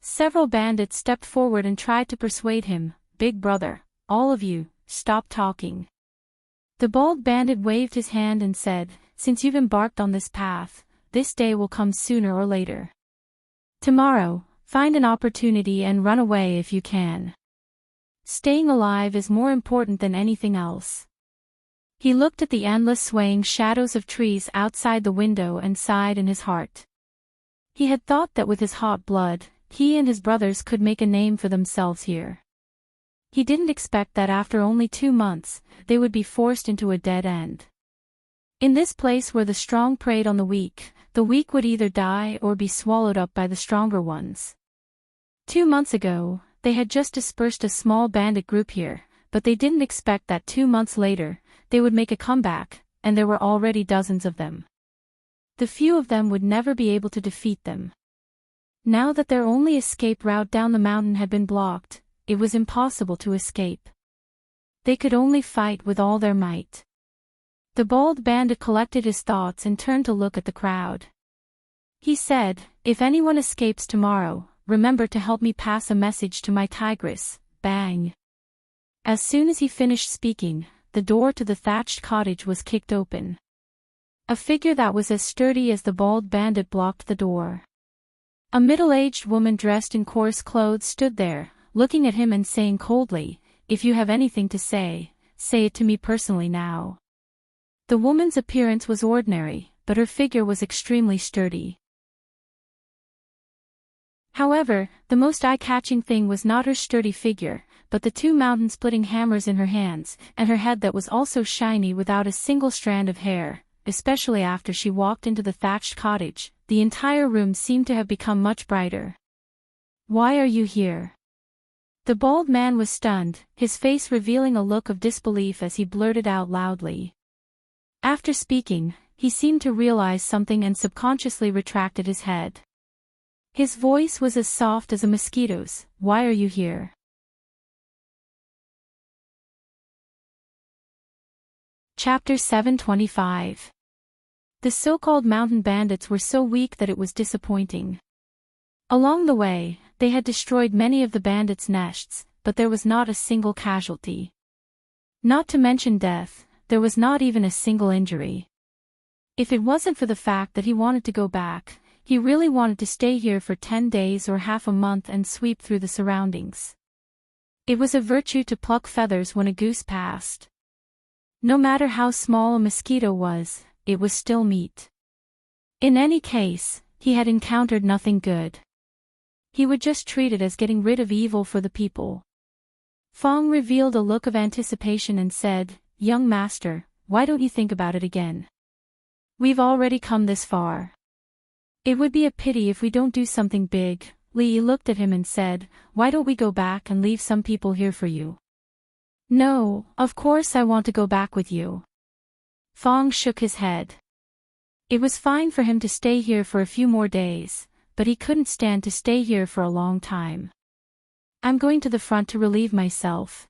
Several bandits stepped forward and tried to persuade him, "Big brother, all of you, stop talking." The bald bandit waved his hand and said, "Since you've embarked on this path, this day will come sooner or later. Tomorrow, find an opportunity and run away if you can. Staying alive is more important than anything else." He looked at the endless swaying shadows of trees outside the window and sighed in his heart. He had thought that with his hot blood, he and his brothers could make a name for themselves here. He didn't expect that after only 2 months, they would be forced into a dead end. In this place where the strong preyed on the weak would either die or be swallowed up by the stronger ones. 2 months ago, they had just dispersed a small bandit group here, but they didn't expect that 2 months later, they would make a comeback, and there were already dozens of them. The few of them would never be able to defeat them. Now that their only escape route down the mountain had been blocked, it was impossible to escape. They could only fight with all their might. The bald bandit collected his thoughts and turned to look at the crowd. He said, "If anyone escapes tomorrow, remember to help me pass a message to my tigress." Bang! As soon as he finished speaking, the door to the thatched cottage was kicked open. A figure that was as sturdy as the bald bandit blocked the door. A middle-aged woman dressed in coarse clothes stood there, looking at him and saying coldly, "If you have anything to say it to me personally now." The woman's appearance was ordinary, but her figure was extremely sturdy. However, the most eye-catching thing was not her sturdy figure, but the 2 mountain-splitting hammers in her hands, and her head that was also shiny without a single strand of hair. Especially after she walked into the thatched cottage, the entire room seemed to have become much brighter. "Why are you here?" The bald man was stunned, his face revealing a look of disbelief as he blurted out loudly. After speaking, he seemed to realize something and subconsciously retracted his head. His voice was as soft as a mosquito's. "Why are you here?" Chapter 725. The so-called mountain bandits were so weak that it was disappointing. Along the way, they had destroyed many of the bandits' nests, but there was not a single casualty. Not to mention death, there was not even a single injury. If it wasn't for the fact that he wanted to go back, he really wanted to stay here for 10 days or half a month and sweep through the surroundings. It was a virtue to pluck feathers when a goose passed. No matter how small a mosquito was, it was still meat. In any case, he had encountered nothing good. He would just treat it as getting rid of evil for the people. Fong revealed a look of anticipation and said, "Young master, why don't you think about it again? We've already come this far. It would be a pity if we don't do something big." Li Yi looked at him and said, "Why don't we go back and leave some people here for you?" "No, of course I want to go back with you." Fong shook his head. It was fine for him to stay here for a few more days, but he couldn't stand to stay here for a long time. "I'm going to the front to relieve myself."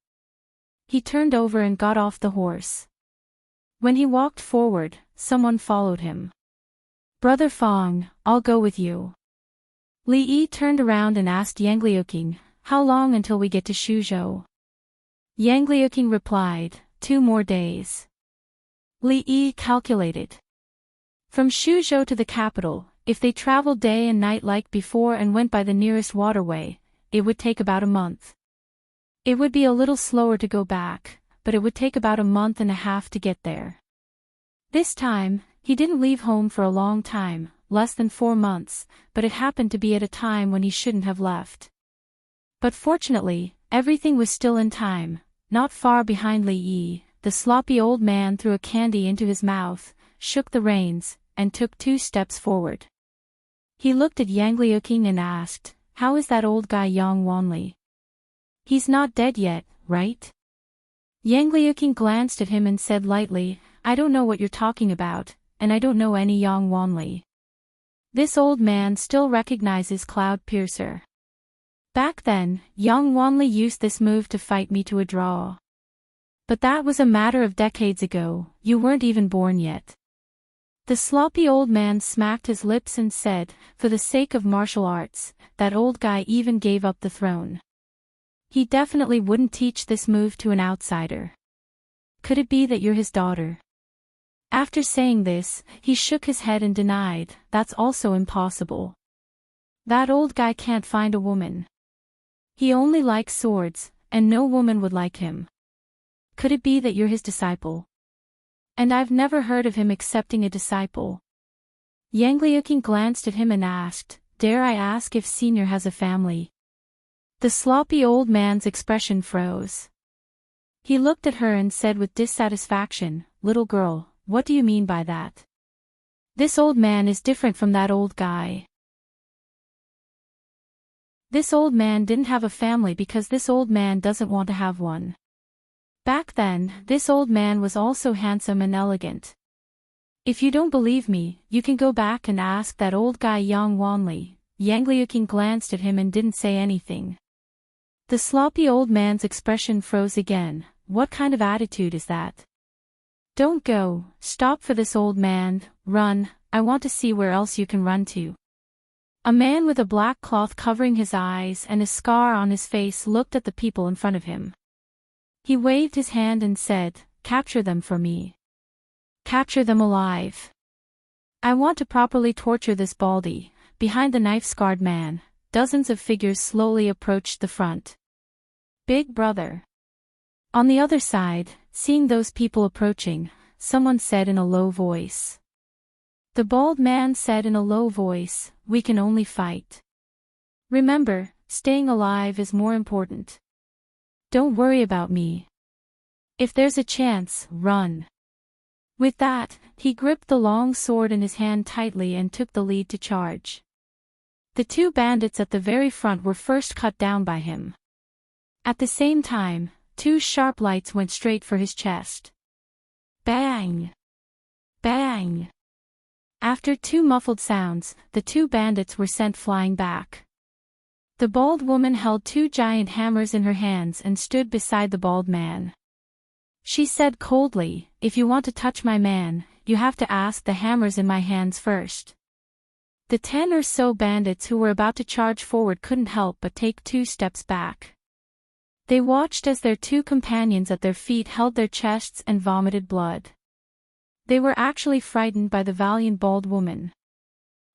He turned over and got off the horse. When he walked forward, someone followed him. "Brother Fong, I'll go with you." Li Yi turned around and asked Yang Liuqing, "How long until we get to Shuzhou?" Yang Liuqing replied, 2 more days. Li Yi calculated. From Shuzhou to the capital, if they traveled day and night like before and went by the nearest waterway, it would take about a month. It would be a little slower to go back, but it would take about a month and a half to get there. This time, he didn't leave home for a long time, less than 4 months, but it happened to be at a time when he shouldn't have left. But fortunately, everything was still in time. Not far behind Li Yi, the sloppy old man threw a candy into his mouth, shook the reins, and took 2 steps forward. He looked at Yang Liuqing and asked, "How is that old guy Yang Wanli? He's not dead yet, right?" Yang Liuqing glanced at him and said lightly, "I don't know what you're talking about, and I don't know any Yang Wanli." This old man still recognizes Cloud Piercer. "Back then, Yang Wanli used this move to fight me to a draw. But that was a matter of decades ago, you weren't even born yet." The sloppy old man smacked his lips and said, "For the sake of martial arts, that old guy even gave up the throne. He definitely wouldn't teach this move to an outsider. Could it be that you're his daughter?" After saying this, he shook his head and denied, "That's also impossible. That old guy can't find a woman. He only likes swords, and no woman would like him. Could it be that you're his disciple? And I've never heard of him accepting a disciple." Yang Liuqing glanced at him and asked, "Dare I ask if Senior has a family?" The sloppy old man's expression froze. He looked at her and said with dissatisfaction, "Little girl, what do you mean by that? This old man is different from that old guy. This old man didn't have a family because this old man doesn't want to have one. Back then, this old man was also handsome and elegant. If you don't believe me, you can go back and ask that old guy Yang Wanli." Yang Liuqing glanced at him and didn't say anything. The sloppy old man's expression froze again. What kind of attitude is that? "Don't go, stop for this old man, run, I want to see where else you can run to." A man with a black cloth covering his eyes and a scar on his face looked at the people in front of him. He waved his hand and said, "Capture them for me. Capture them alive. I want to properly torture this baldy." Behind the knife-scarred man, dozens of figures slowly approached the front. "Big brother." On the other side, seeing those people approaching, someone said in a low voice. The bald man said in a low voice, "We can only fight. Remember, staying alive is more important. Don't worry about me. If there's a chance, run." With that, he gripped the long sword in his hand tightly and took the lead to charge. The 2 bandits at the very front were first cut down by him. At the same time, 2 sharp lights went straight for his chest. Bang! Bang! After 2 muffled sounds, the 2 bandits were sent flying back. The bald woman held 2 giant hammers in her hands and stood beside the bald man. She said coldly, "If you want to touch my man, you have to ask the hammers in my hands first." The 10 or so bandits who were about to charge forward couldn't help but take 2 steps back. They watched as their 2 companions at their feet held their chests and vomited blood. They were actually frightened by the valiant bald woman.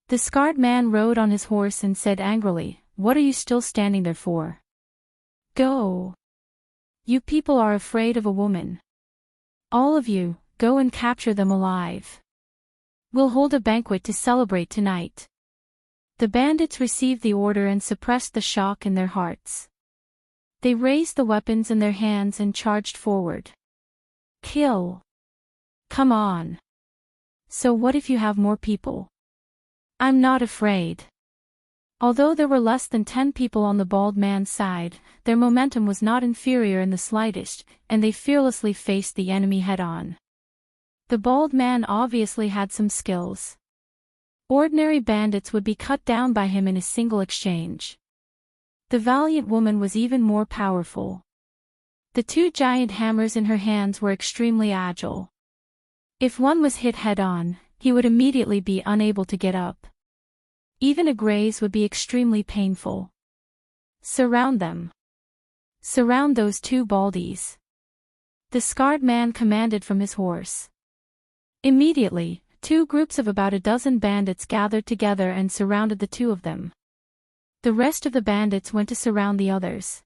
The scarred man rode on his horse and said angrily, "What are you still standing there for? Go! You people are afraid of a woman. All of you, go and capture them alive. We'll hold a banquet to celebrate tonight. The bandits received the order and suppressed the shock in their hearts. They raised the weapons in their hands and charged forward. Kill. Come on. So what if you have more people? I'm not afraid. Although there were less than 10 people on the bald man's side, their momentum was not inferior in the slightest, and they fearlessly faced the enemy head-on. The bald man obviously had some skills. Ordinary bandits would be cut down by him in a single exchange. The valiant woman was even more powerful. The 2 giant hammers in her hands were extremely agile. If one was hit head-on, he would immediately be unable to get up. Even a graze would be extremely painful. Surround them. Surround those 2 baldies. The scarred man commanded from his horse. Immediately, 2 groups of about a dozen bandits gathered together and surrounded the 2 of them. The rest of the bandits went to surround the others.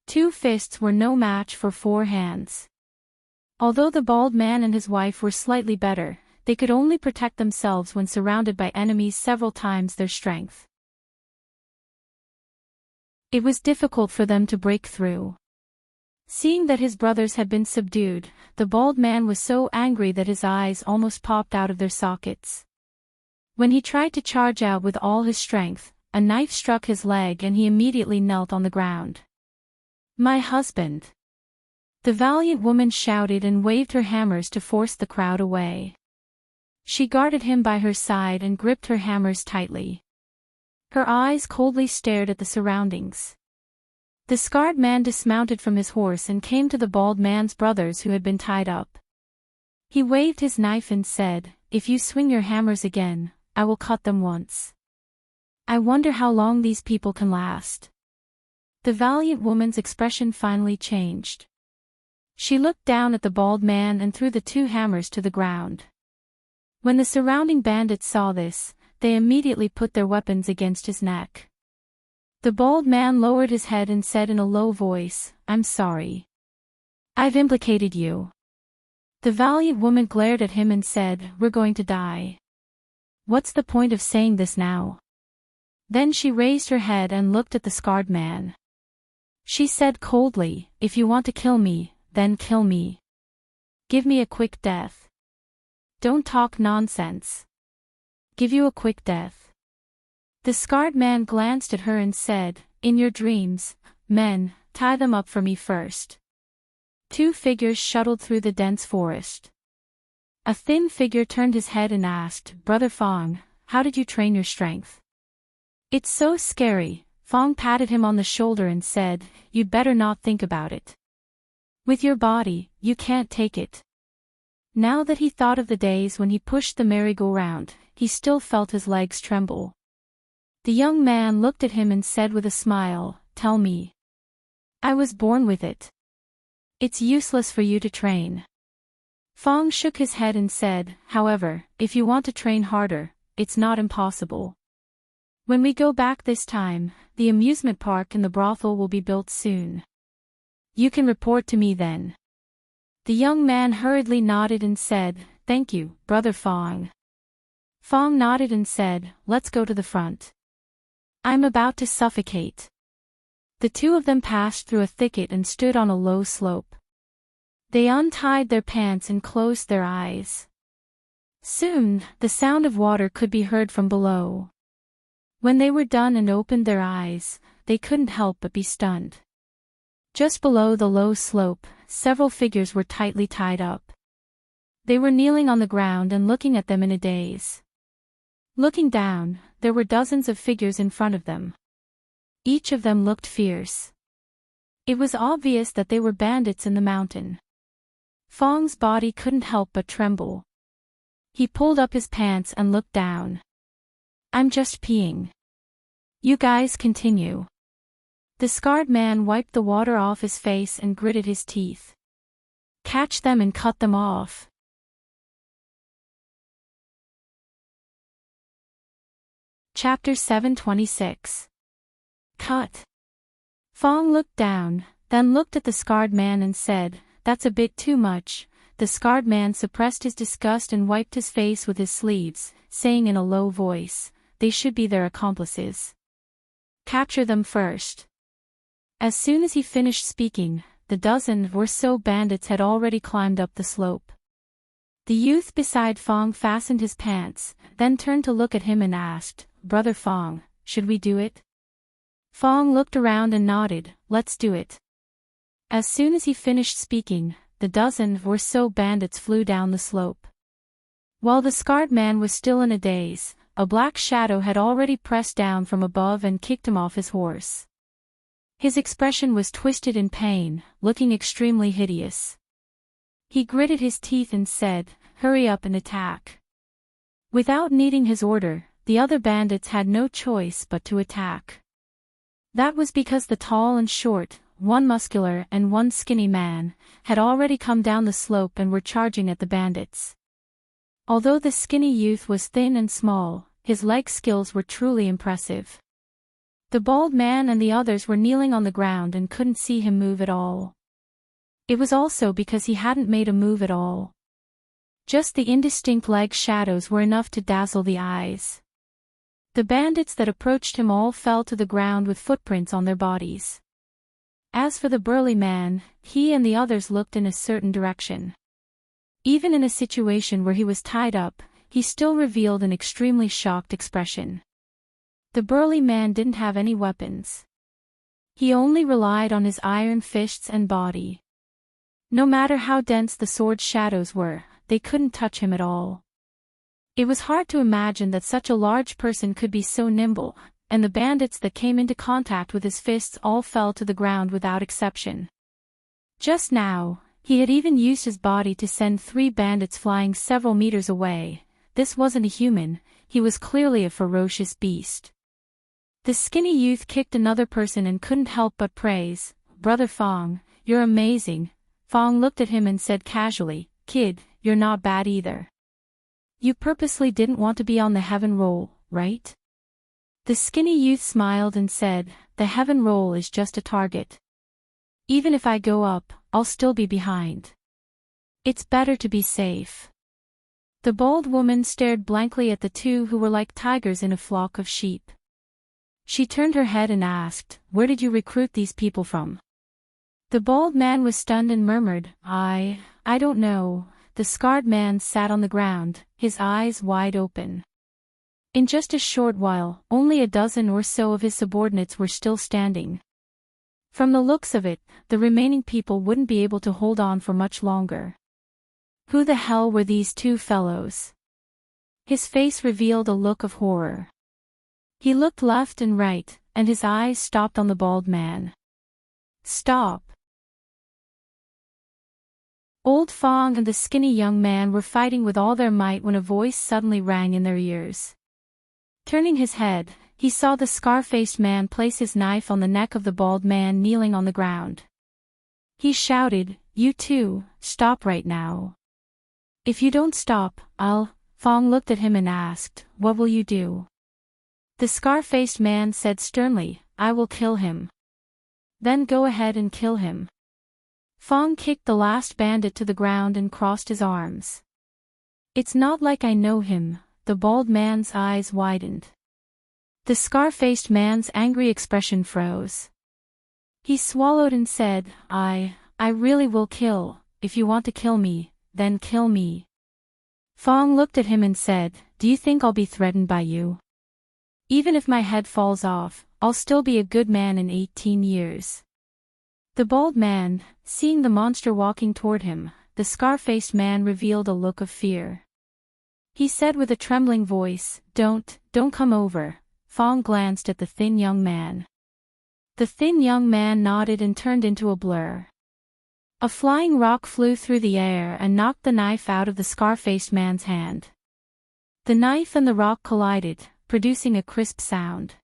2 fists were no match for 4 hands. Although the bald man and his wife were slightly better, they could only protect themselves when surrounded by enemies several times their strength. It was difficult for them to break through. Seeing that his brothers had been subdued, the bald man was so angry that his eyes almost popped out of their sockets. When he tried to charge out with all his strength, a knife struck his leg and he immediately knelt on the ground. My husband! The valiant woman shouted and waved her hammers to force the crowd away. She guarded him by her side and gripped her hammers tightly. Her eyes coldly stared at the surroundings. The scarred man dismounted from his horse and came to the bald man's brothers who had been tied up. He waved his knife and said, "If you swing your hammers again, I will cut them once. I wonder how long these people can last." The valiant woman's expression finally changed. She looked down at the bald man and threw the 2 hammers to the ground. When the surrounding bandits saw this, they immediately put their weapons against his neck. The bald man lowered his head and said in a low voice, "I'm sorry. I've implicated you." The valiant woman glared at him and said, "We're going to die. What's the point of saying this now?" Then she raised her head and looked at the scarred man. She said coldly, "If you want to kill me, then kill me. Give me a quick death. Don't talk nonsense. Give you a quick death." The scarred man glanced at her and said, "In your dreams, men, tie them up for me first." 2 figures shuttled through the dense forest. A thin figure turned his head and asked, "Brother Fong, how did you train your strength?" "It's so scary." Fong patted him on the shoulder and said, "You'd better not think about it. With your body, you can't take it." Now that he thought of the days when he pushed the merry-go-round, he still felt his legs tremble. The young man looked at him and said with a smile, "Tell me. I was born with it. It's useless for you to train." Fong shook his head and said, "However, if you want to train harder, it's not impossible. When we go back this time, the amusement park and the brothel will be built soon. You can report to me then." The young man hurriedly nodded and said, "Thank you, Brother Fong." Fong nodded and said, "Let's go to the front. I'm about to suffocate." The 2 of them passed through a thicket and stood on a low slope. They untied their pants and closed their eyes. Soon, the sound of water could be heard from below. When they were done and opened their eyes, they couldn't help but be stunned. Just below the low slope, several figures were tightly tied up. They were kneeling on the ground and looking at them in a daze. Looking down, there were dozens of figures in front of them. Each of them looked fierce. It was obvious that they were bandits in the mountain. Fong's body couldn't help but tremble. He pulled up his pants and looked down. "I'm just peeing. You guys continue." The scarred man wiped the water off his face and gritted his teeth. "Catch them and cut them off." Chapter 726. Cut. Fong looked down, then looked at the scarred man and said, "That's a bit too much. the scarred man suppressed his disgust and wiped his face with his sleeves, saying in a low voice, "They should be their accomplices. Capture them first." As soon as he finished speaking, the dozen or so bandits had already climbed up the slope. The youth beside Fong fastened his pants, then turned to look at him and asked, "Brother Fong, should we do it?" Fong looked around and nodded, "Let's do it." As soon as he finished speaking, the dozen or so bandits flew down the slope. While the scarred man was still in a daze, a black shadow had already pressed down from above and kicked him off his horse. His expression was twisted in pain, looking extremely hideous. He gritted his teeth and said, "Hurry up and attack." Without needing his order, the other bandits had no choice but to attack. That was because the tall and short, one muscular and one skinny man, had already come down the slope and were charging at the bandits. Although the skinny youth was thin and small, his leg skills were truly impressive. The bald man and the others were kneeling on the ground and couldn't see him move at all. It was also because he hadn't made a move at all. Just the indistinct leg shadows were enough to dazzle the eyes. The bandits that approached him all fell to the ground with footprints on their bodies. As for the burly man, he and the others looked in a certain direction. Even in a situation where he was tied up, he still revealed an extremely shocked expression. The burly man didn't have any weapons. He only relied on his iron fists and body. No matter how dense the sword shadows were, they couldn't touch him at all. It was hard to imagine that such a large person could be so nimble, and the bandits that came into contact with his fists all fell to the ground without exception. Just now, he had even used his body to send 3 bandits flying several meters away. This wasn't a human, he was clearly a ferocious beast. The skinny youth kicked another person and couldn't help but praise, "Brother Fong, you're amazing." Fong looked at him and said casually, "Kid, you're not bad either. You purposely didn't want to be on the heaven roll, right?" The skinny youth smiled and said, "The heaven roll is just a target. Even if I go up, I'll still be behind. It's better to be safe." The bald woman stared blankly at the two who were like tigers in a flock of sheep. She turned her head and asked, "Where did you recruit these people from?" The bald man was stunned and murmured, I don't know." The scarred man sat on the ground, his eyes wide open. In just a short while, only a dozen or so of his subordinates were still standing. From the looks of it, the remaining people wouldn't be able to hold on for much longer. Who the hell were these 2 fellows? His face revealed a look of horror. He looked left and right, and his eyes stopped on the bald man. "Stop!" Old Fong and the skinny young man were fighting with all their might when a voice suddenly rang in their ears. Turning his head, he saw the scar-faced man place his knife on the neck of the bald man kneeling on the ground. He shouted, "You two, stop right now. If you don't stop, I'll..." Fong looked at him and asked, "What will you do?" The scar-faced man said sternly, "I will kill him." "Then go ahead and kill him." Fong kicked the last bandit to the ground and crossed his arms. "It's not like I know him." The bald man's eyes widened. The scar-faced man's angry expression froze. He swallowed and said, I really will kill. If you want to kill me, then kill me." Fong looked at him and said, "Do you think I'll be threatened by you? Even if my head falls off, I'll still be a good man in 18 years. The bald man, seeing the monster walking toward him, the scar-faced man revealed a look of fear. He said with a trembling voice, Don't come over." Fong glanced at the thin young man. The thin young man nodded and turned into a blur. A flying rock flew through the air and knocked the knife out of the scar-faced man's hand. The knife and the rock collided, producing a crisp sound.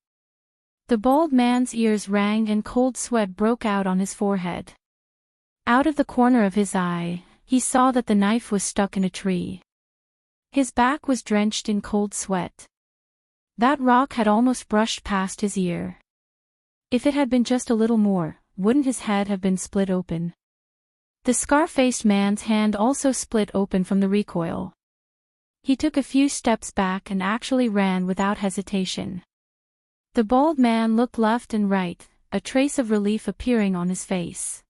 The bald man's ears rang and cold sweat broke out on his forehead. Out of the corner of his eye, he saw that the knife was stuck in a tree. His back was drenched in cold sweat. That rock had almost brushed past his ear. If it had been just a little more, wouldn't his head have been split open? The scar-faced man's hand also split open from the recoil. He took a few steps back and actually ran without hesitation. The bald man looked left and right, a trace of relief appearing on his face.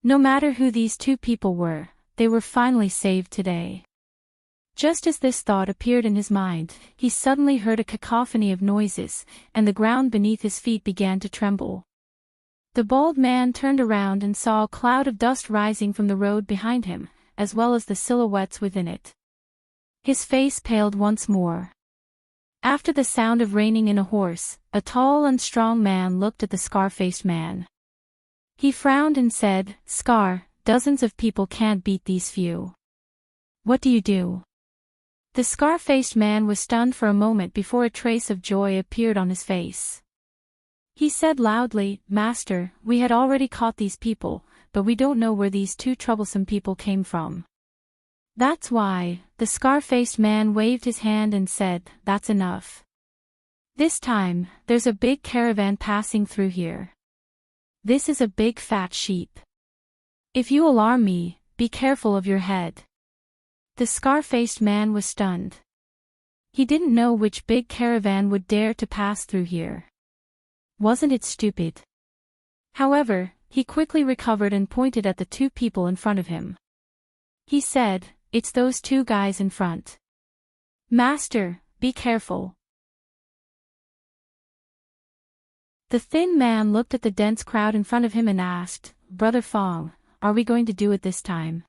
No matter who these two people were, they were finally saved today. Just as this thought appeared in his mind, he suddenly heard a cacophony of noises, and the ground beneath his feet began to tremble. The bald man turned around and saw a cloud of dust rising from the road behind him, as well as the silhouettes within it. His face paled once more. After the sound of reining in a horse, a tall and strong man looked at the scar-faced man. He frowned and said, "Scar, dozens of people can't beat these few. What do you do?" The scar-faced man was stunned for a moment before a trace of joy appeared on his face. He said loudly, "Master, we had already caught these people, but we don't know where these two troublesome people came from." "That's why," the scar-faced man waved his hand and said, "That's enough. This time, there's a big caravan passing through here. This is a big fat sheep. If you alarm me, be careful of your head." The scar-faced man was stunned. He didn't know which big caravan would dare to pass through here. Wasn't it stupid? However, he quickly recovered and pointed at the two people in front of him. He said, "It's those two guys in front. Master, be careful." The thin man looked at the dense crowd in front of him and asked, "Brother Fong, are we going to do it this time?"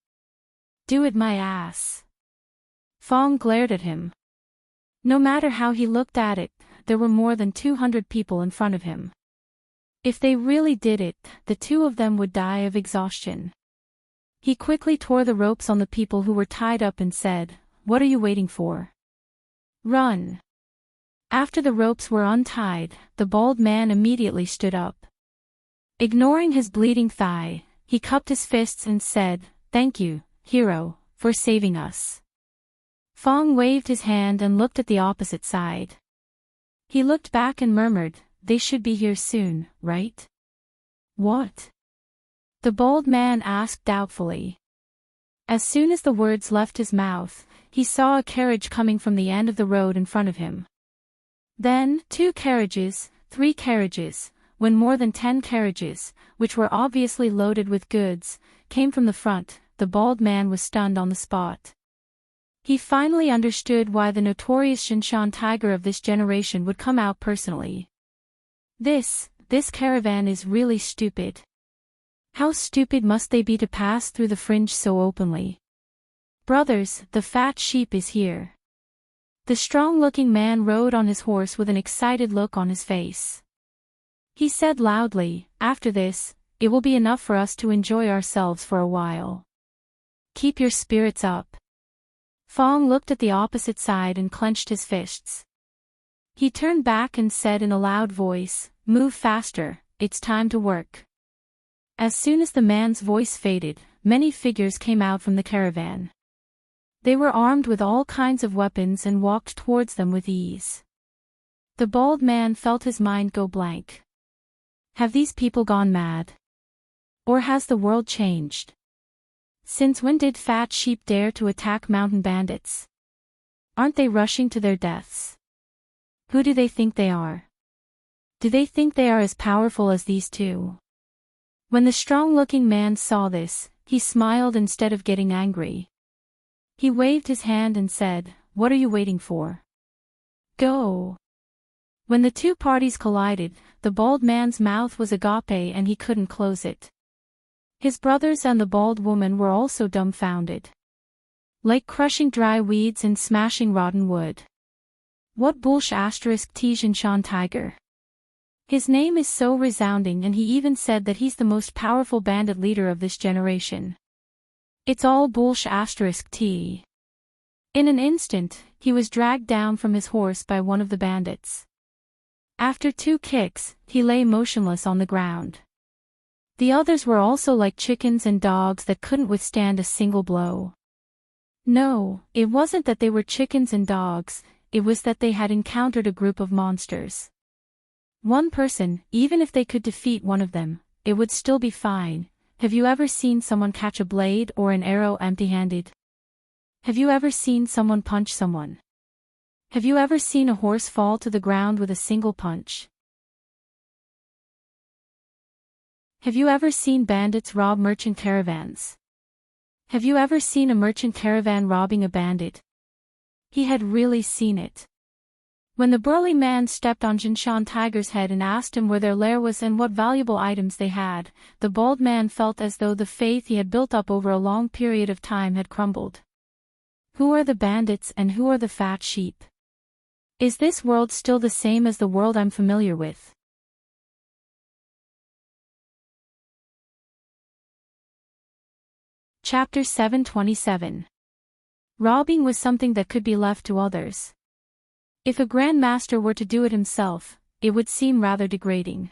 "Do it my ass." Fong glared at him. No matter how he looked at it, there were more than 200 people in front of him. If they really did it, the two of them would die of exhaustion. He quickly tore the ropes on the people who were tied up and said, "What are you waiting for? Run." After the ropes were untied, the bald man immediately stood up. Ignoring his bleeding thigh, he cupped his fists and said, "Thank you, hero, for saving us." Fong waved his hand and looked at the opposite side. He looked back and murmured, "They should be here soon, right?" "What?" the bald man asked doubtfully. As soon as the words left his mouth, he saw a carriage coming from the end of the road in front of him. Then, 2 carriages, 3 carriages, when more than 10 carriages, which were obviously loaded with goods, came from the front. The bald man was stunned on the spot. He finally understood why the notorious Shinshan tiger of this generation would come out personally. This caravan is really stupid. How stupid must they be to pass through the fringe so openly? "Brothers, the fat sheep is here." The strong-looking man rode on his horse with an excited look on his face. He said loudly, "After this, it will be enough for us to enjoy ourselves for a while. Keep your spirits up." Fong looked at the opposite side and clenched his fists. He turned back and said in a loud voice, "Move faster, it's time to work." As soon as the man's voice faded, many figures came out from the caravan. They were armed with all kinds of weapons and walked towards them with ease. The bald man felt his mind go blank. Have these people gone mad? Or has the world changed? Since when did fat sheep dare to attack mountain bandits? Aren't they rushing to their deaths? Who do they think they are? Do they think they are as powerful as these two? When the strong-looking man saw this, he smiled instead of getting angry. He waved his hand and said, "What are you waiting for? Go." When the two parties collided, the bald man's mouth was agape and he couldn't close it. His brothers and the bald woman were also dumbfounded. Like crushing dry weeds and smashing rotten wood. What bullsh*t Shinshan tiger? His name is so resounding, and he even said that he's the most powerful bandit leader of this generation. It's all bullsh*t. In an instant, he was dragged down from his horse by one of the bandits. After 2 kicks, he lay motionless on the ground. The others were also like chickens and dogs that couldn't withstand a single blow. No, it wasn't that they were chickens and dogs, it was that they had encountered a group of monsters. One person, even if they could defeat one of them, it would still be fine, Have you ever seen someone catch a blade or an arrow empty-handed? Have you ever seen someone punch someone? Have you ever seen a horse fall to the ground with a single punch? Have you ever seen bandits rob merchant caravans? Have you ever seen a merchant caravan robbing a bandit? He had really seen it. When the burly man stepped on Jinshan Tiger's head and asked him where their lair was and what valuable items they had, the bald man felt as though the faith he had built up over a long period of time had crumbled. Who are the bandits and who are the fat sheep? Is this world still the same as the world I'm familiar with? Chapter 727. Robbing was something that could be left to others. If a Grand Master were to do it himself, it would seem rather degrading.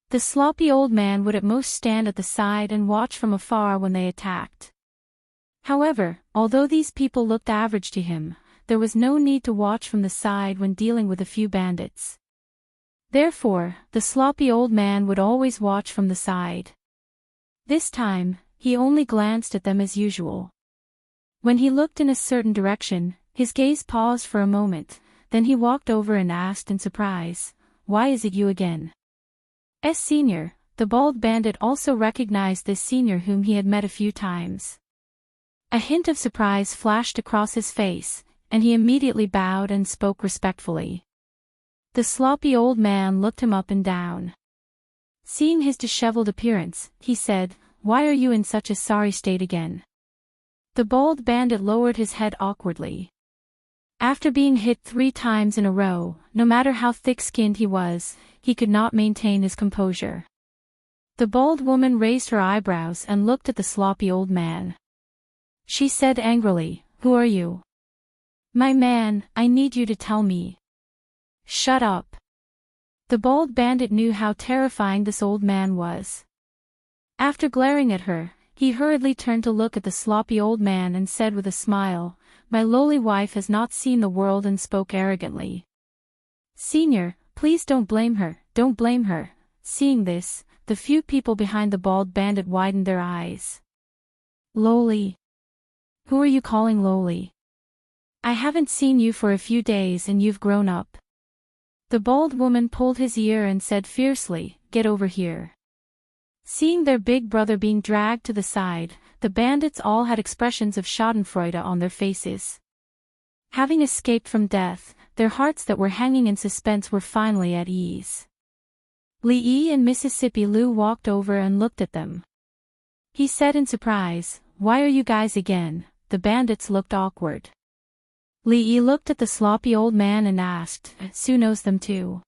The sloppy old man would at most stand at the side and watch from afar when they attacked. However, although these people looked average to him, there was no need to watch from the side when dealing with a few bandits. Therefore, the sloppy old man would always watch from the side. This time, he only glanced at them as usual. When he looked in a certain direction, his gaze paused for a moment, then he walked over and asked in surprise, "Why is it you again?" Senior, the bald bandit also recognized this senior whom he had met a few times. A hint of surprise flashed across his face, and he immediately bowed and spoke respectfully. The sloppy old man looked him up and down. Seeing his disheveled appearance, he said, "Why are you in such a sorry state again?" The bald bandit lowered his head awkwardly. After being hit 3 times in a row, no matter how thick-skinned he was, he could not maintain his composure. The bald woman raised her eyebrows and looked at the sloppy old man. She said angrily, "Who are you?" "My man, I need you to tell me." "Shut up." The bald bandit knew how terrifying this old man was. After glaring at her, he hurriedly turned to look at the sloppy old man and said with a smile, "My lowly wife has not seen the world," and spoke arrogantly. "Senior, please don't blame her, don't blame her." Seeing this, the few people behind the bald bandit widened their eyes. "Lowly? Who are you calling lowly? I haven't seen you for a few days and you've grown up." The bald woman pulled his ear and said fiercely, "Get over here." Seeing their big brother being dragged to the side, the bandits all had expressions of schadenfreude on their faces. Having escaped from death, their hearts that were hanging in suspense were finally at ease. Lee and Mississippi Lou walked over and looked at them. He said in surprise, "Why are you guys again?" The bandits looked awkward. Lee looked at the sloppy old man and asked, "Sue knows them too?"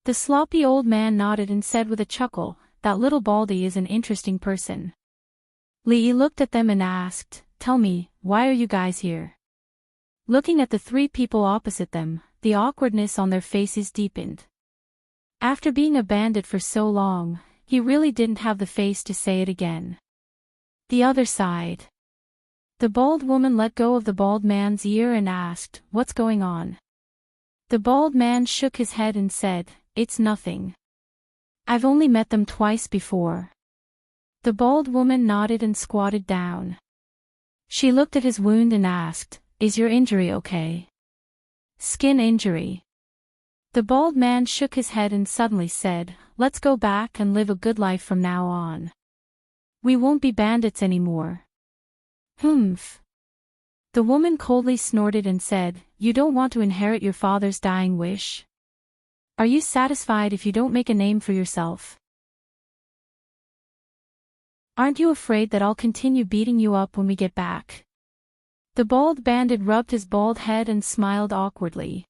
The sloppy old man nodded and said with a chuckle, "That little baldy is an interesting person." Lee looked at them and asked, "Tell me, why are you guys here?" Looking at the 3 people opposite them, the awkwardness on their faces deepened. After being a bandit for so long, he really didn't have the face to say it again. The other side. The bald woman let go of the bald man's ear and asked, "What's going on?" The bald man shook his head and said, "It's nothing. I've only met them twice before." The bald woman nodded and squatted down. She looked at his wound and asked, "Is your injury okay?" "Skin injury." The bald man shook his head and suddenly said, "Let's go back and live a good life from now on. We won't be bandits anymore." "Humph." The woman coldly snorted and said, "You don't want to inherit your father's dying wish? Are you satisfied if you don't make a name for yourself? Aren't you afraid that I'll continue beating you up when we get back?" The bald bandit rubbed his bald head and smiled awkwardly.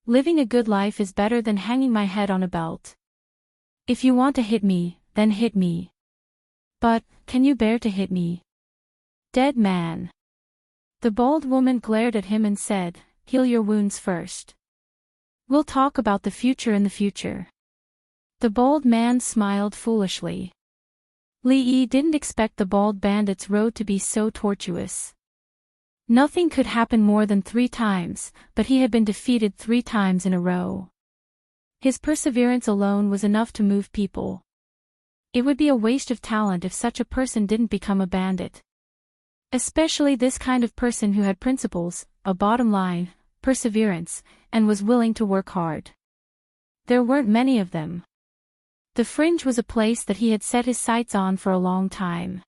"Living a good life is better than hanging my head on a belt. If you want to hit me, then hit me. But, can you bear to hit me? Dead man." The bald woman glared at him and said, "Heal your wounds first. We'll talk about the future in the future." The bald man smiled foolishly. Lee didn't expect the bald bandit's road to be so tortuous. Nothing could happen more than 3 times, but he had been defeated 3 times in a row. His perseverance alone was enough to move people. It would be a waste of talent if such a person didn't become a bandit. Especially this kind of person who had principles, a bottom line, perseverance, and was willing to work hard. There weren't many of them. The Fringe was a place that he had set his sights on for a long time.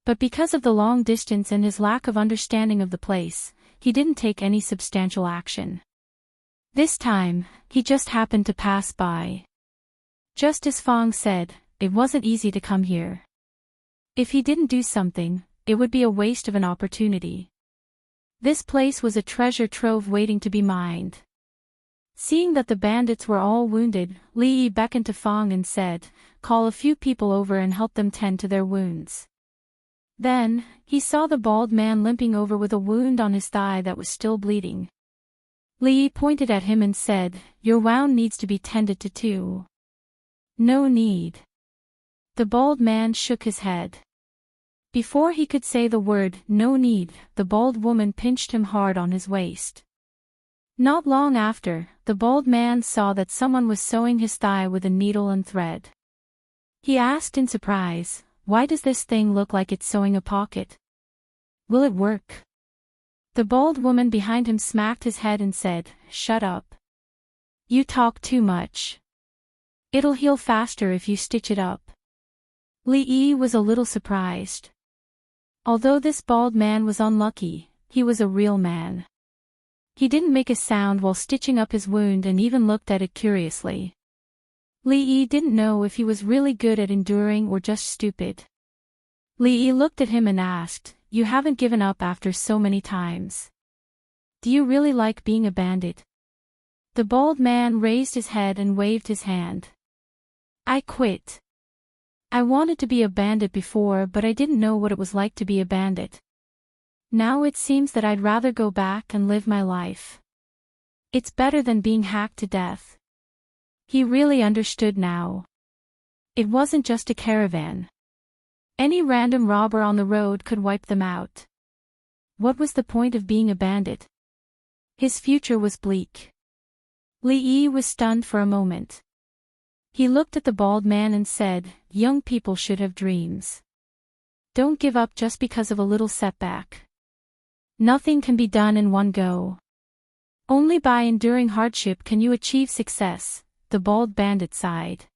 But because of the long distance and his lack of understanding of the place, he didn't take any substantial action. This time, he just happened to pass by. Just as Fong said, it wasn't easy to come here. If he didn't do something, it would be a waste of an opportunity. This place was a treasure trove waiting to be mined. Seeing that the bandits were all wounded, Li Yi beckoned to Fong and said, "Call a few people over and help them tend to their wounds." Then, he saw the bald man limping over with a wound on his thigh that was still bleeding. Li Yi pointed at him and said, "Your wound needs to be tended to too." "No need." The bald man shook his head. Before he could say the word, "no need," the bald woman pinched him hard on his waist. Not long after, the bald man saw that someone was sewing his thigh with a needle and thread. He asked in surprise, "Why does this thing look like it's sewing a pocket? Will it work?" The bald woman behind him smacked his head and said, "Shut up. You talk too much. It'll heal faster if you stitch it up." Li Yi was a little surprised. Although this bald man was unlucky, he was a real man. He didn't make a sound while stitching up his wound and even looked at it curiously. Li Yi didn't know if he was really good at enduring or just stupid. Li Yi looked at him and asked, "You haven't given up after so many times. Do you really like being a bandit?" The bald man raised his head and waved his hand. "I quit. I wanted to be a bandit before, but I didn't know what it was like to be a bandit. Now it seems that I'd rather go back and live my life. It's better than being hacked to death." He really understood now. It wasn't just a caravan. Any random robber on the road could wipe them out. What was the point of being a bandit? His future was bleak. Li Yi was stunned for a moment. He looked at the bald man and said, "Young people should have dreams. Don't give up just because of a little setback. Nothing can be done in one go. Only by enduring hardship can you achieve success." The bald bandit sighed.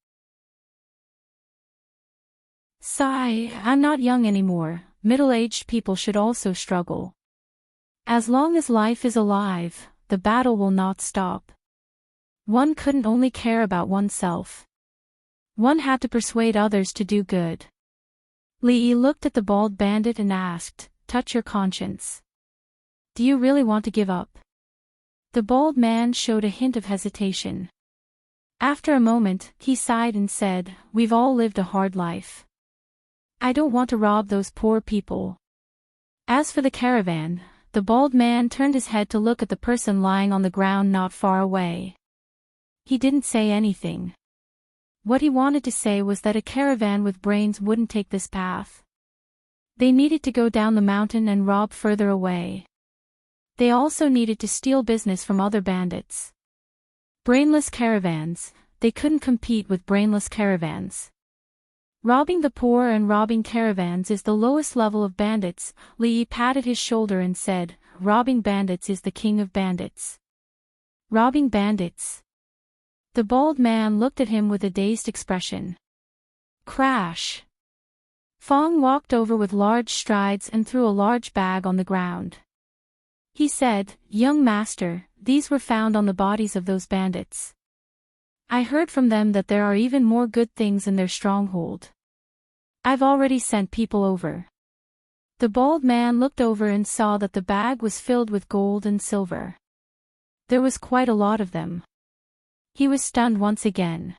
"Sigh, I'm not young anymore. Middle-aged people should also struggle. As long as life is alive, the battle will not stop. One couldn't only care about oneself. One had to persuade others to do good." Li Yi looked at the bald bandit and asked, "Touch your conscience. Do you really want to give up?" The bald man showed a hint of hesitation. After a moment, he sighed and said, "We've all lived a hard life. I don't want to rob those poor people." As for the caravan, the bald man turned his head to look at the person lying on the ground not far away. He didn't say anything. What he wanted to say was that a caravan with brains wouldn't take this path. They needed to go down the mountain and rob further away. They also needed to steal business from other bandits. Brainless caravans, they couldn't compete with brainless caravans. Robbing the poor and robbing caravans is the lowest level of bandits. Li Yi patted his shoulder and said, "Robbing bandits is the king of bandits." Robbing bandits. The bald man looked at him with a dazed expression. Crash. Fong walked over with large strides and threw a large bag on the ground. He said, "Young master, these were found on the bodies of those bandits. I heard from them that there are even more good things in their stronghold. I've already sent people over." The bald man looked over and saw that the bag was filled with gold and silver. There was quite a lot of them. He was stunned once again.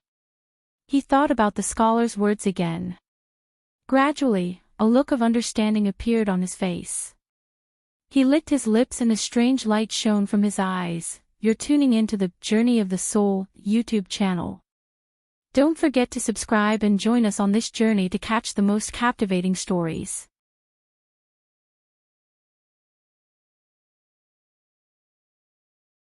He thought about the scholar's words again. Gradually, a look of understanding appeared on his face. He licked his lips and a strange light shone from his eyes. You're tuning into the Journey of the Soul YouTube channel. Don't forget to subscribe and join us on this journey to catch the most captivating stories.